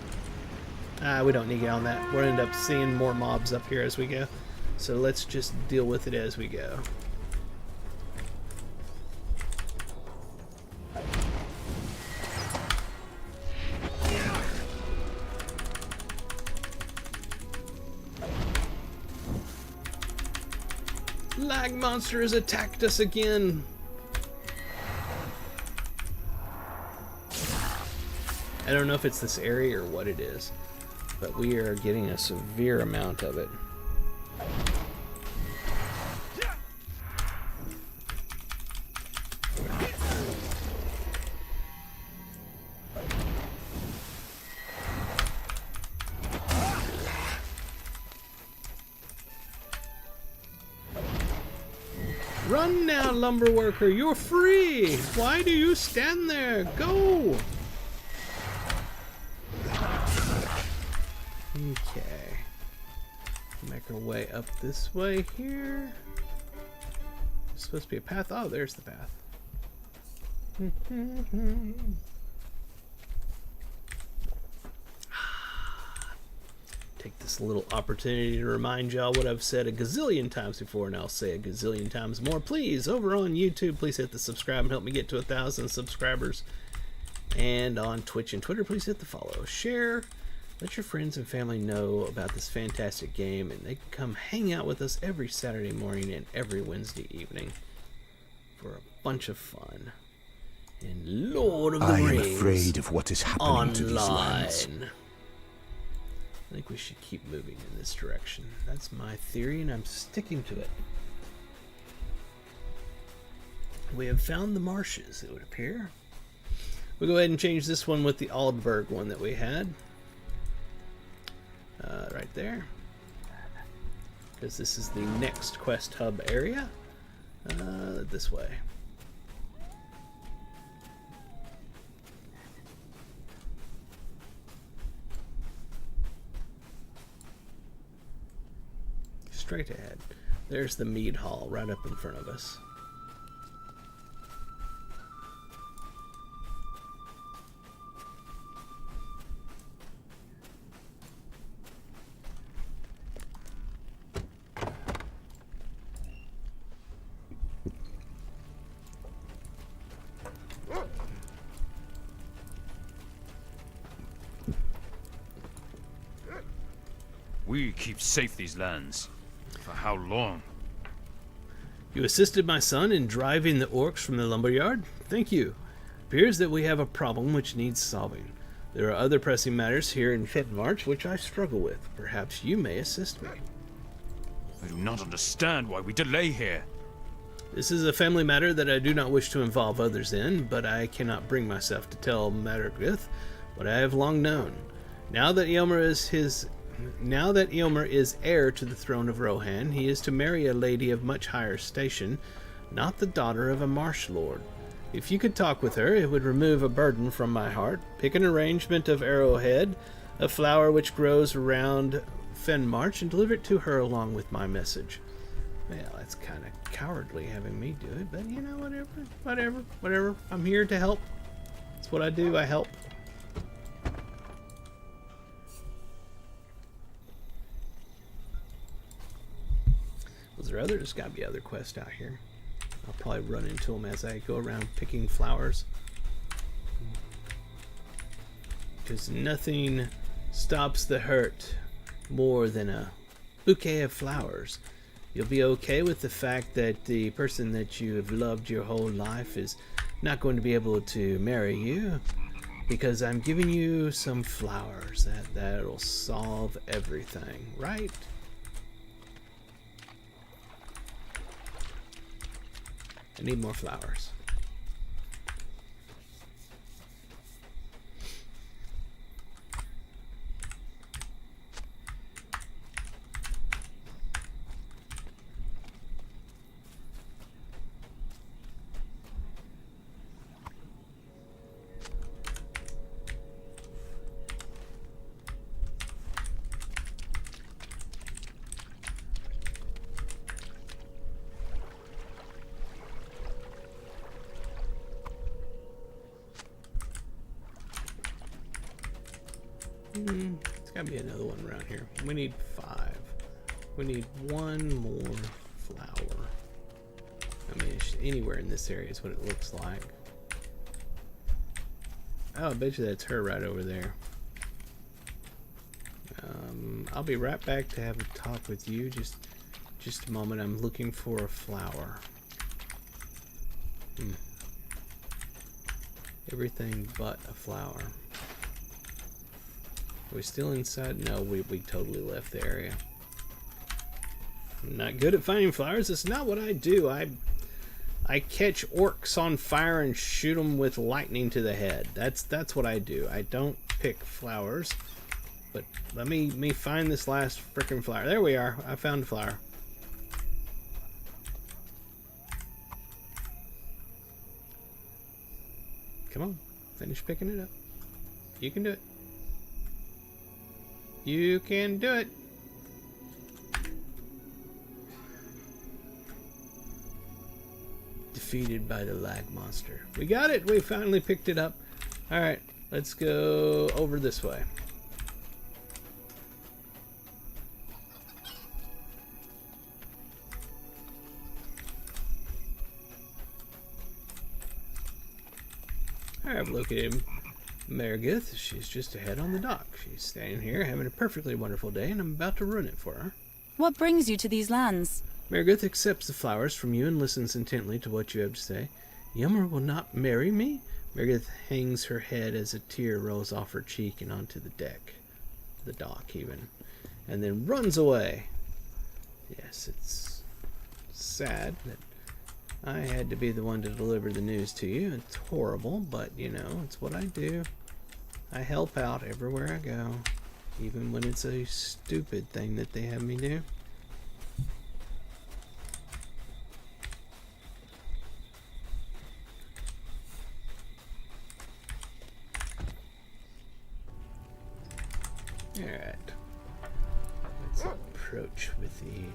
We don't need to get on that. We'll end up seeing more mobs up here as we go. So let's just deal with it as we go. Lag monster has attacked us again. I don't know if it's this area or what it is, but we are getting a severe amount of it. Run now, lumber worker, you're free! Why do you stand there? Go! Okay. Make our way up this way here. There's supposed to be a path. Oh, there's the path. Take this little opportunity to remind y'all what I've said a gazillion times before, and I'll say a gazillion times more. Please, over on YouTube, please hit the subscribe and help me get to 1,000 subscribers. And on Twitch and Twitter, please hit the follow. Share. Let your friends and family know about this fantastic game, and they can come hang out with us every Saturday morning and every Wednesday evening for a bunch of fun. And Lord of the Rings, I am afraid of what is happening to these lands. I think we should keep moving in this direction. That's my theory, and I'm sticking to it. We have found the marshes, it would appear. We'll go ahead and change this one with the Aldburg one that we had. Right there. Because this is the next quest hub area. This way. Straight ahead. There's the mead hall right up in front of us. We keep safe these lands. For how long? You assisted my son in driving the orcs from the lumberyard? Thank you. Appears that we have a problem which needs solving. There are other pressing matters here in Fenmarch which I struggle with. Perhaps you may assist me. I do not understand why we delay here. This is a family matter that I do not wish to involve others in, but I cannot bring myself to tell Margrith what I have long known. Now that Eomer is heir to the throne of Rohan, he is to marry a lady of much higher station, not the daughter of a marsh lord. If you could talk with her, it would remove a burden from my heart. Pick an arrangement of arrowhead, a flower which grows around Fenmarch, and deliver it to her along with my message. Well, that's kind of cowardly having me do it, but you know, whatever. I'm here to help. That's what I do, I help. Was there other? There's got to be other quests out here. I'll probably run into them as I go around picking flowers. Because nothing stops the hurt more than a bouquet of flowers. You'll be okay with the fact that the person that you have loved your whole life is not going to be able to marry you, because I'm giving you some flowers. That'll solve everything, right? I need more flowers. There's got to be another one around here. We need 5. We need one more flower. I mean, anywhere in this area is what it looks like. Oh, I bet you that's her right over there. I'll be right back to have a talk with you. Just a moment. I'm looking for a flower. Everything but a flower. Are we still inside? No, we totally left the area. I'm not good at finding flowers. It's not what I do. I catch orcs on fire and shoot them with lightning to the head. That's what I do. I don't pick flowers. But let me find this last frickin' flower. There we are. I found a flower. Come on. Finish picking it up. You can do it. You can do it. Defeated by the lag monster. We got it. We finally picked it up. All right, let's go over this way. All right, I've located Margrith. She's just ahead on the dock. She's standing here having a perfectly wonderful day, and I'm about to ruin it for her. What brings you to these lands? Margrith accepts the flowers from you and listens intently to what you have to say. Eomer will not marry me? Margrith hangs her head as a tear rolls off her cheek and onto the deck. The dock, even. And then runs away. Yes, it's sad that I had to be the one to deliver the news to you. It's horrible, but, you know, it's what I do. I help out everywhere I go, even when it's a stupid thing that they have me do. Alright. Let's approach with the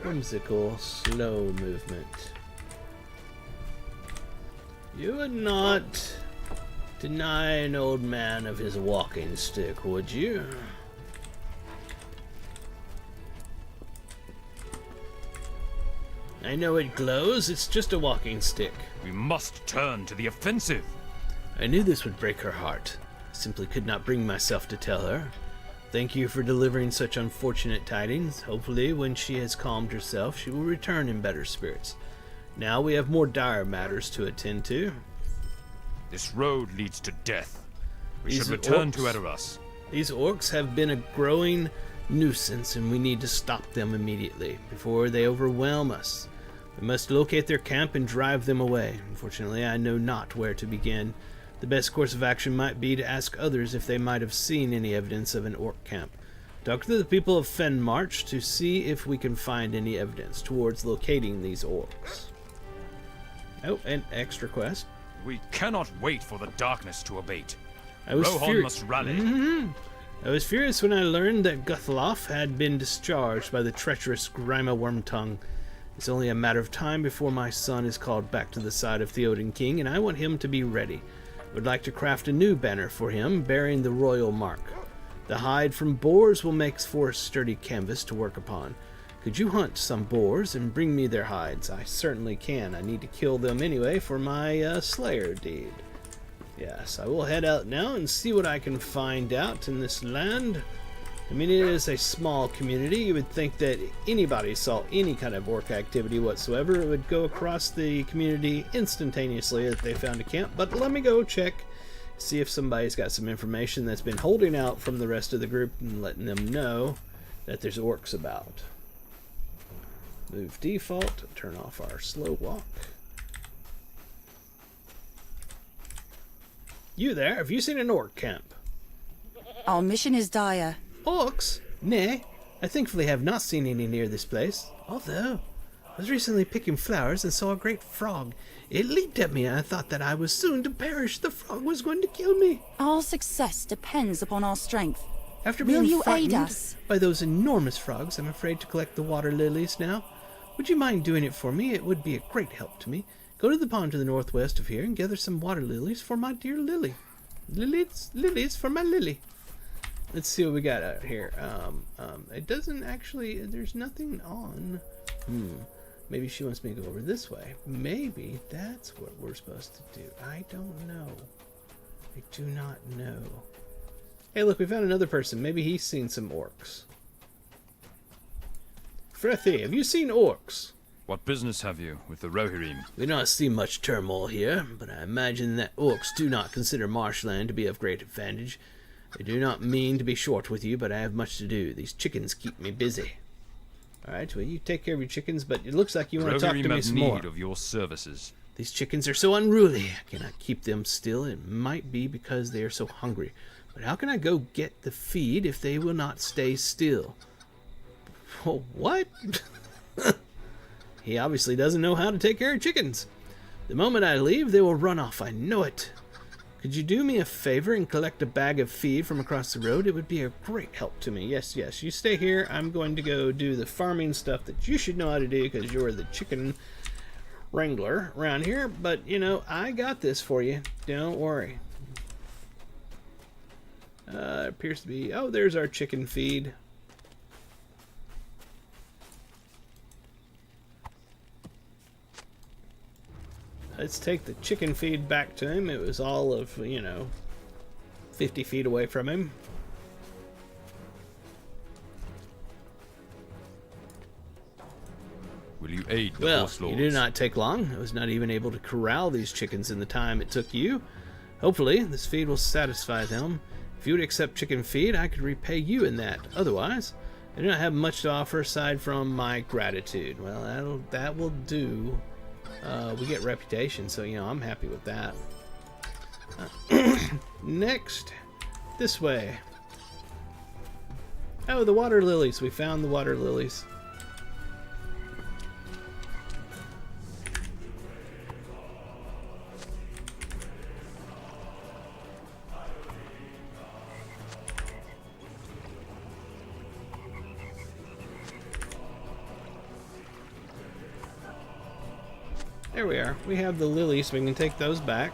whimsical, slow movement. You would not deny an old man of his walking stick, would you? I know it glows, it's just a walking stick. We must turn to the offensive. I knew this would break her heart. I simply could not bring myself to tell her. Thank you for delivering such unfortunate tidings. Hopefully, when she has calmed herself, she will return in better spirits. Now we have more dire matters to attend to. This road leads to death. We These should return orcs- to Edoras. These orcs have been growing nuisance, and we need to stop them immediately before they overwhelm us. We must locate their camp and drive them away. Unfortunately, I know not where to begin. The best course of action might be to ask others if they might have seen any evidence of an orc camp. Talk to the people of Fenmarch to see if we can find any evidence towards locating these orcs. Oh, an extra quest. We cannot wait for the darkness to abate. I was Rohan must rally. I was furious when I learned that Guthloff had been discharged by the treacherous Grima Wormtongue. It's only a matter of time before my son is called back to the side of Theoden King, and I want him to be ready. I would like to craft a new banner for him, bearing the royal mark. The hide from boars will make for sturdy canvas to work upon. Could you hunt some boars and bring me their hides? I certainly can. I need to kill them anyway for my slayer deed. Yes, I will head out now and see what I can find out in this land. I mean, it is a small community. You would think that anybody saw any kind of orc activity whatsoever, it would go across the community instantaneously if they found a camp. But let me go check, see if somebody's got some information that's been holding out from the rest of the group and letting them know that there's orcs about. Move default, turn off our slow walk. You there, have you seen an orc camp? Our mission is dire. Orcs? Nay, I thankfully have not seen any near this place. Although, I was recently picking flowers and saw a great frog. It leaped at me and I thought that I was soon to perish. The frog was going to kill me. Our success depends upon our strength. After Will being you aid frightened us? by those enormous frogs, I'm afraid to collect the water lilies now. Would you mind doing it for me? It would be a great help to me. Go to the pond to the northwest of here and gather some water lilies for my dear Lily. Lilies for my Lily. Let's see what we got out here. It doesn't actually, there's nothing on. Maybe she wants me to go over this way. Maybe that's what we're supposed to do. I don't know. I do not know. Hey, look, we found another person. Maybe he's seen some orcs. Frethi, have you seen orcs? What business have you with the Rohirrim? We do not see much turmoil here, but I imagine that orcs do not consider marshland to be of great advantage. I do not mean to be short with you, but I have much to do. These chickens keep me busy. Alright, well, you take care of your chickens, but it looks like you want to talk to me some more. Need of your services. These chickens are so unruly. I cannot keep them still. It might be because they are so hungry. But how can I go get the feed if they will not stay still? Oh, what? He obviously doesn't know how to take care of chickens. The moment I leave, they will run off. I know it. Could you do me a favor and collect a bag of feed from across the road? It would be a great help to me. Yes, yes. You stay here. I'm going to go do the farming stuff that you should know how to do because you're the chicken wrangler around here. But, you know, I got this for you. Don't worry. Appears to be... Oh, there's our chicken feed. Let's take the chicken feed back to him. It was all of, 50 feet away from him. Will you aid the Well, horse you lords? do not take long. I was not even able to corral these chickens in the time it took you. Hopefully, this feed will satisfy them. If you would accept chicken feed, I could repay you in that. Otherwise, I do not have much to offer aside from my gratitude. Well, that will do. We get reputation, so, I'm happy with that. Next, this way. Oh, the water lilies. We found the water lilies. There we are. We have the lilies, so we can take those back.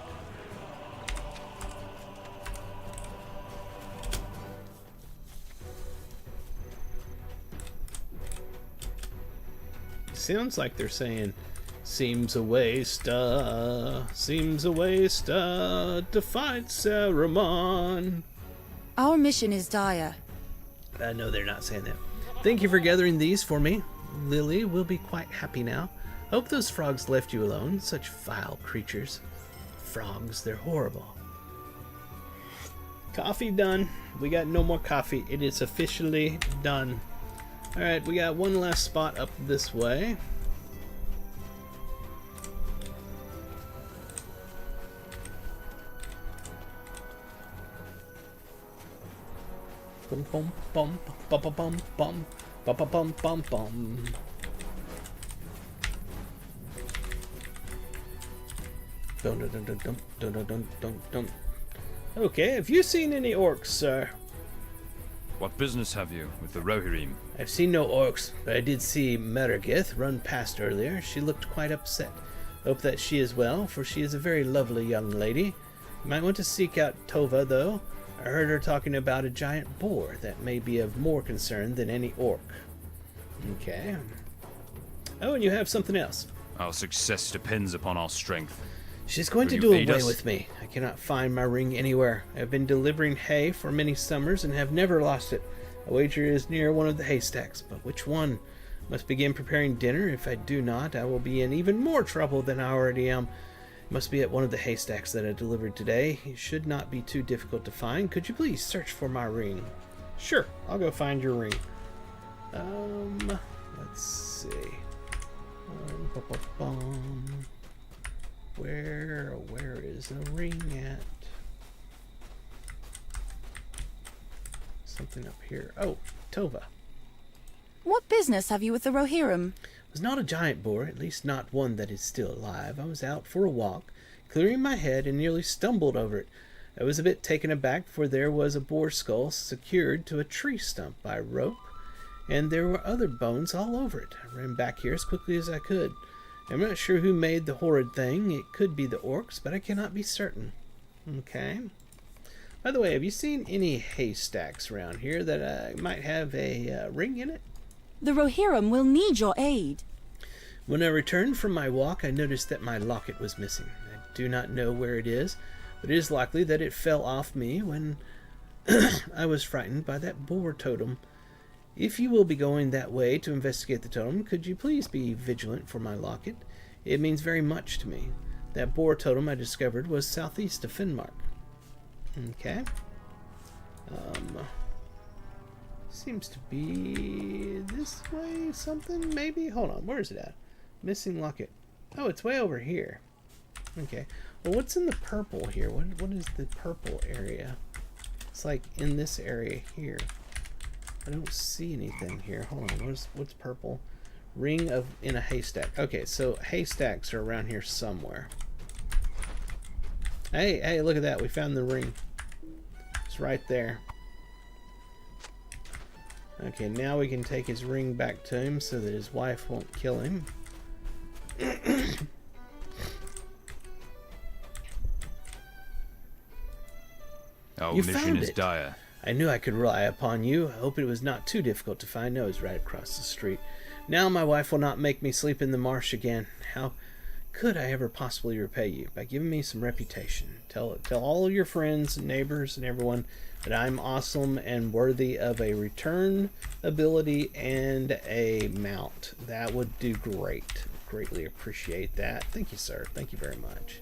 Sounds like they're saying, seems a waste, to fight Saruman. Our mission is dire. No, they're not saying that. Thank you for gathering these for me. Lily will be quite happy now. Hope those frogs left you alone. Such vile creatures. Frogs, they're horrible. Coffee done. We got no more coffee. It is officially done. Alright, we got one last spot up this way. Bum bum bum bum bum bum bum bum bum bum bum bum. Dun dun dun dun dun dun dun dun dun dun. Okay, have you seen any orcs, sir? What business have you with the Rohirrim? I've seen no orcs, but I did see Meregith run past earlier. She looked quite upset. Hope that she is well, for she is a very lovely young lady. You might want to seek out Tova, though. I heard her talking about a giant boar that may be of more concern than any orc. Okay. Oh, and you have something else. Our success depends upon our strength. She's going Will to you do aid away us? with me. I cannot find my ring anywhere. I have been delivering hay for many summers and have never lost it. I wager it is near one of the haystacks, but which one? Must begin preparing dinner. If I do not, I will be in even more trouble than I already am. It must be at one of the haystacks that I delivered today. It should not be too difficult to find. Could you please search for my ring? Sure, I'll go find your ring. Let's see. Where is the ring at? Something up here. Oh, Tova. What business have you with the Rohirrim? It was not a giant boar, at least not one that is still alive. I was out for a walk, clearing my head, and nearly stumbled over it. I was a bit taken aback, for there was a boar skull secured to a tree stump by rope, and there were other bones all over it. I ran back here as quickly as I could. I'm not sure who made the horrid thing. It could be the orcs, but I cannot be certain. Okay. By the way, have you seen any haystacks around here that might have a ring in it? The Rohirrim will need your aid. When I returned from my walk, I noticed that my locket was missing. I do not know where it is, but it is likely that it fell off me when I was frightened by that boar totem. If you will be going that way to investigate the totem, could you please be vigilant for my locket? It means very much to me. That boar totem I discovered was southeast of Finnmark. Okay. Seems to be this way, something, maybe? Hold on, where is it at? Missing locket. Oh, it's way over here. Okay. Well, what's in the purple here? What is the purple area? It's like in this area here. I don't see anything here. Hold on, what's purple? Ring of in a haystack. Okay, so haystacks are around here somewhere. Hey, look at that. We found the ring. It's right there. Okay, now we can take his ring back to him so that his wife won't kill him. Our You mission found is it. dire. I knew I could rely upon you. I hope it was not too difficult to find. No, it's right across the street. Now my wife will not make me sleep in the marsh again. How could I ever possibly repay you? By giving me some reputation. Tell all your friends and neighbors and everyone that I'm awesome and worthy of a return ability and a mount. That would do great. Greatly appreciate that. Thank you, sir. Thank you very much.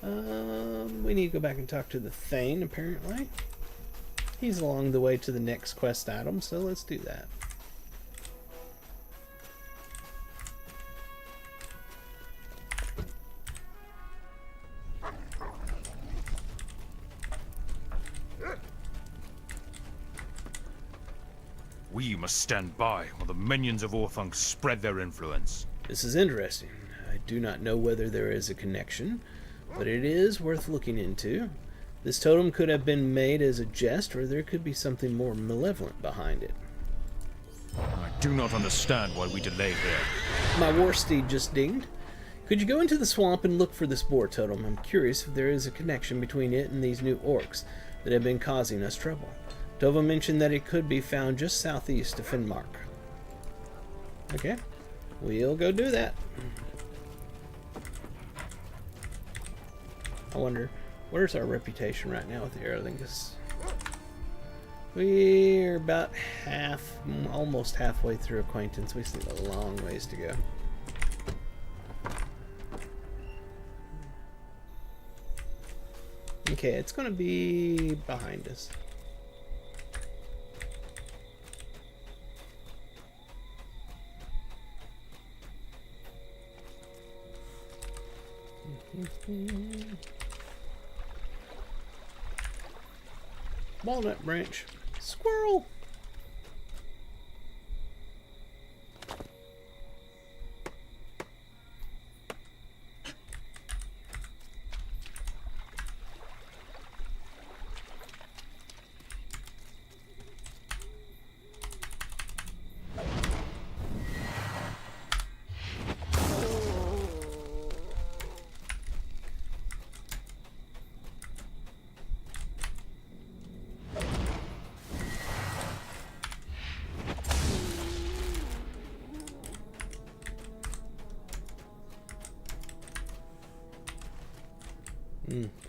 We need to go back and talk to the Thane, apparently. He's along the way to the next quest item, so let's do that. We must stand by while the minions of Orthunk spread their influence. This is interesting. I do not know whether there is a connection, but it is worth looking into. This totem could have been made as a jest, or there could be something more malevolent behind it. I do not understand why we delay here. My war steed just dinged. Could you go into the swamp and look for this boar totem? I'm curious if there is a connection between it and these new orcs that have been causing us trouble. Tova mentioned that it could be found just southeast of Finnmark. Okay, we'll go do that. I wonder, where's our reputation right now with the Aerlingus? We're about almost halfway through acquaintance. We still have a long ways to go. Okay, it's gonna be behind us. Walnut branch. Squirrel!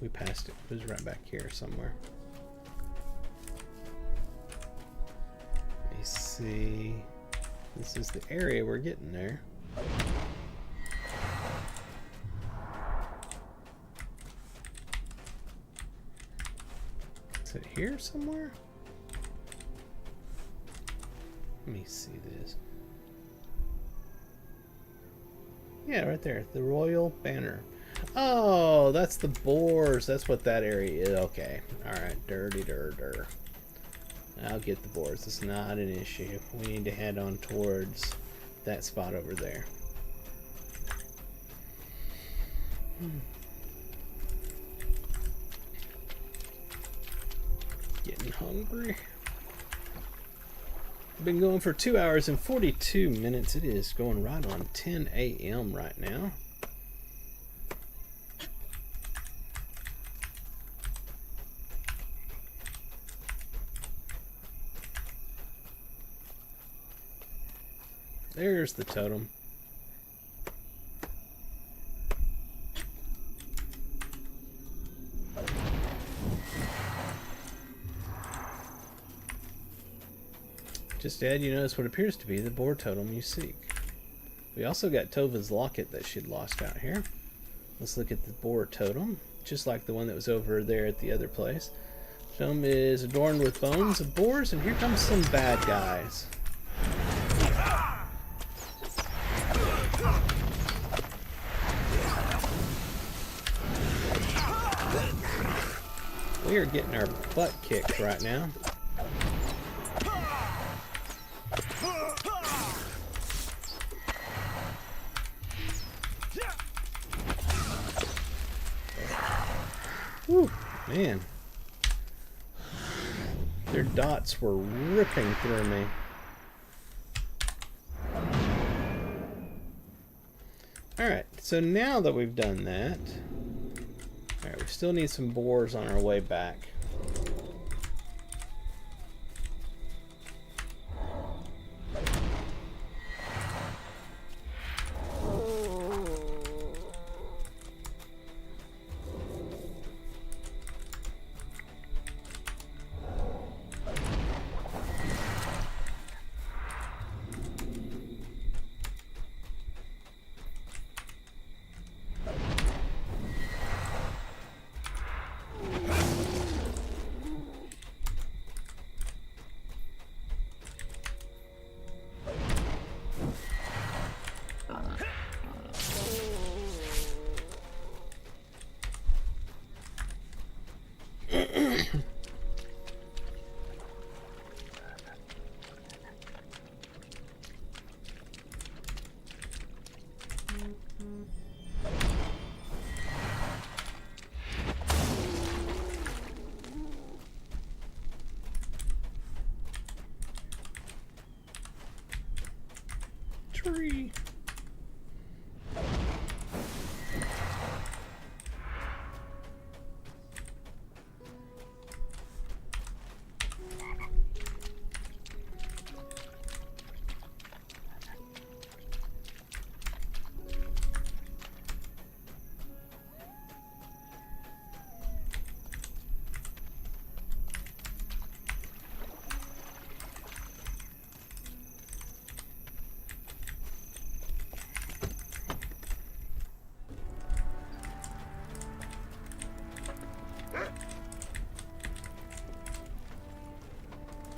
We passed it. It was right back here somewhere. Let me see. This is the area we're getting there. Is it here somewhere? Let me see this. Yeah, right there. The Royal Banner. Oh, that's the boars. That's what that area is. Okay. Alright. Dirty dur. I'll get the boars. It's not an issue. We need to head on towards that spot over there. Getting hungry. Been going for 2 hours and 42 minutes. It is going right on 10 a.m. right now. There's the totem. Just add, you notice what appears to be the boar totem you seek. We also got Tova's locket that she'd lost out here. Let's look at the boar totem, just like the one that was over there at the other place. The totem is adorned with bones of boars, and here comes some bad guys. We are getting our butt kicked right now. Whew, man. Their dots were ripping through me. Alright, so now that we've done that, alright, we still need some boars on our way back. Tree.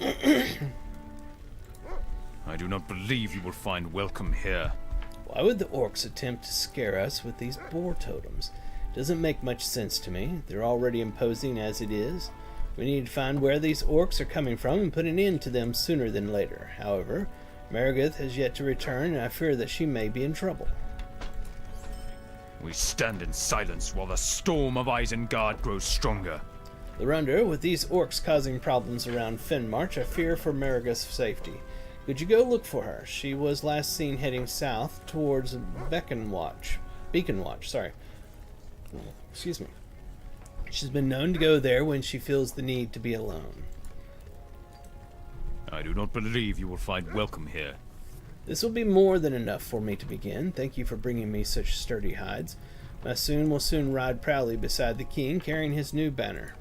I do not believe you will find welcome here. Why would the orcs attempt to scare us with these boar totems? Doesn't make much sense to me. They're already imposing as it is. We need to find where these orcs are coming from and put an end to them sooner than later. However, Meredith has yet to return, and I fear that she may be in trouble. We stand in silence while the storm of Isengard grows stronger. Lorunda, with these orcs causing problems around Fenmarch, I fear for Meredith's safety. Could you go look for her? She was last seen heading south towards Beaconwatch, sorry. Excuse me. She's been known to go there when she feels the need to be alone. I do not believe you will find welcome here. This will be more than enough for me to begin. Thank you for bringing me such sturdy hides. My soon will soon ride proudly beside the king, carrying his new banner.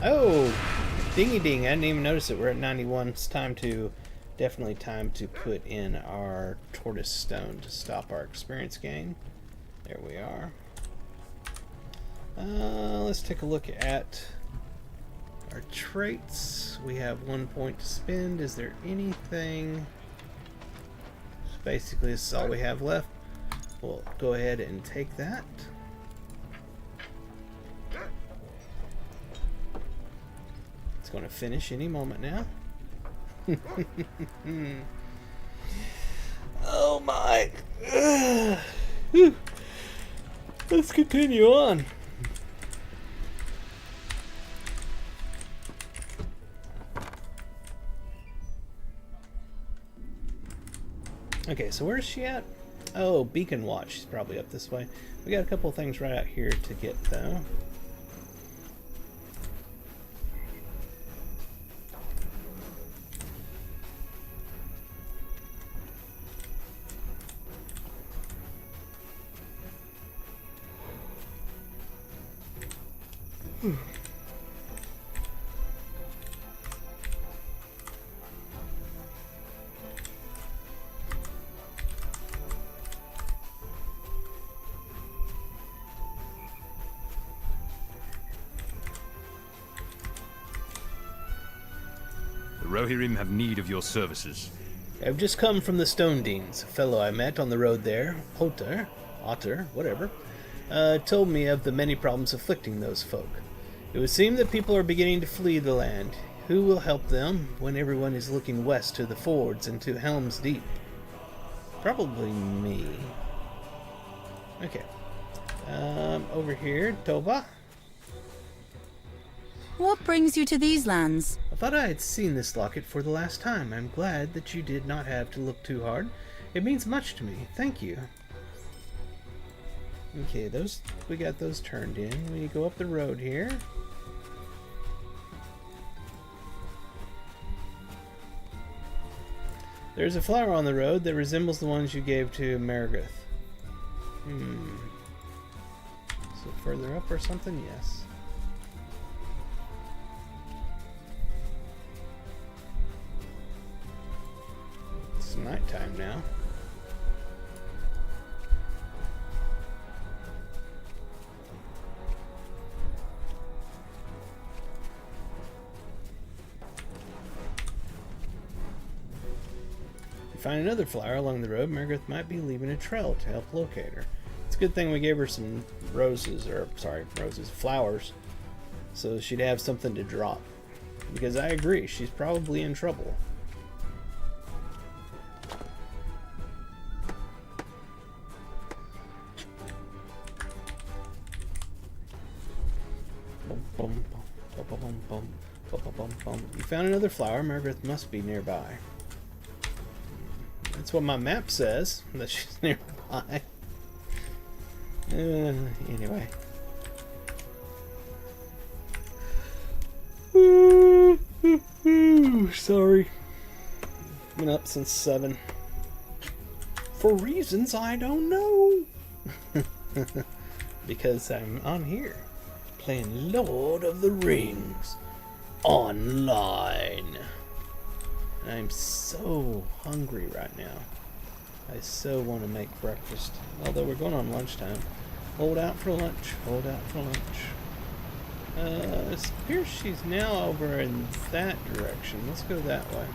Oh, dingy ding! I didn't even notice it. We're at 91. It's definitely time to put in our tortoise stone to stop our experience gain. There we are. Let's take a look at our traits. We have 1 point to spend. Is there anything? Basically, this is all we have left. We'll go ahead and take that. It's going to finish any moment now. Oh my! Let's continue on. Okay, so where's she at? Oh, Beaconwatch. She's probably up this way. We got a couple of things right out here to get, though. The Rohirrim have need of your services. I've just come from the Stonedeans. A fellow I met on the road there, Otter, whatever, told me of the many problems afflicting those folk. It would seem that people are beginning to flee the land. Who will help them when everyone is looking west to the fords and to Helm's Deep? Probably me. Okay. Over here, Tova. What brings you to these lands? I thought I had seen this locket for the last time. I'm glad that you did not have to look too hard. It means much to me. Thank you. Okay, we got those turned in. We go up the road here. There's a flower on the road that resembles the ones you gave to Meredith. So further up or something? Yes. It's nighttime now. Find another flower along the road, Meredith might be leaving a trail to help locate her. It's a good thing we gave her some flowers, so she'd have something to drop. Because I agree, she's probably in trouble. You found another flower, Meredith must be nearby. That's what my map says, that she's nearby. Anyway. Sorry. Been up since 7. For reasons I don't know. Because I'm on here playing Lord of the Rings online. I'm so hungry right now. I so want to make breakfast. Although we're going on lunchtime. Hold out for lunch. Hold out for lunch. It appears she's now over in that direction. Let's go that way.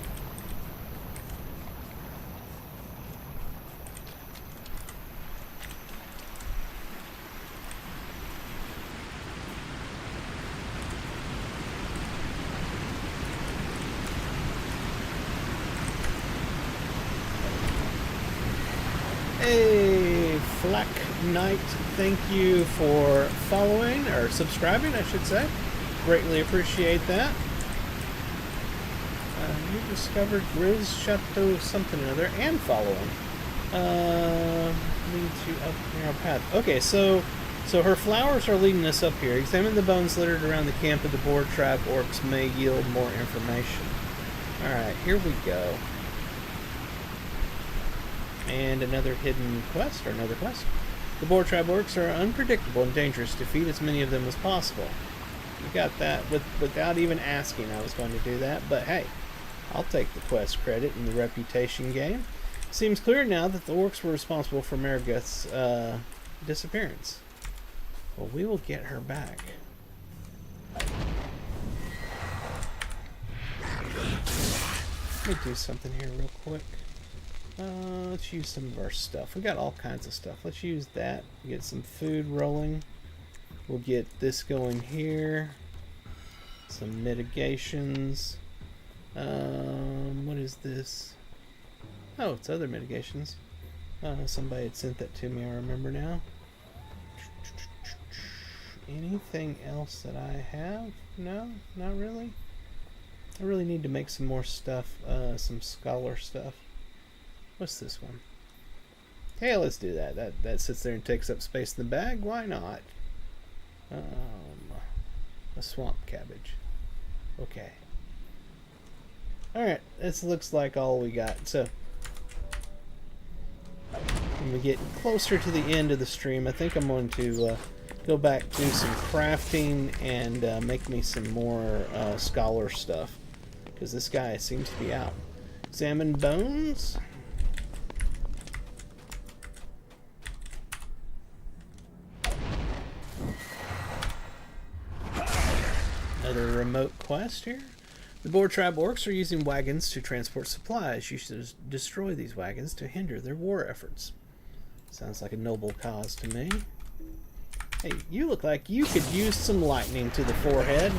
Hey, Flack Knight, thank you for following, or subscribing, I should say. Greatly appreciate that. You discovered Grizz Chateau something or other, and following. Leads you up narrow path. Okay, so her flowers are leading us up here. Examine the bones littered around the camp of the Boar Tribe orcs may yield more information. Alright, here we go. And another hidden quest, or another quest. The Boar Tribe orcs are unpredictable and dangerous. Defeat as many of them as possible. You got that without even asking. I was going to do that, but hey, I'll take the quest credit in the reputation game. Seems clear now that the orcs were responsible for Margeth's disappearance. Well, we will get her back. Let me do something here real quick. Let's use some of our stuff. We got all kinds of stuff. Let's use that. Get some food rolling. We'll get this going here. Some mitigations. What is this? Oh, it's other mitigations. Somebody had sent that to me, I remember now. Anything else that I have? No, not really. I really need to make some more stuff, some scholar stuff. What's this one? Hey, let's do that. That sits there and takes up space in the bag. Why not? A swamp cabbage. Okay. Alright, this looks like all we got. So, when we get closer to the end of the stream, I think I'm going to go back, do some crafting, and make me some more scholar stuff. Because this guy seems to be out. Examine bones. Another remote quest here. The Boar Tribe orcs are using wagons to transport supplies. You should destroy these wagons to hinder their war efforts. Sounds like a noble cause to me. Hey, you look like you could use some lightning to the forehead.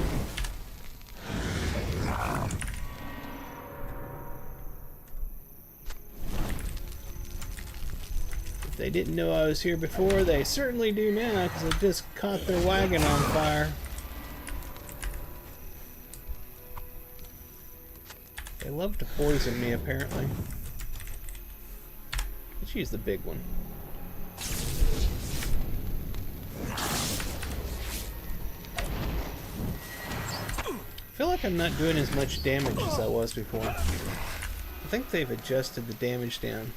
If they didn't know I was here before, they certainly do now, because I just caught their wagon on fire. They love to poison me, apparently. Let's use the big one. I feel like I'm not doing as much damage as I was before. I think they've adjusted the damage down.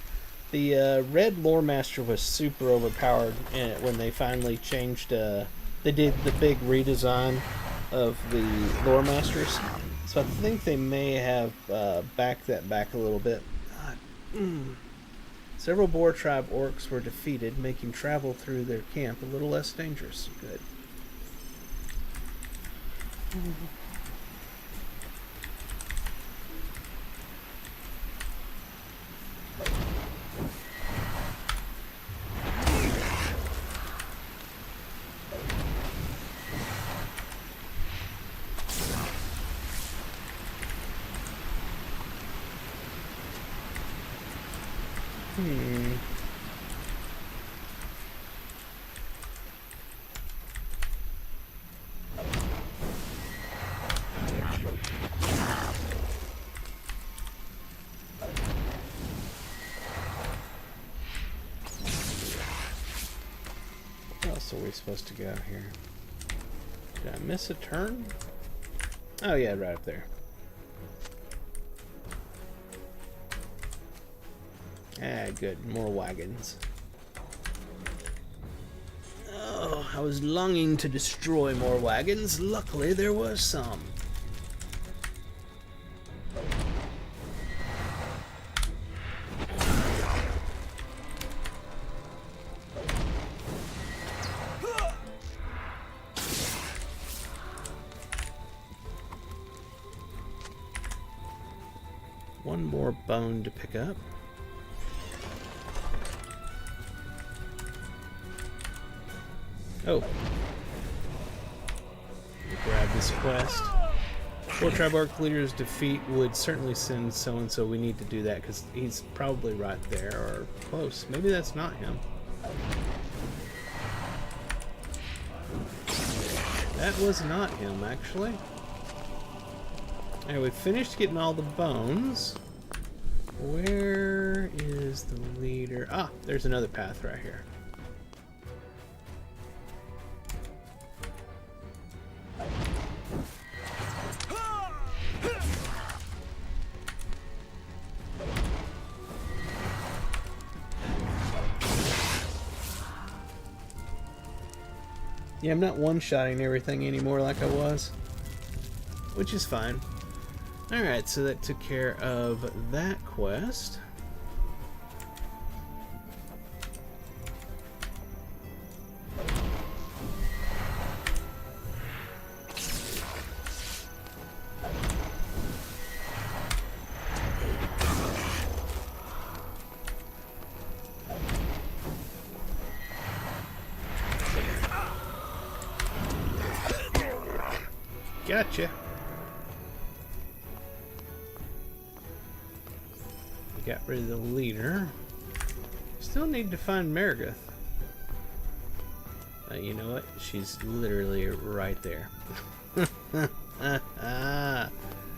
The red Loremaster was super overpowered when they finally changed, they did the big redesign of the Loremasters. So I think they may have backed that back a little bit. Several Boar Tribe orcs were defeated, making travel through their camp a little less dangerous. Good. Where else are we supposed to go here? Did I miss a turn? Oh yeah, right up there. Ah, good. More wagons. Oh, I was longing to destroy more wagons. Luckily, there was some. one more bone to pick up. Oh. Grab this quest. 4 Tribarch leaders defeat would certainly send so-and-so. We need to do that because he's probably right there or close. Maybe that's not him. That was not him, actually. Alright, we finished getting all the bones. Where is the leader? Ah, there's another path right here. Yeah, I'm not one-shotting everything anymore like I was, which is fine. Alright, so that took care of that quest. Gotcha. Got rid of the leader. Still need to find Meredith. You know what? She's literally right there.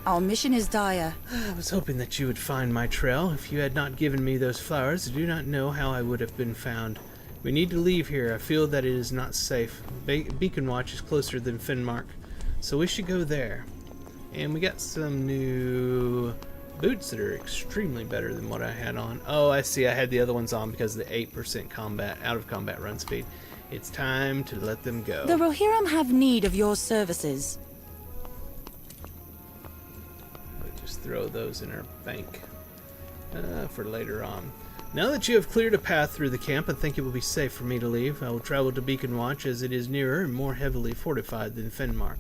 Our mission is dire. I was hoping that you would find my trail. If you had not given me those flowers, I do not know how I would have been found. We need to leave here. I feel that it is not safe. Beacon Watch is closer than Finmark, so we should go there. And we got some new boots that are extremely better than what I had on. Oh, I see. I had the other ones on because of the 8% combat, out of combat run speed. It's time to let them go. The Rohirrim have need of your services. We'll just throw those in our bank for later on. Now that you have cleared a path through the camp, I think it will be safe for me to leave. I will travel to Beacon Watch as it is nearer and more heavily fortified than Finmark.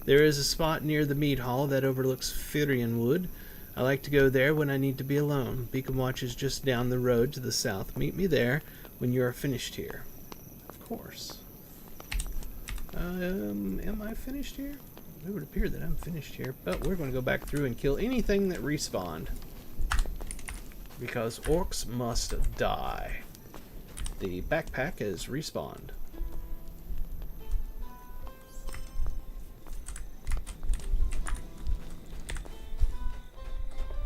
There is a spot near the mead hall that overlooks Firion Wood. I like to go there when I need to be alone. Beacon Watch is just down the road to the south. Meet me there when you are finished here. Of course. Am I finished here? It would appear that I'm finished here, but we're going to go back through and kill anything that respawned. Because orcs must die. The backpack is respawned.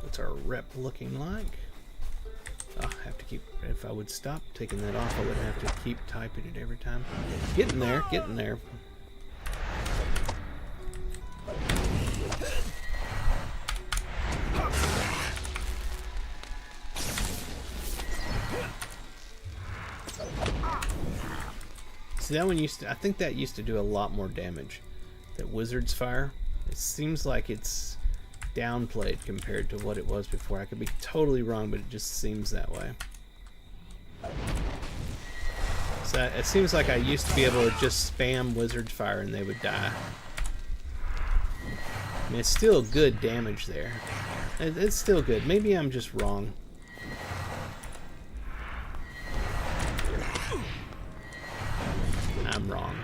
What's our rep looking like? Oh, I have to keep, if I would stop taking that off, I wouldn't have to keep typing it every time. Getting there, getting there. See, that one used to, I think that used to do a lot more damage. That Wizard's Fire. It seems like it's downplayed compared to what it was before. I could be totally wrong, but it just seems that way. So it seems like I used to be able to just spam Wizard's Fire and they would die. I mean, it's still good damage there. It's still good. Maybe I'm just wrong. I'm wrong.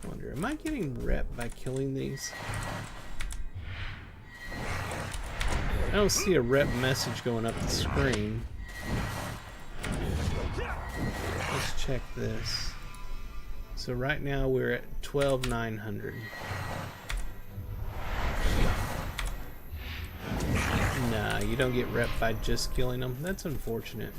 I wonder, am I getting rep by killing these? I don't see a rep message going up the screen. Let's check this. So right now we're at 12,900. Nah, you don't get rep by just killing them. That's unfortunate.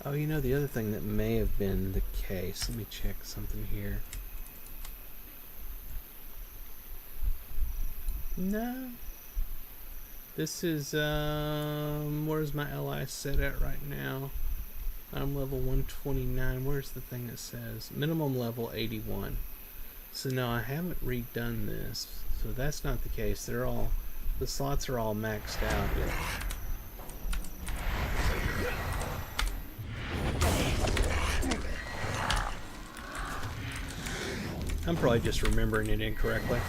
Oh, you know, the other thing that may have been the case. Let me check something here. No. This is, where's my ally set at right now? I'm level 129. Where's the thing that says minimum level 81? So no, I haven't redone this. So that's not the case. The slots are all maxed out. I'm probably just remembering it incorrectly.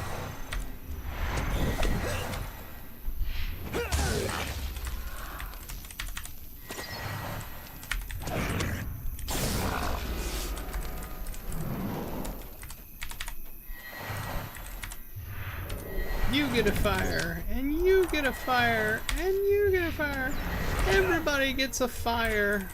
You get a fire, and you get a fire, and you get a fire. Everybody gets a fire.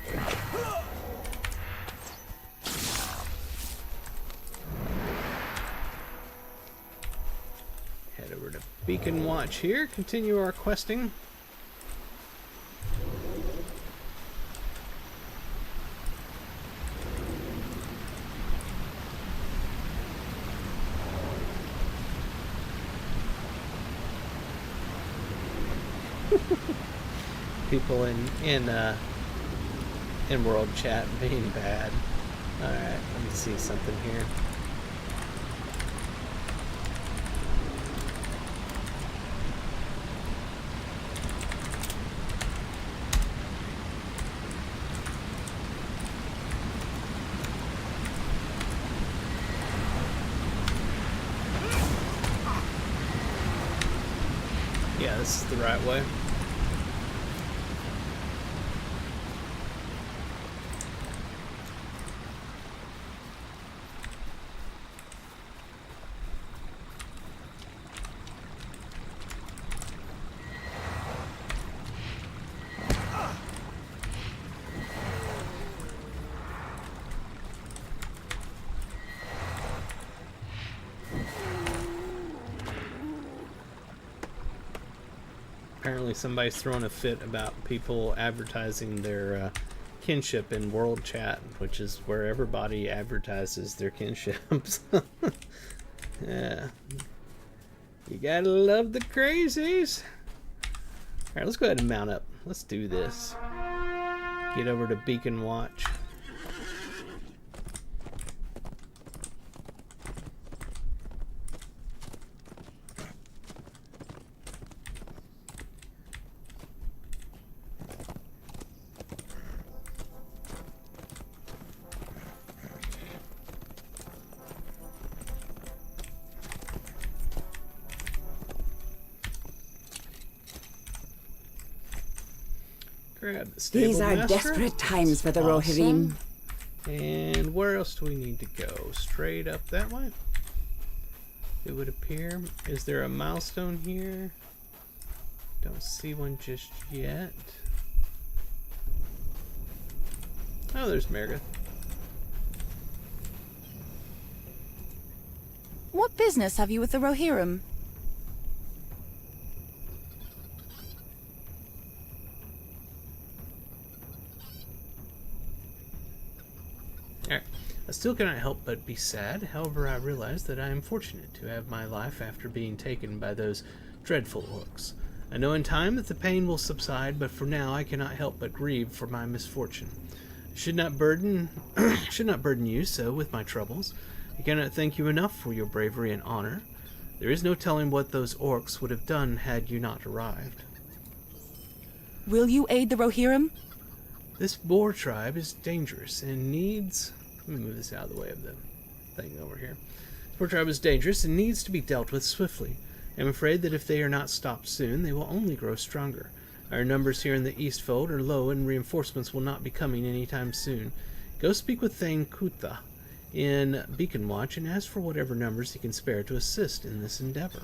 Head over to Beacon Watch here, continue our questing. People in world chat being bad. All right, let me see something here. Yeah, this is the right way. Apparently somebody's throwing a fit about people advertising their kinship in world chat, which is where everybody advertises their kinships. Yeah. You gotta love the crazies. Alright, let's go ahead and mount up. Let's do this. Get over to Beacon Watch. Grab the stable These are master. desperate times for the Awesome. Rohirrim. And where else do we need to go? Straight up that way? It would appear. Is there a milestone here? Don't see one just yet. Oh, there's Merga. What business have you with the Rohirrim? Alright. I still cannot help but be sad. However, I realize that I am fortunate to have my life after being taken by those dreadful orcs. I know in time that the pain will subside, but for now I cannot help but grieve for my misfortune. I should not burden you so with my troubles. I cannot thank you enough for your bravery and honor. There is no telling what those orcs would have done had you not arrived. Will you aid the Rohirrim? This boar tribe is dangerous and needs... Let me move this out of the way of the thing over here. This boar tribe is dangerous and needs to be dealt with swiftly. I'm afraid that if they are not stopped soon, they will only grow stronger. Our numbers here in the Eastfold are low and reinforcements will not be coming anytime soon. Go speak with Thane Kutha in Beacon Watch and ask for whatever numbers he can spare to assist in this endeavor.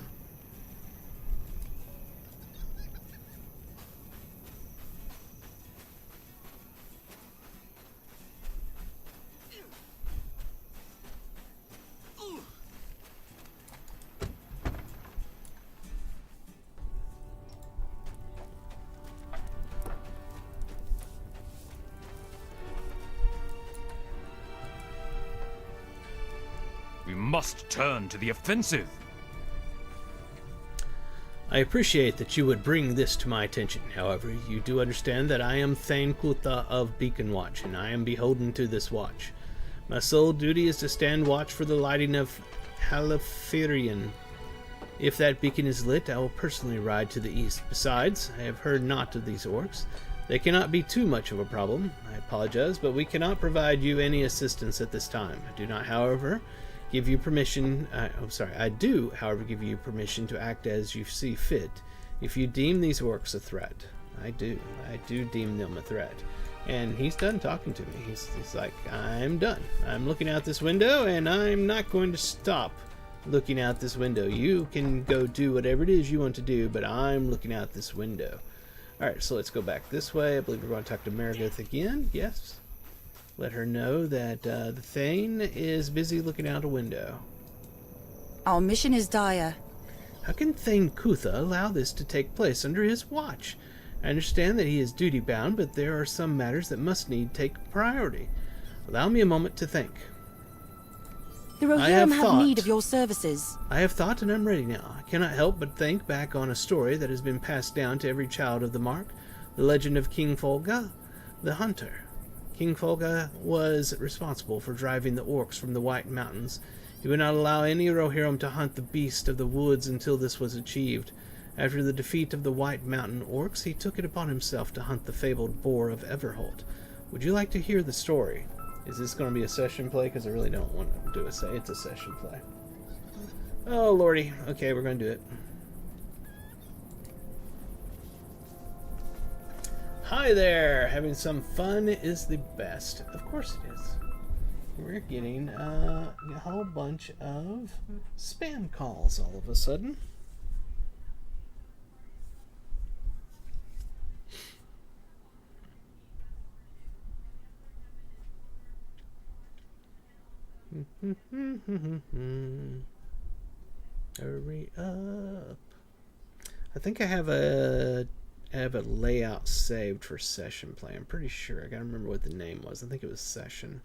We must turn to the offensive. I appreciate that you would bring this to my attention. However, you do understand that I am Thane Kutha of Beacon Watch, and I am beholden to this watch. My sole duty is to stand watch for the lighting of Halifaerion. If that beacon is lit, I will personally ride to the east. Besides, I have heard naught of these orcs. They cannot be too much of a problem. I apologize, but we cannot provide you any assistance at this time. I do not, however, give you permission. I do, however, give you permission to act as you see fit. If you deem these orcs a threat, I do deem them a threat. And he's done talking to me. He's like, I'm done. I'm looking out this window, and I'm not going to stop looking out this window. You can go do whatever it is you want to do, but I'm looking out this window. Alright, so let's go back this way. I believe we're going to talk to Marigoth again. Yes. Let her know that the Thane is busy looking out a window. Our mission is dire. How can Thane Kutha allow this to take place under his watch? I understand that he is duty-bound, but there are some matters that must take priority. Allow me a moment to think. The Rohirrim have need of your services. I have thought, and I'm ready now. I cannot help but think back on a story that has been passed down to every child of the Mark, the legend of King Folga, the Hunter. King Folga was responsible for driving the orcs from the White Mountains. He would not allow any Rohirrim to hunt the beast of the woods until this was achieved. After the defeat of the White Mountain orcs, he took it upon himself to hunt the fabled boar of Everholt. Would you like to hear the story? Is this going to be a session play? Because I really don't want to do it's a session play. Oh, lordy. Okay, we're going to do it. Hi there! Having some fun is the best. Of course it is. We're getting a whole bunch of spam calls all of a sudden. Hurry up. I think I have a layout saved for session play. I'm pretty sure. I gotta remember what the name was. I think it was session,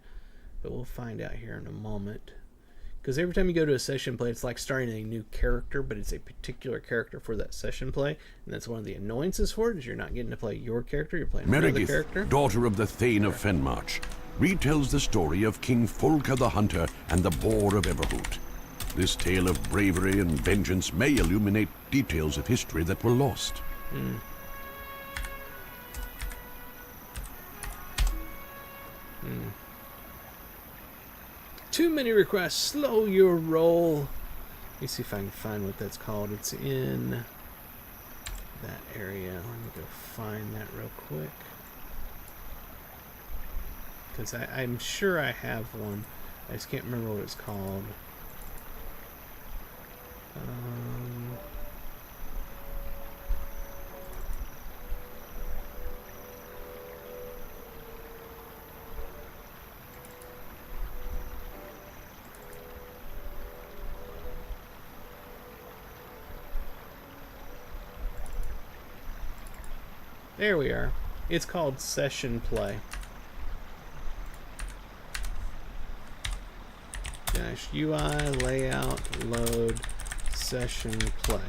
but we'll find out here in a moment. Because every time you go to a session play, it's like starting a new character, but it's a particular character for that session play, and that's one of the annoyances for it, is you're not getting to play your character, you're playing another character. Daughter of the Thane of Fenmarch, retells the story of King Folka the Hunter and the Boar of Everholt. This tale of bravery and vengeance may illuminate details of history that were lost. Too many requests. Slow your roll. Let me see if I can find what that's called. It's in that area. Let me go find that real quick. Because I'm sure I have one. I just can't remember what it's called. There we are. It's called Session Play. UI layout load session play.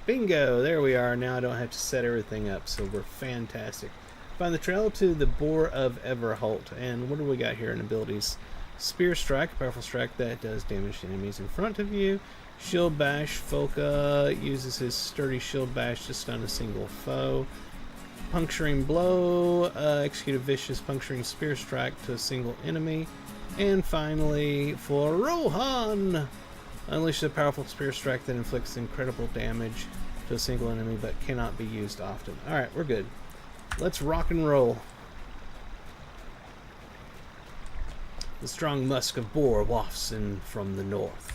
Bingo! There we are. Now I don't have to set everything up, so we're fantastic. Find the trail to the Boar of Everholt. And what do we got here in abilities? Spear Strike, powerful strike that does damage to enemies in front of you. Shield Bash, Folka uses his sturdy Shield Bash to stun a single foe. Puncturing Blow, execute a vicious puncturing Spear Strike to a single enemy. And finally, for Rohan, unleash a powerful Spear Strike that inflicts incredible damage to a single enemy but cannot be used often. Alright, we're good. Let's rock and roll. The strong musk of boar wafts in from the north.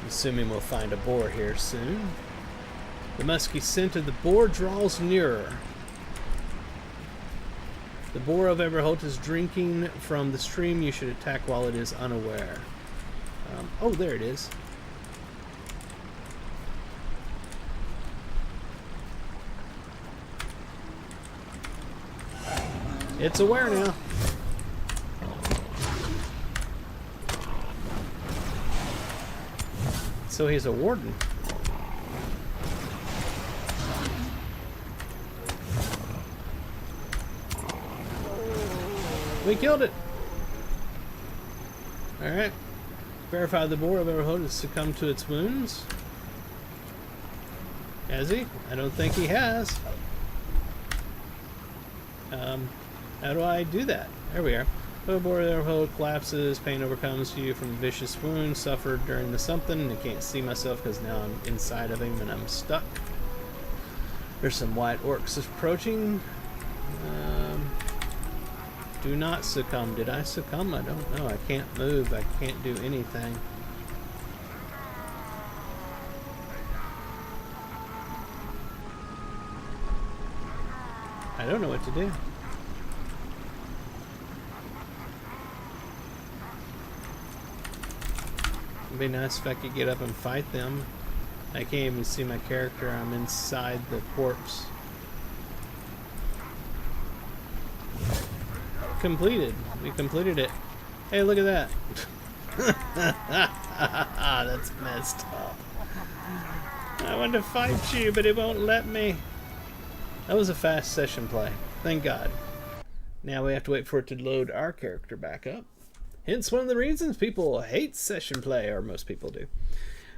Assuming we'll find a boar here soon. The musky scent of the boar draws nearer. The Boar of Everholt is drinking from the stream. You should attack while it is unaware. Oh, there it is. It's aware now. So he's a warden. We killed it. Alright. Verify the boar of Everholt has succumbed to its wounds. Has he? I don't think he has. How do I do that? There we are. The boar of Everholt collapses. Pain overcomes you from vicious wounds suffered during the something. I can't see myself because now I'm inside of him and I'm stuck. There's some white orcs approaching. Do not succumb. Did I succumb? I don't know. I can't move. I can't do anything. I don't know what to do. It'd be nice if I could get up and fight them. I can't even see my character. I'm inside the corpse. Completed. We completed it. Hey, look at that. That's messed up. I want to fight you, but it won't let me. That was a fast session play. Thank God. Now we have to wait for it to load our character back up. Hence one of the reasons people hate session play, or most people do.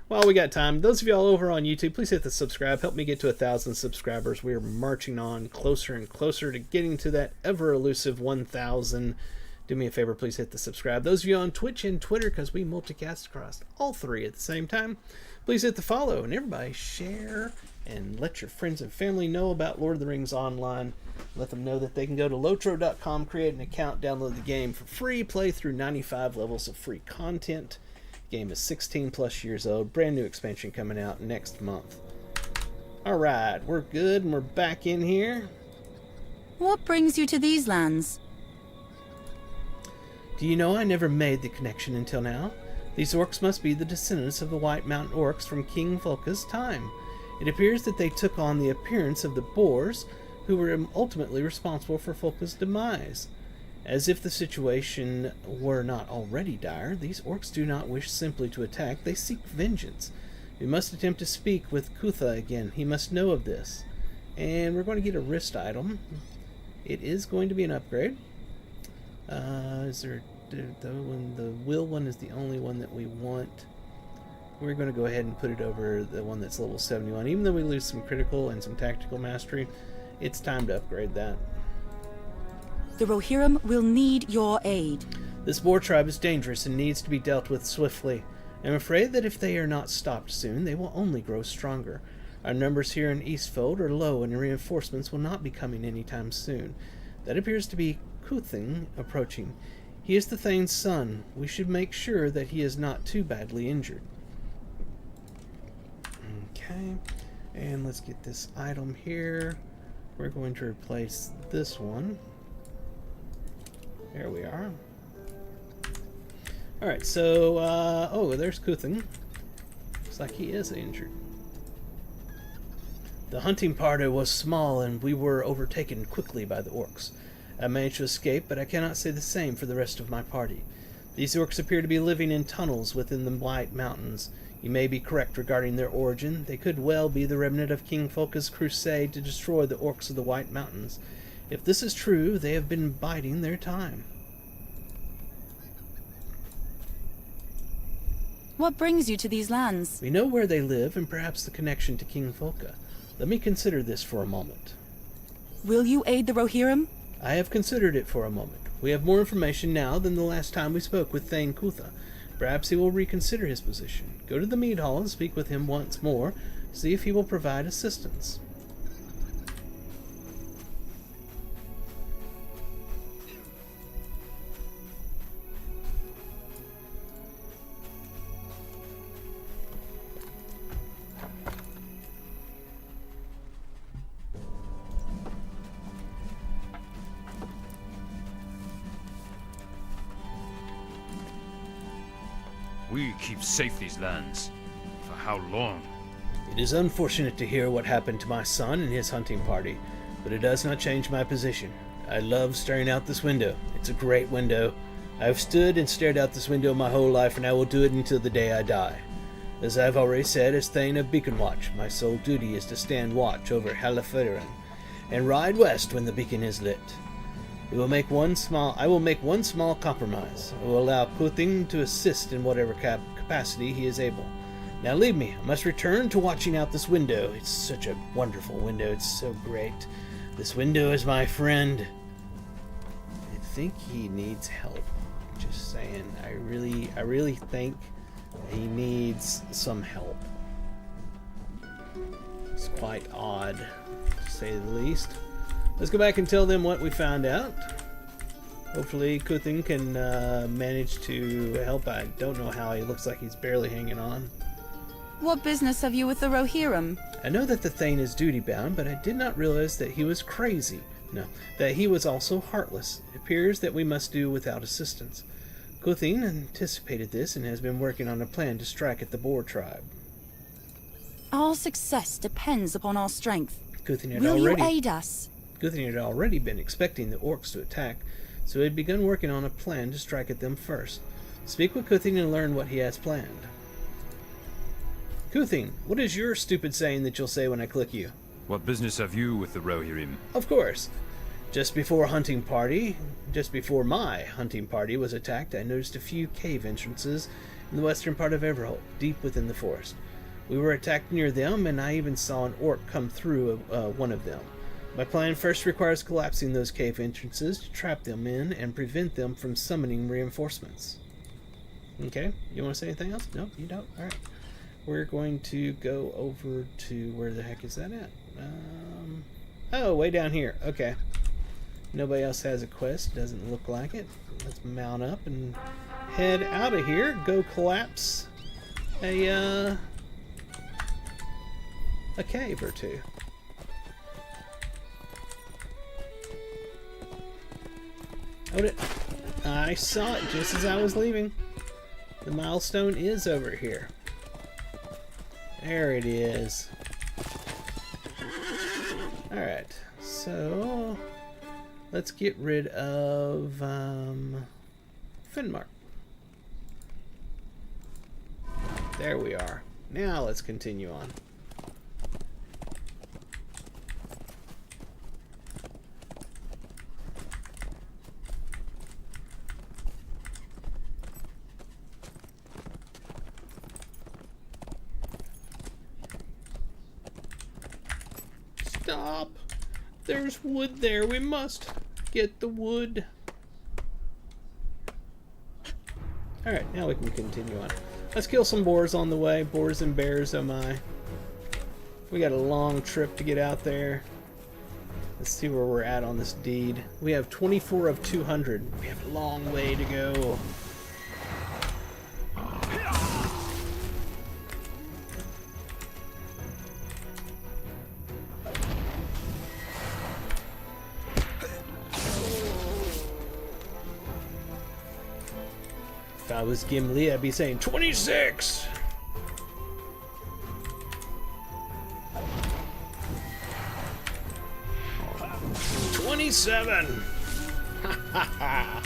Well, we got time. Those of y'all over on YouTube, please hit the subscribe. Help me get to 1,000 subscribers. We are marching on closer and closer to getting to that ever elusive 1,000. Do me a favor, please hit the subscribe. Those of you on Twitch and Twitter, because we multicast across all three at the same time, please hit the follow. And everybody share and let your friends and family know about Lord of the Rings Online. Let them know that they can go to lotro.com, create an account, download the game for free, play through 95 levels of free content. Game is 16 plus years old. Brand new expansion coming out next month. Alright, we're good and we're back in here. What brings you to these lands? Do you know I never made the connection until now? These orcs must be the descendants of the White Mountain orcs from King Volka's time. It appears that they took on the appearance of the boars, who were ultimately responsible for Volka's demise. As if the situation were not already dire, these orcs do not wish simply to attack, they seek vengeance. We must attempt to speak with Kutha again. He must know of this. And we're going to get a wrist item. It is going to be an upgrade. Is there the will one is the only one that we want. We're going to go ahead and put it over the one that's level 71. Even though we lose some critical and some tactical mastery, it's time to upgrade that. The Rohirrim will need your aid. This boar tribe is dangerous and needs to be dealt with swiftly. I'm afraid that if they are not stopped soon, they will only grow stronger. Our numbers here in Eastfold are low and reinforcements will not be coming anytime soon. That appears to be Kuthing approaching. He is the Thane's son. We should make sure that he is not too badly injured. Okay, and let's get this item here. We're going to replace this one. There we are. Alright, so, oh, there's Kuthing. Looks like he is injured. The hunting party was small and we were overtaken quickly by the orcs. I managed to escape, but I cannot say the same for the rest of my party. These orcs appear to be living in tunnels within the White Mountains. You may be correct regarding their origin. They could well be the remnant of King Folka's crusade to destroy the orcs of the White Mountains. If this is true, they have been biding their time. What brings you to these lands? We know where they live and perhaps the connection to King Folka. Let me consider this for a moment. Will you aid the Rohirrim? I have considered it for a moment. We have more information now than the last time we spoke with Thane Kutha. Perhaps he will reconsider his position. Go to the mead hall and speak with him once more. See if he will provide assistance. We keep safe these lands. For how long? It is unfortunate to hear what happened to my son and his hunting party, but it does not change my position. I love staring out this window. It's a great window. I've stood and stared out this window my whole life, and I will do it until the day I die. As I've already said, as Thane of Beacon Watch, my sole duty is to stand watch over Halaferin and ride west when the beacon is lit. I will make one small compromise. I will allow Kuthing to assist in whatever capacity he is able. Now leave me. I must return to watching out this window. It's such a wonderful window. It's so great. This window is my friend. I think he needs help. Just saying. I really think he needs some help. It's quite odd, to say the least. Let's go back and tell them what we found out. Hopefully Kuthing can manage to help. I don't know how. He looks like he's barely hanging on. What business have you with the Rohirrim? I know that the Thane is duty-bound, but I did not realize that he was crazy. No, that he was also heartless. It appears that we must do without assistance. Kuthing anticipated this and has been working on a plan to strike at the Boar tribe. Our success depends upon our strength. Kuthing Will you aid us? Kuthing had already been expecting the orcs to attack, so he had begun working on a plan to strike at them first. Speak with Kuthing and learn what he has planned. Kuthing, what is your stupid saying that you'll say when I click you? What business have you with the Rohirrim? Of course. Just before my hunting party was attacked, I noticed a few cave entrances in the western part of Everholt, deep within the forest. We were attacked near them, and I even saw an orc come through one of them. My plan first requires collapsing those cave entrances to trap them in and prevent them from summoning reinforcements. Okay, you want to say anything else? No, you don't? Alright. We're going to go over to, where the heck is that at? Oh, way down here. Okay. Nobody else has a quest. Doesn't look like it. Let's mount up and head out of here. Go collapse a cave or two. Oh, I saw it just as I was leaving. The milestone is over here. There it is. Alright, so let's get rid of Finnmark. There we are. Now let's continue on. Stop! There's wood there. We must get the wood. Alright, now we can continue on. Let's kill some boars on the way. Boars and bears, oh my. We got a long trip to get out there. Let's see where we're at on this deed. We have 24 of 200. We have a long way to go. If I was Gimli, I'd be saying 26! 27! Ha ha ha!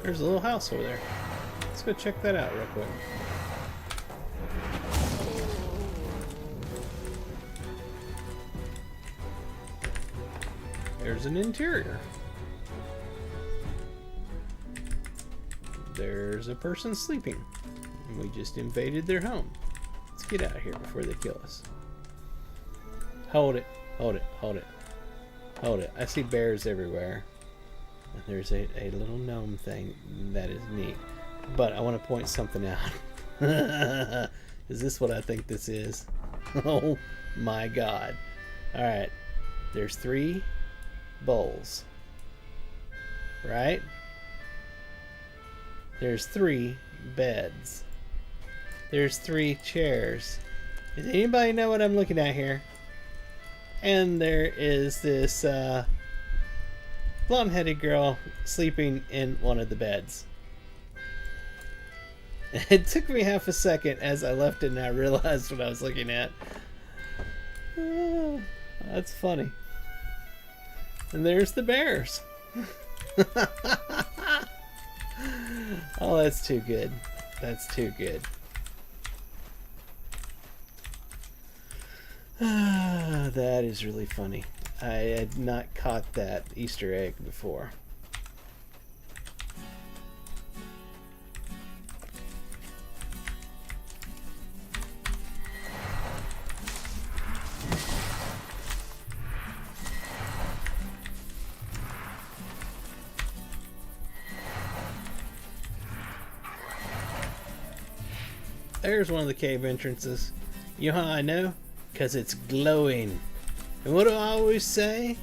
There's a little house over there. Let's go check that out real quick. There's an interior. There's a person sleeping. And we just invaded their home. Let's get out of here before they kill us. Hold it. Hold it. Hold it. Hold it. I see bears everywhere. And there's a little gnome thing that is neat. But I want to point something out. Is this what I think this is? Oh my god. Alright. There's 3 bowls. Right? There's 3 beds. There's 3 chairs. Does anybody know what I'm looking at here? And there is this blonde-headed girl sleeping in one of the beds. It took me half a second as I left it and I realized what I was looking at. Oh, that's funny. And there's the bears. Oh, that's too good. That's too good. That is really funny. I had not caught that Easter egg before. There's one of the cave entrances. You know how I know? Because it's glowing. And what do I always say?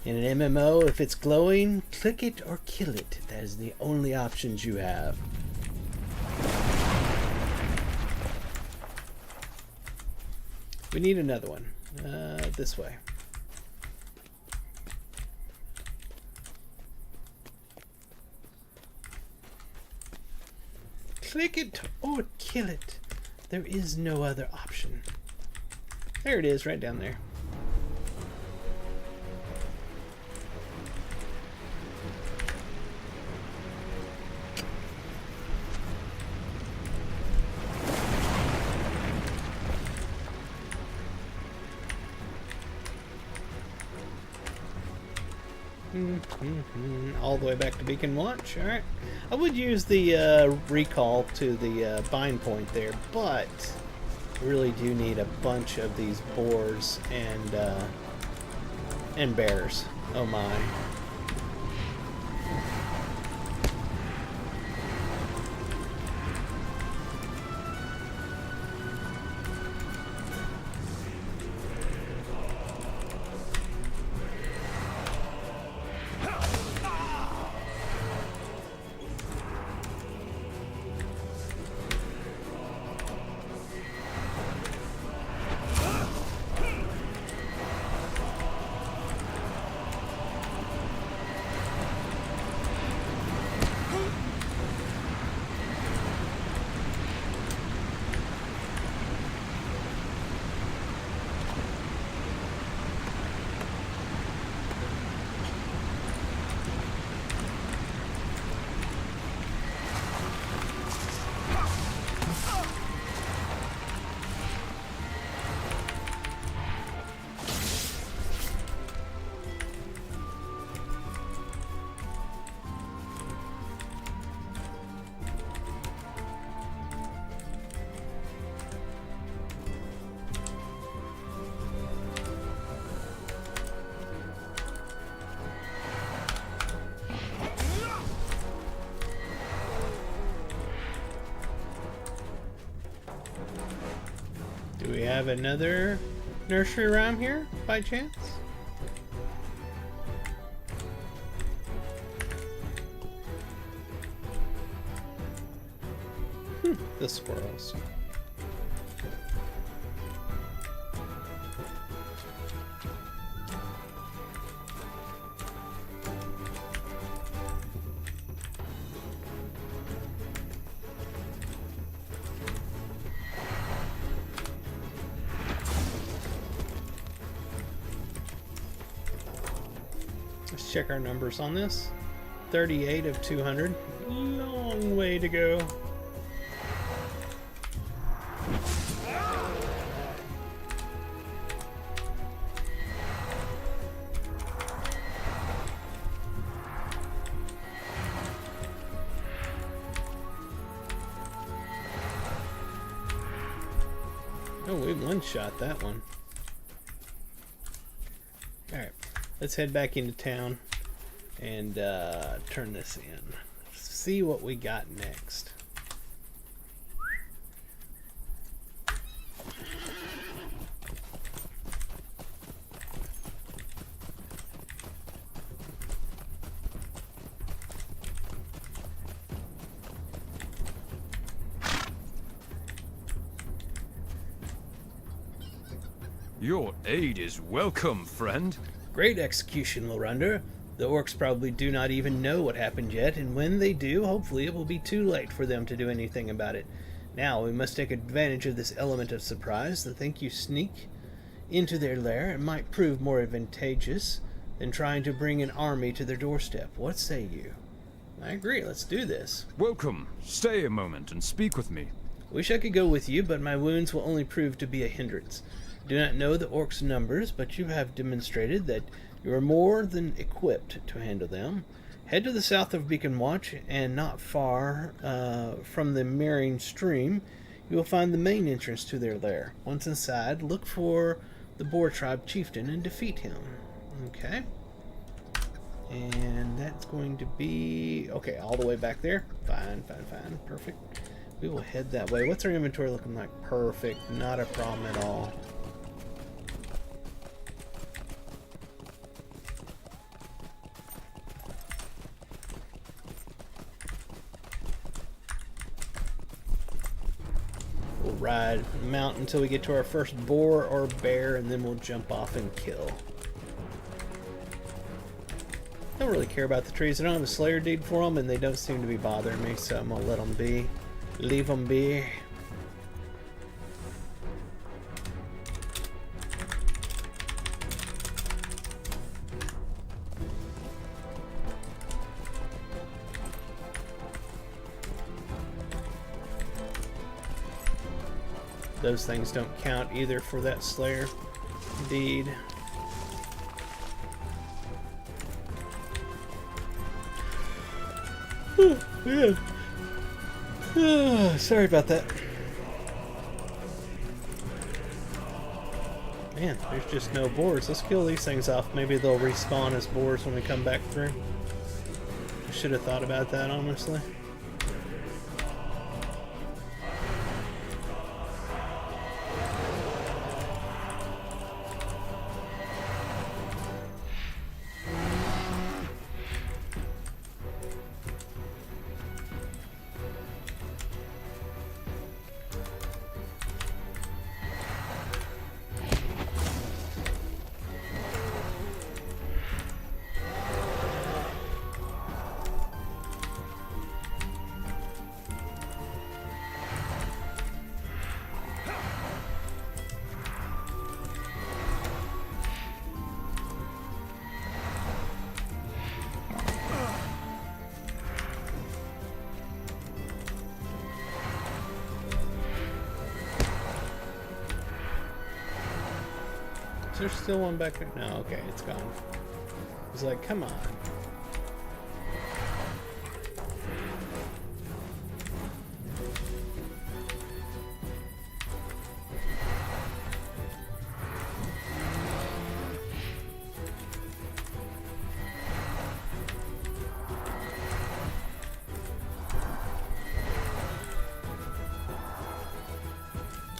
In an MMO, if it's glowing, click it or kill it. That is the only options you have. We need another one. This way. Click it or kill it. There is no other option. There it is, right down there. All the way back to Beacon Watch. Alright. I would use the recall to the bind point there, but I really do need a bunch of these boars and bears. Oh my. Do we have another nursery around here, by chance? The squirrels. Let's check our numbers on this. 38 of 200. Long way to go. Oh, we one-shot that one. Alright, let's head back into town and turn this in. See what we got next. Your aid is welcome, friend. Great execution, Loremaster. The orcs probably do not even know what happened yet, and when they do, hopefully it will be too late for them to do anything about it. Now, we must take advantage of this element of surprise. I think you sneak into their lair. It might prove more advantageous than trying to bring an army to their doorstep. What say you? I agree, let's do this. Welcome. Stay a moment and speak with me. Wish I could go with you, but my wounds will only prove to be a hindrance. Do not know the orcs' numbers, but you have demonstrated that you are more than equipped to handle them. Head to the south of Beacon Watch, and not far from the Marrying Stream, you will find the main entrance to their lair. Once inside, look for the Boar Tribe chieftain and defeat him. Okay. And that's going to be... okay, all the way back there. Fine. Perfect. We will head that way. What's our inventory looking like? Perfect. Not a problem at all. We'll ride, mount until we get to our first boar or bear, and then we'll jump off and kill. I don't really care about the trees. I don't have a Slayer deed for them, and they don't seem to be bothering me, so I'm going to let them be. Leave them be. Those things don't count either for that Slayer deed. Oh, man. Sorry about that. Man, there's just no boars. Let's kill these things off. Maybe they'll respawn as boars when we come back through. I should have thought about that, honestly. Is there still one back there? No, okay, it's gone. It's like, come on.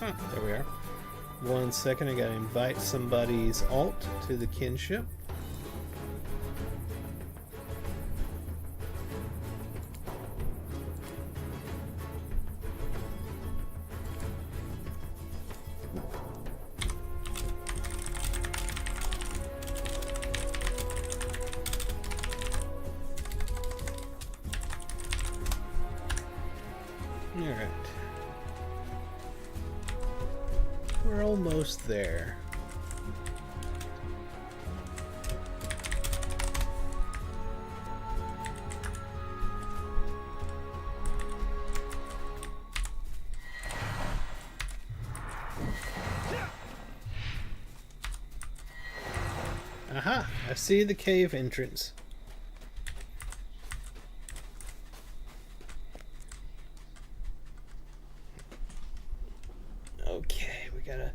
Huh, there we are. 1 second, I gotta invite somebody's alt to the kinship. Alright. We're almost there. Aha! I see the cave entrance. Okay, we got a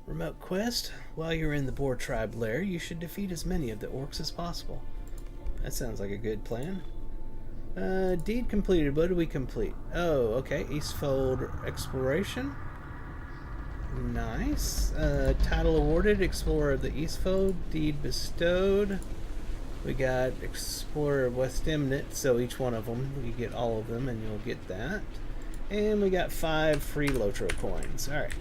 remote quest. While you're in the Boar Tribe lair, you should defeat as many of the orcs as possible. That sounds like a good plan. Deed completed. What do we complete? Oh, okay. Eastfold Exploration. Nice. Title awarded. Explorer of the Eastfold. Deed bestowed. We got Explorer of West Emnet, so each one of them, you get all of them and you'll get that. And we got 5 free Lotro coins. Alright.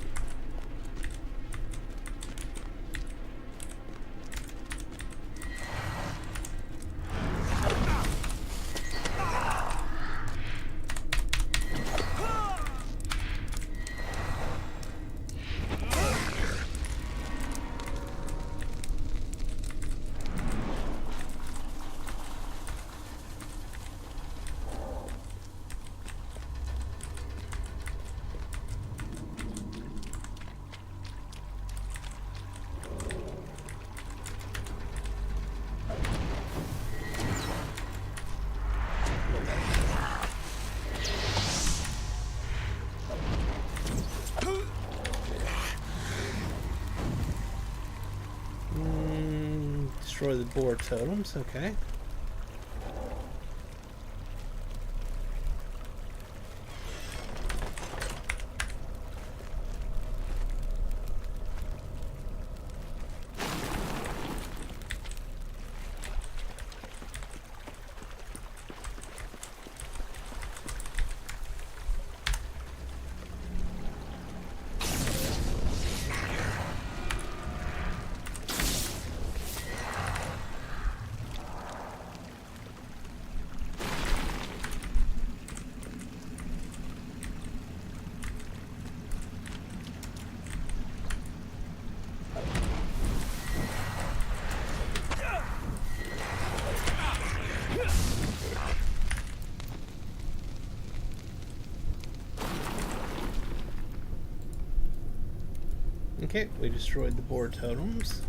Destroy the boar totems, okay. Okay, we destroyed the boar totems.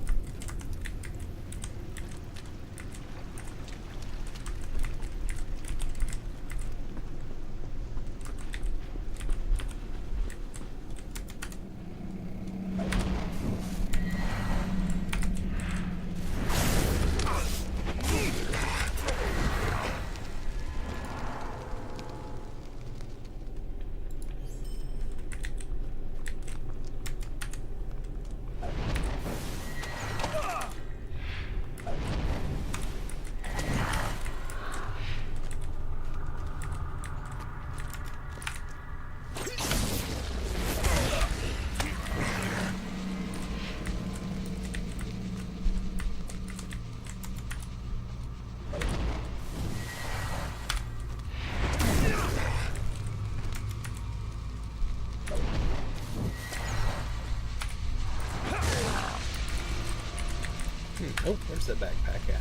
Oh, where's that backpack at?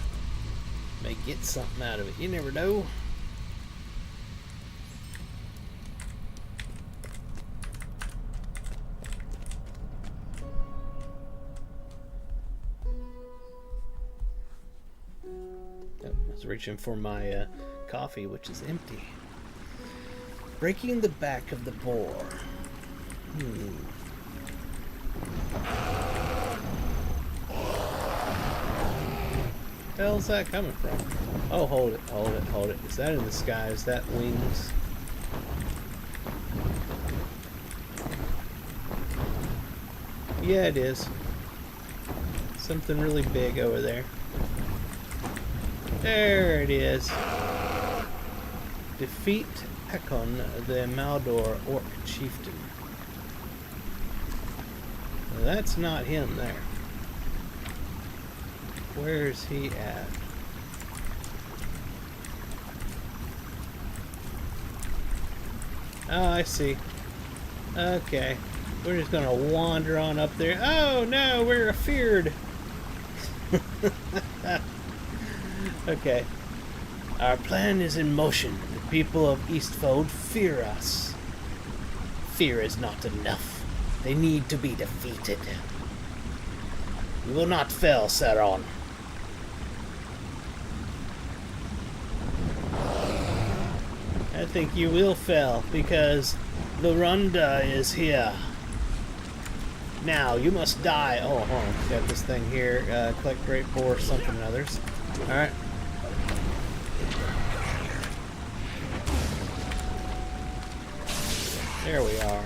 May get something out of it. You never know. Oh, I was reaching for my coffee, which is empty. Breaking the back of the boar. Where the hell's that coming from? Oh, hold it, hold it, hold it. Is that in the sky? Is that wings? Yeah, it is. Something really big over there. There it is. Defeat Pekon, the Maldor Orc Chieftain. Well, that's not him there. Where's he at? Oh, I see. Okay. We're just gonna wander on up there. Oh no, we're afeared! Okay. Our plan is in motion. The people of Eastfold fear us. Fear is not enough. They need to be defeated. We will not fail, Saron. I think you will fail, because Lorunda is here. Now, you must die. Oh, hold on. Got this thing here. Collect great boar, something and others. Alright. There we are.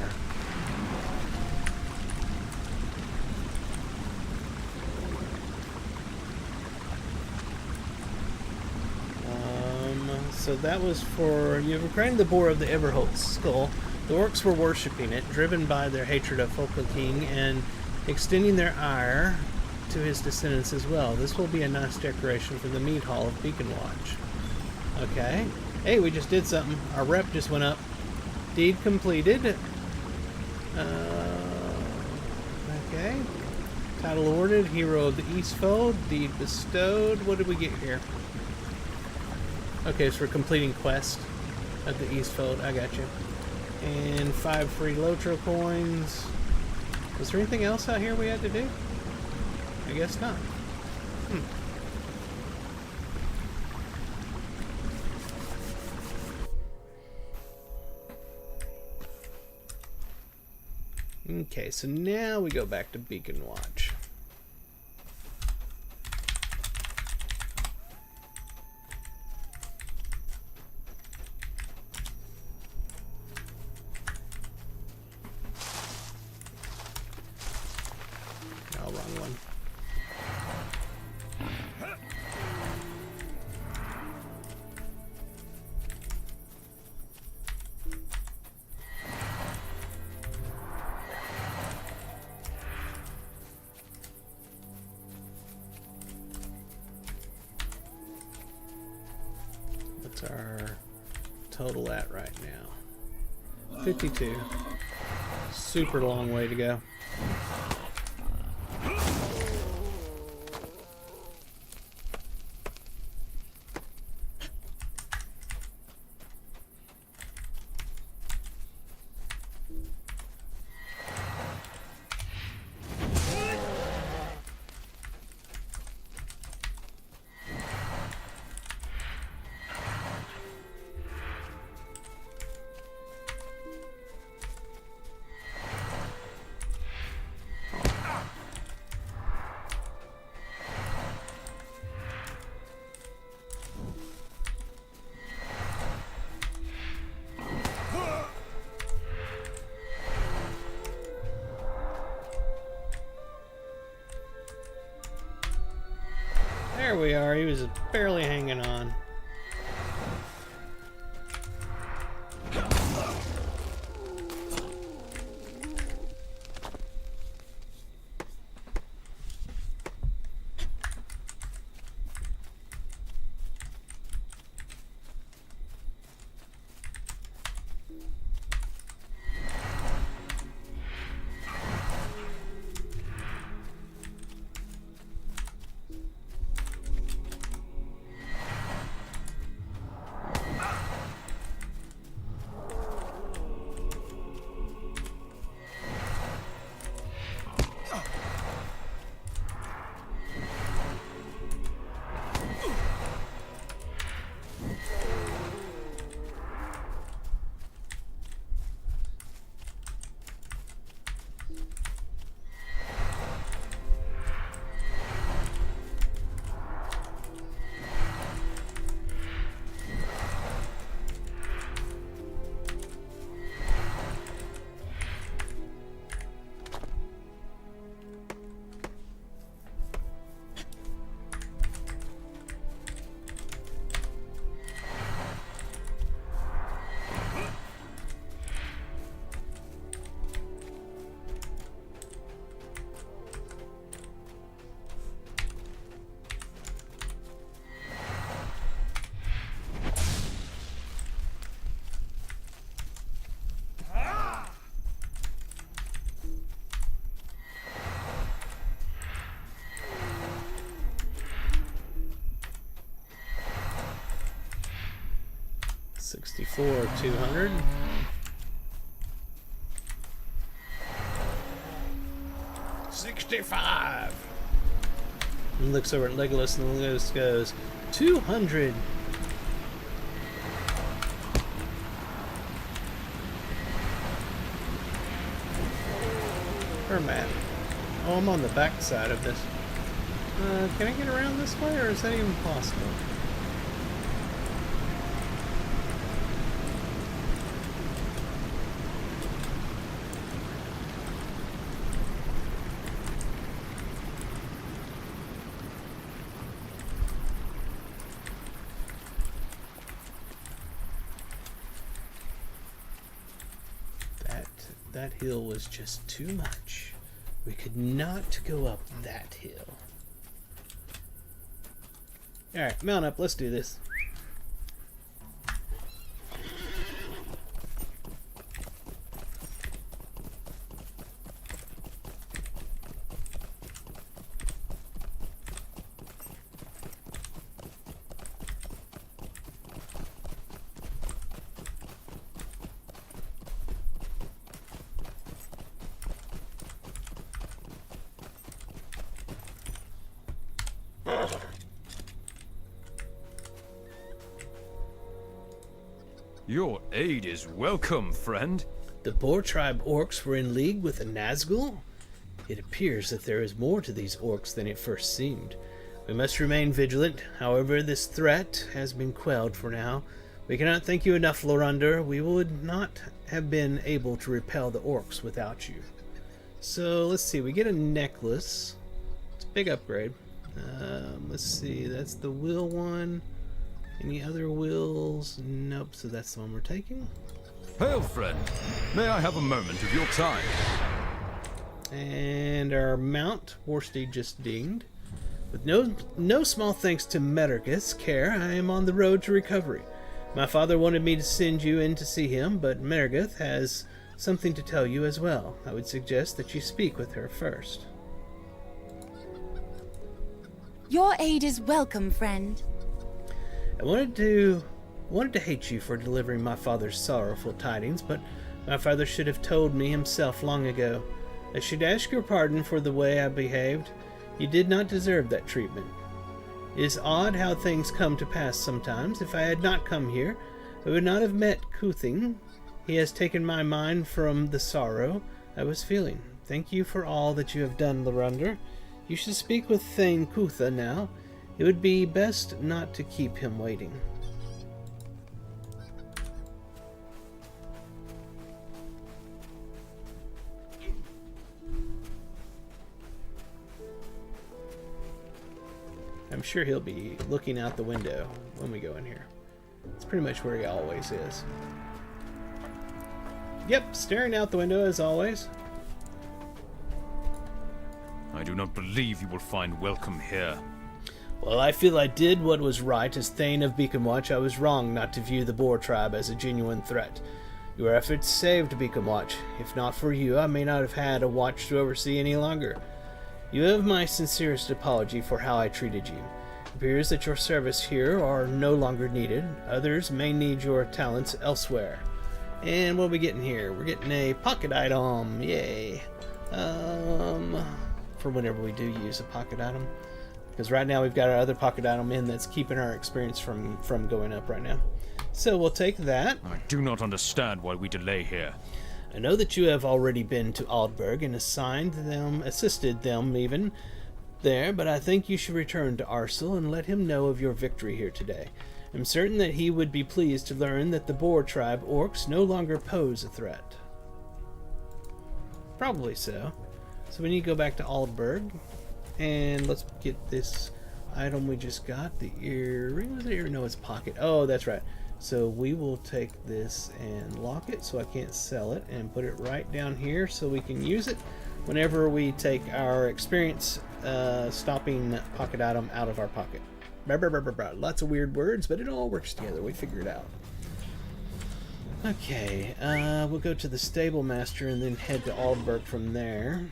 So that was for... You have granted the boar of the Everholt skull. The orcs were worshipping it, driven by their hatred of Folka King, and extending their ire to his descendants as well. This will be a nice decoration for the mead hall of Beacon Watch. Okay. Hey, we just did something. Our rep just went up. Deed completed. Okay. Title awarded. Hero of the Eastfold. Deed bestowed. What did we get here? Okay, so we're completing quest of the Eastfold. I got you. And 5 free Lotro coins. Was there anything else out here we had to do? I guess not. Okay, so now we go back to Beacon Watch. Oh, wrong one. What's our total at right now? 52. Super long way to go. There we are. He was barely hanging on. $64,200. $65. And looks over at Legolas, and Legolas goes, 200. Where am I at? Oh, I'm on the back side of this. Can I get around this way, or is that even possible? That hill was just too much. We could not go up that hill. Alright, mount up. Let's do this. Your aid is welcome, friend. The Boar tribe orcs were in league with the Nazgul? It appears that there is more to these orcs than it first seemed. We must remain vigilant. However, this threat has been quelled for now. We cannot thank you enough, Lorander. We would not have been able to repel the orcs without you. So, let's see. We get a necklace. It's a big upgrade. Let's see. That's the will one. Any other wills? Nope, so that's the one we're taking. Hail, friend. May I have a moment of your time? And our mount, Warsteed, just dinged. With no small thanks to Medargith's care, I am on the road to recovery. My father wanted me to send you in to see him, but Medargith has something to tell you as well. I would suggest that you speak with her first. Your aid is welcome, friend. I wanted to hate you for delivering my father's sorrowful tidings, but my father should have told me himself long ago. I should ask your pardon for the way I behaved. You did not deserve that treatment. It is odd how things come to pass sometimes. If I had not come here, I would not have met Kuthing. He has taken my mind from the sorrow I was feeling. Thank you for all that you have done, Lorander. You should speak with Thane Kutha now. It would be best not to keep him waiting. I'm sure he'll be looking out the window when we go in here. It's pretty much where he always is. Yep, staring out the window as always. I do not believe you will find welcome here. Well, I feel I did what was right. As Thane of Beaconwatch, I was wrong not to view the Boar tribe as a genuine threat. Your efforts saved Beaconwatch. If not for you, I may not have had a watch to oversee any longer. You have my sincerest apology for how I treated you. It appears that your service here are no longer needed. Others may need your talents elsewhere. And what are we getting here? We're getting a pocket item. Yay. For whenever we do use a pocket item. Because right now we've got our other pocket item in that's keeping our experience from going up right now. So we'll take that. I do not understand why we delay here. I know that you have already been to Aldburg and assisted them even there, but I think you should return to Arsel and let him know of your victory here today. I'm certain that he would be pleased to learn that the Boar tribe orcs no longer pose a threat. Probably so. So we need to go back to Aldburg. And let's get this item we just got. The earring. Was it earring? No, it's pocket. Oh, that's right. So we will take this and lock it so I can't sell it, and put it right down here so we can use it whenever we take our experience stopping pocket item out of our pocket. Blah, blah, blah, blah, blah. Lots of weird words, but it all works together. We figure it out. Okay, we'll go to the Stable Master and then head to Aldburg from there.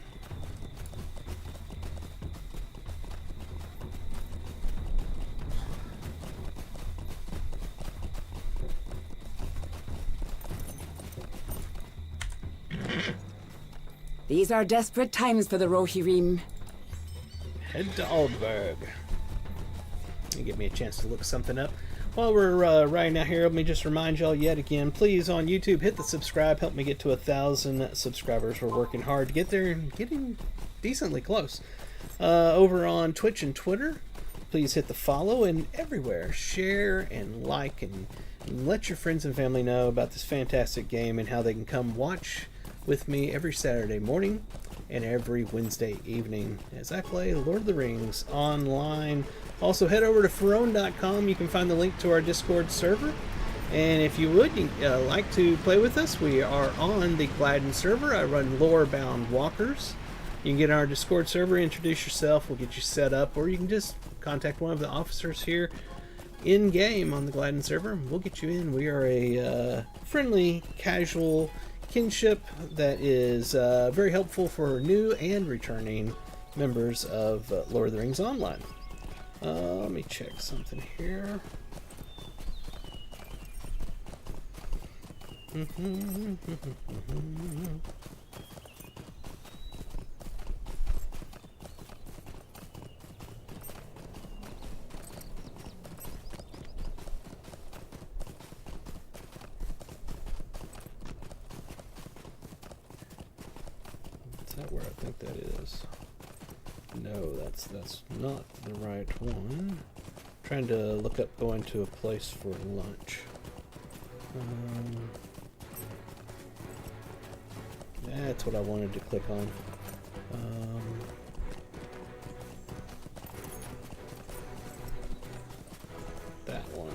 These are desperate times for the Rohirrim. Head to Aldburg. Give me a chance to look something up. While we're riding out here, let me just remind y'all yet again, please, on YouTube, hit the subscribe. Help me get to 1,000 subscribers. We're working hard to get there and getting decently close. Over on Twitch and Twitter, please hit the follow, and everywhere, share and like and let your friends and family know about this fantastic game and how they can come watch with me every Saturday morning and every Wednesday evening as I play Lord of the Rings online. Also, head over to Ferone.com. You can find the link to our Discord server. And if you would like to play with us, we are on the Gladden server. I run Lore-bound walkers. You can get on our Discord server, introduce yourself, we'll get you set up, or you can just contact one of the officers here in-game on the Gladden server. We'll get you in. We are a friendly, casual kinship that is very helpful for new and returning members of Lord of the Rings Online. Let me check something here. Is that where I think that is? No, that's not the right one. Trying to look up going to a place for lunch. That's what I wanted to click on. That one.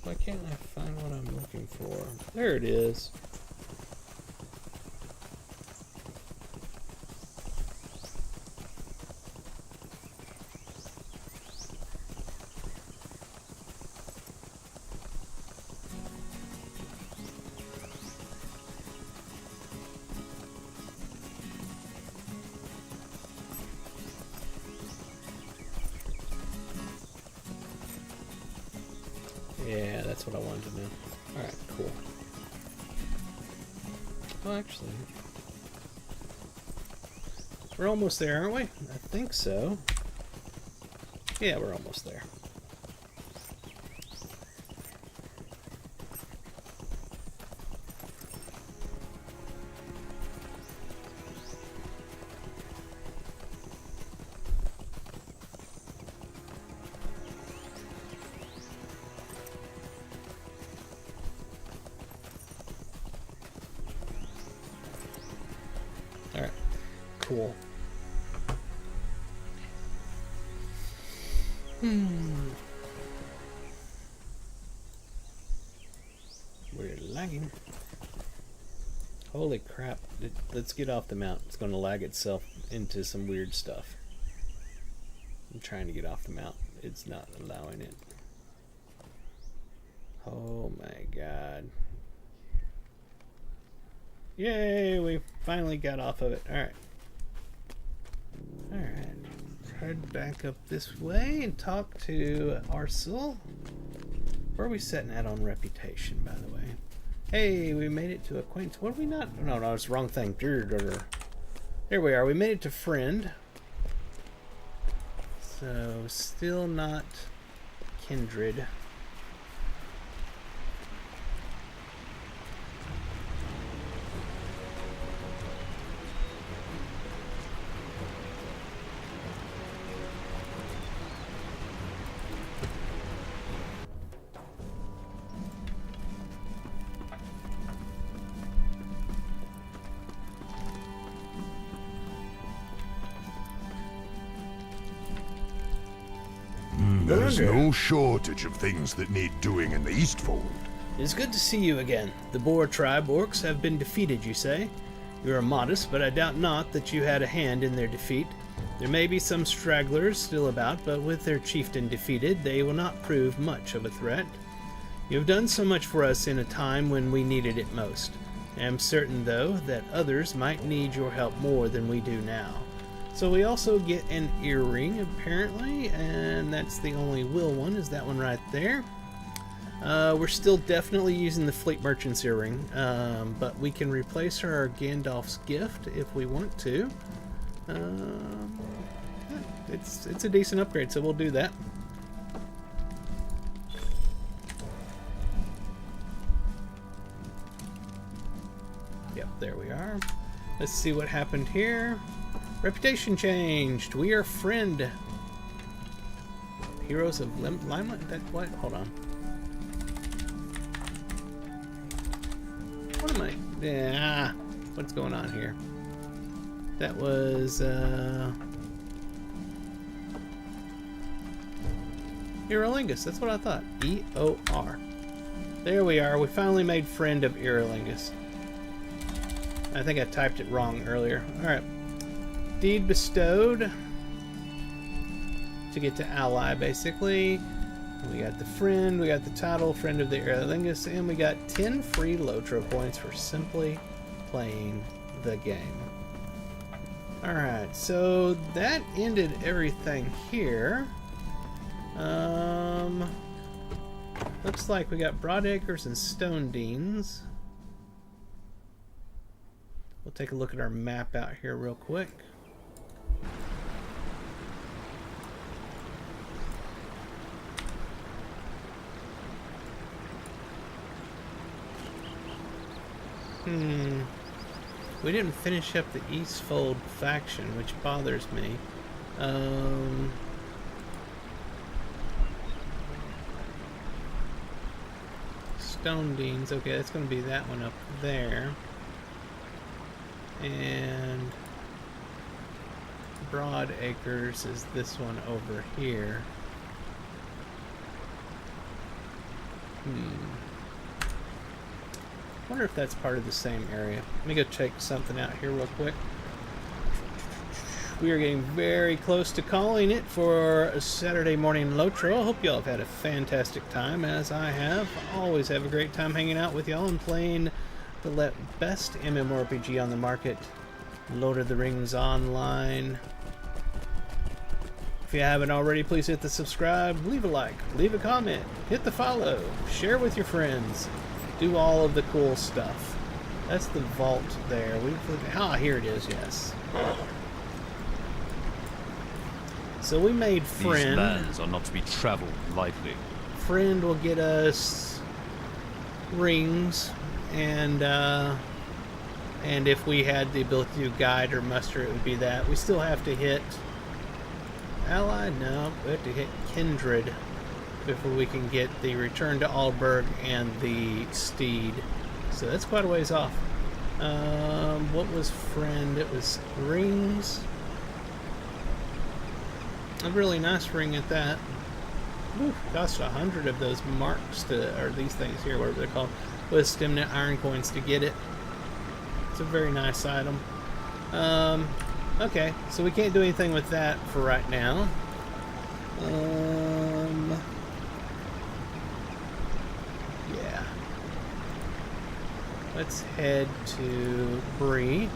Why can't I find what I'm looking for? There it is. Yeah, that's what I wanted to know. Alright, cool. Well, actually, we're almost there, aren't we? I think so. Yeah, we're almost there. Alright, cool. We're lagging. Holy crap. Let's get off the mount. It's going to lag itself into some weird stuff. I'm trying to get off the mount. It's not allowing it. Oh my god. Yay, we finally got off of it. Alright. Alright. Let's head back up this way and talk to Arcel. Where are we setting at on reputation, by the way? Hey, we made it to acquaintance. What are we not? No, it's the wrong thing. There we are. We made it to friend. So, still not kindred. There's no shortage of things that need doing in the Eastfold. It's good to see you again. The Boar tribe orcs have been defeated, you say? You are modest, but I doubt not that you had a hand in their defeat. There may be some stragglers still about, but with their chieftain defeated, they will not prove much of a threat. You have done so much for us in a time when we needed it most. I am certain, though, that others might need your help more than we do now. So we also get an earring, apparently, and that's the only will one, is that one right there. We're still definitely using the Fleet Merchant's earring, but we can replace our Gandalf's gift if we want to. It's a decent upgrade, so we'll do that. Yep, there we are. Let's see what happened here. Reputation changed. We are friend. Heroes of Limelight? That what? Hold on. What am I? Yeah. What's going on here? That was Eorlingus. That's what I thought. E-O-R. There we are. We finally made friend of Eorlingus. I think I typed it wrong earlier. Alright. Deed bestowed. To get to ally, basically. We got the friend, we got the title, friend of the Eorlingus, and we got 10 free Lotro points for simply playing the game. Alright, so that ended everything here. Looks like we got Broadacres and Stonedeans. We'll take a look at our map out here real quick. We didn't finish up the Eastfold faction, which bothers me. Stonedeans, okay, that's going to be that one up there. And Broadacres is this one over here. I wonder if that's part of the same area. Let me go check something out here real quick. We are getting very close to calling it for a Saturday Morning Lotro. I hope y'all have had a fantastic time, as I have. I always have a great time hanging out with y'all and playing the best MMORPG on the market, Lord of the Rings Online. If you haven't already, please hit the subscribe, leave a like, leave a comment, hit the follow, share with your friends. Do all of the cool stuff. That's the vault there. Here it is, yes. So we made friend. These lands are not to be traveled lightly. Friend will get us rings, and if we had the ability to do guide or muster, it would be that. We still have to hit ally. No, we have to hit kindred before we can get the return to Alberg and the steed. So that's quite a ways off. What was friend? It was rings. A really nice ring at that. Ooh, cost 100 of those marks or these things here, whatever they're called, with Stemnet iron coins to get it. It's a very nice item. Okay, so we can't do anything with that for right now. Yeah. Let's head to Bree.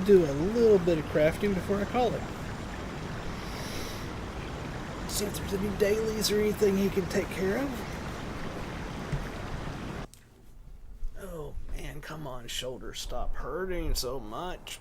Do a little bit of crafting before I call it. See if there's any dailies or anything he can take care of. Oh man, come on, shoulders, stop hurting so much.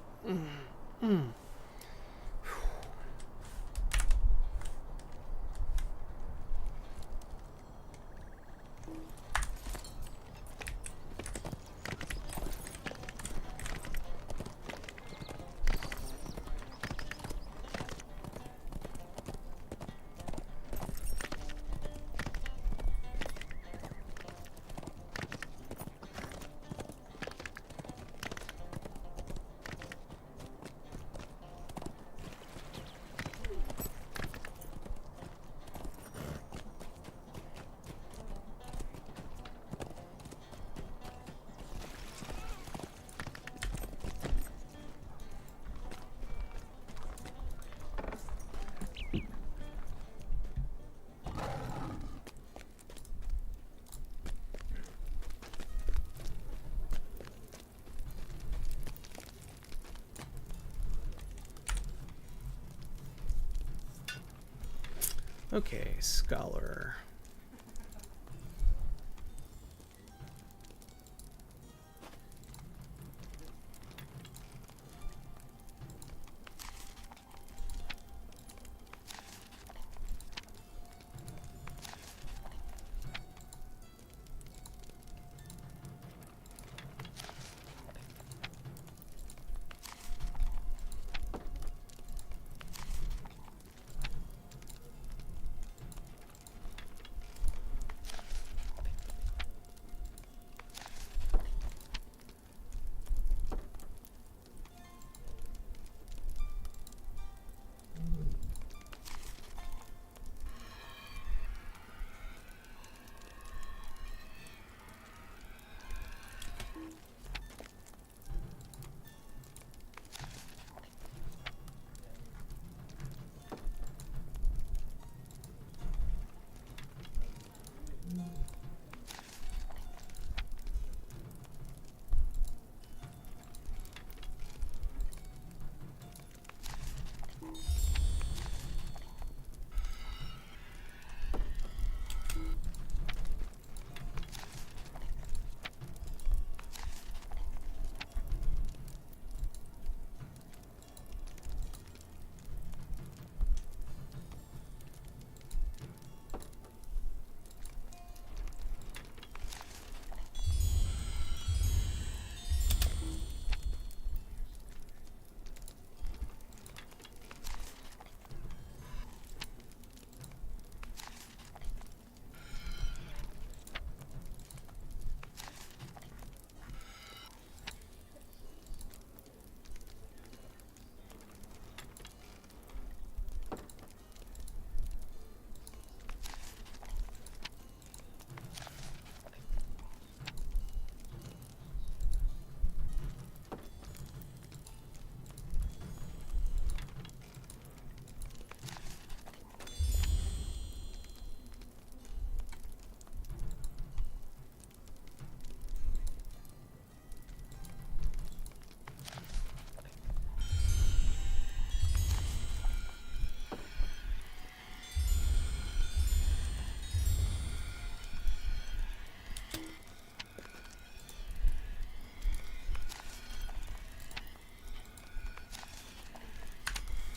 Okay, scholar.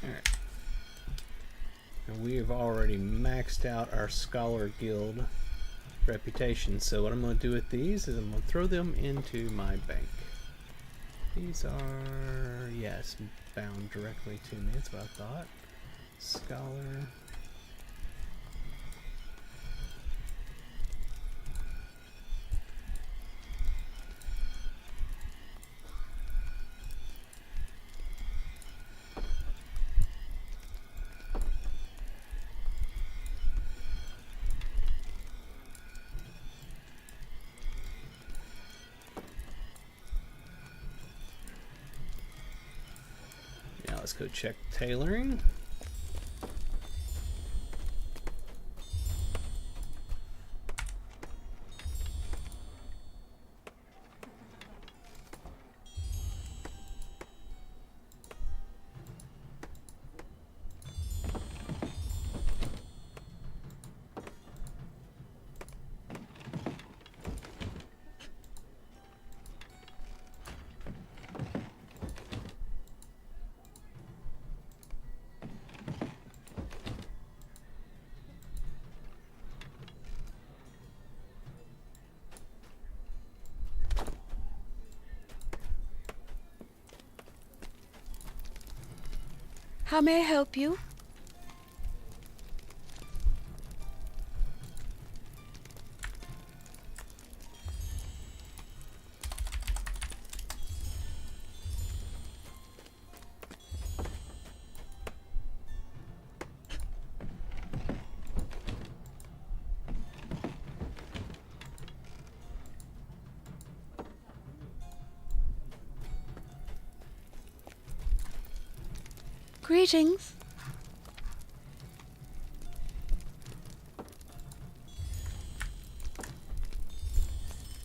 Alright. And we have already maxed out our Scholar Guild reputation, so what I'm going to do with these is I'm going to throw them into my bank. These are, yes, bound directly to me, that's what I thought. Scholar. Let's go check tailoring. How may I help you? Greetings.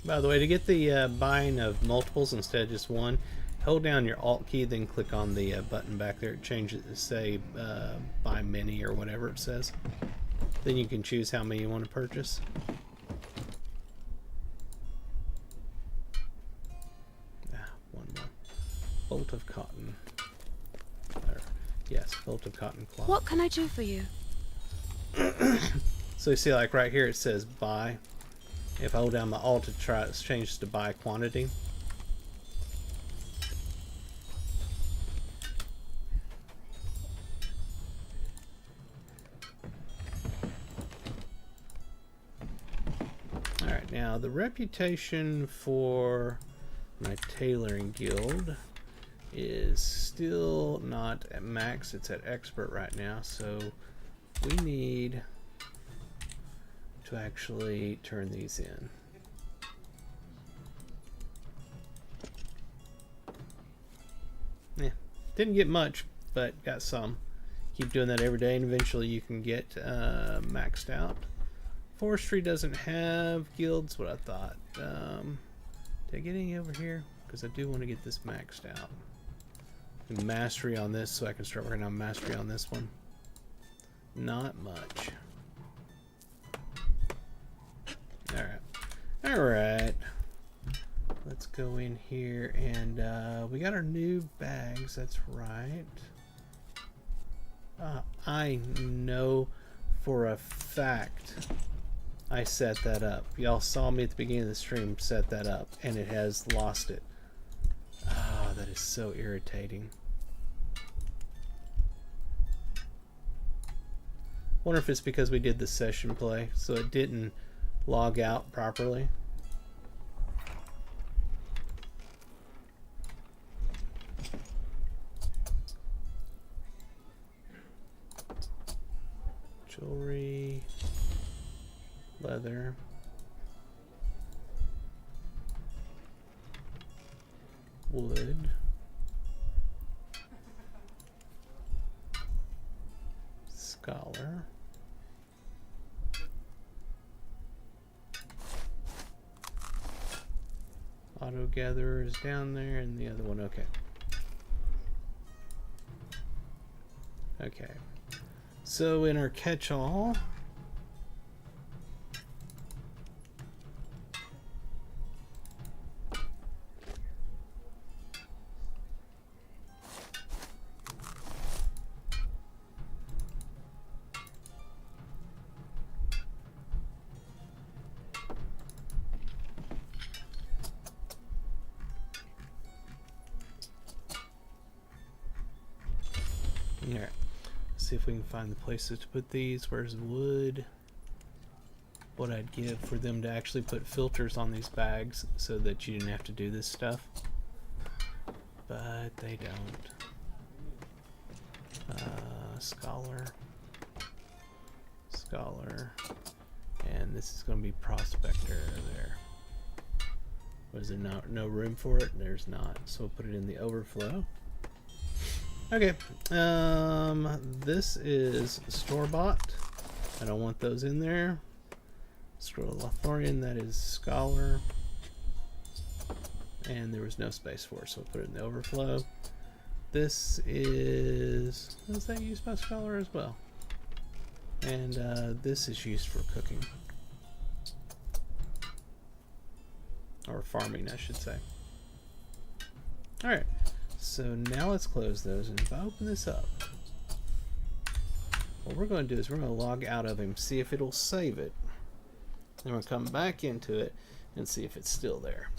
By the way, to get the buying of multiples instead of just one, hold down your Alt key, then click on the button back there. It changes it to say buy many or whatever it says. Then you can choose how many you want to purchase. One more. Bolt of cotton. Yes, bolt of cotton cloth. What can I do for you? So you see, like right here, it says buy. If I hold down my Alt to try, it changes to buy quantity. Alright, now the reputation for my tailoring guild is still not at max. It's at expert right now, so we need to actually turn these in. Yeah, didn't get much, but got some. Keep doing that every day, and eventually you can get maxed out. Forestry doesn't have guilds, what I thought. Did I get any over here? Because I do want to get this maxed out. And mastery on this, so I can start working on mastery on this one. Not much. Alright. Let's go in here, and we got our new bags, that's right. I know for a fact I set that up. Y'all saw me at the beginning of the stream set that up, and it has lost it. Ah, that is so irritating. Wonder if it's because we did the session play, so it didn't log out properly. Jewelry, leather, wood, scholar, auto gatherer is down there, and the other one, okay. Okay. So in our catch-all, alright. See if we can find the places to put these. Where's wood? What I'd give for them to actually put filters on these bags so that you didn't have to do this stuff. But they don't. Scholar. Scholar. And this is going to be prospector there. Was there no room for it? There's not. So we'll put it in the overflow. Okay, this is store-bought. I don't want those in there. Scroll Lothorian, that is scholar. And there was no space for it, so we'll put it in the overflow. This is that used by scholar as well. And this is used for cooking. Or farming, I should say. Alright. So now let's close those, and if I open this up, what we're going to do is we're going to log out of him, see if it'll save it. Then we'll come back into it and see if it's still there.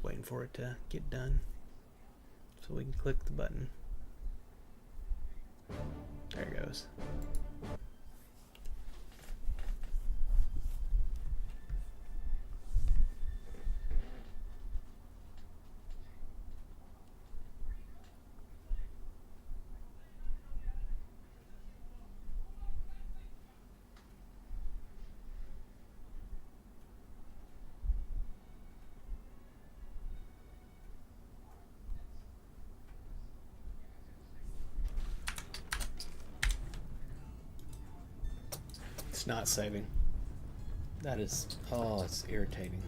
Waiting for it to get done so we can click the button. There it goes. It's not saving. That is... Oh, it's irritating.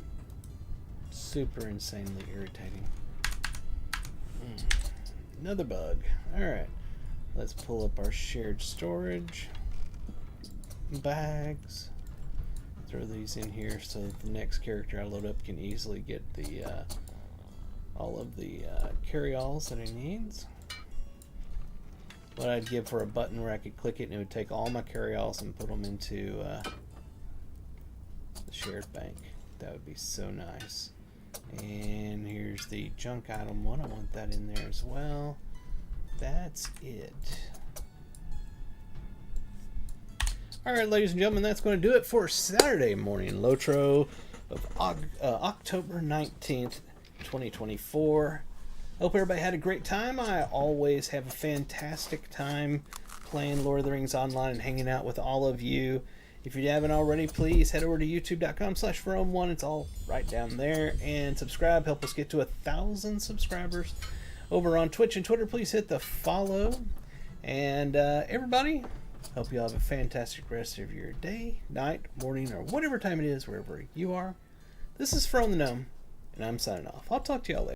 Super insanely irritating. Another bug. Alright. Let's pull up our shared storage. Bags. Throw these in here so that the next character I load up can easily get the all of the carry-alls that he needs. What I'd give for a button where I could click it and it would take all my carry-alls and put them into the shared bank. That would be so nice. And here's the junk item one. I want that in there as well. That's it. Alright, ladies and gentlemen, that's going to do it for Saturday Morning Lotro of October 19th, 2024. Hope everybody had a great time. I always have a fantastic time playing Lord of the Rings Online and hanging out with all of you. If you haven't already, please head over to youtube.com/Rome1. It's all right down there. And subscribe. Help us get to 1,000 subscribers. Over on Twitch and Twitter, please hit the follow. And everybody, hope you all have a fantastic rest of your day, night, morning, or whatever time it is, wherever you are. This is From the Gnome, and I'm signing off. I'll talk to y'all later.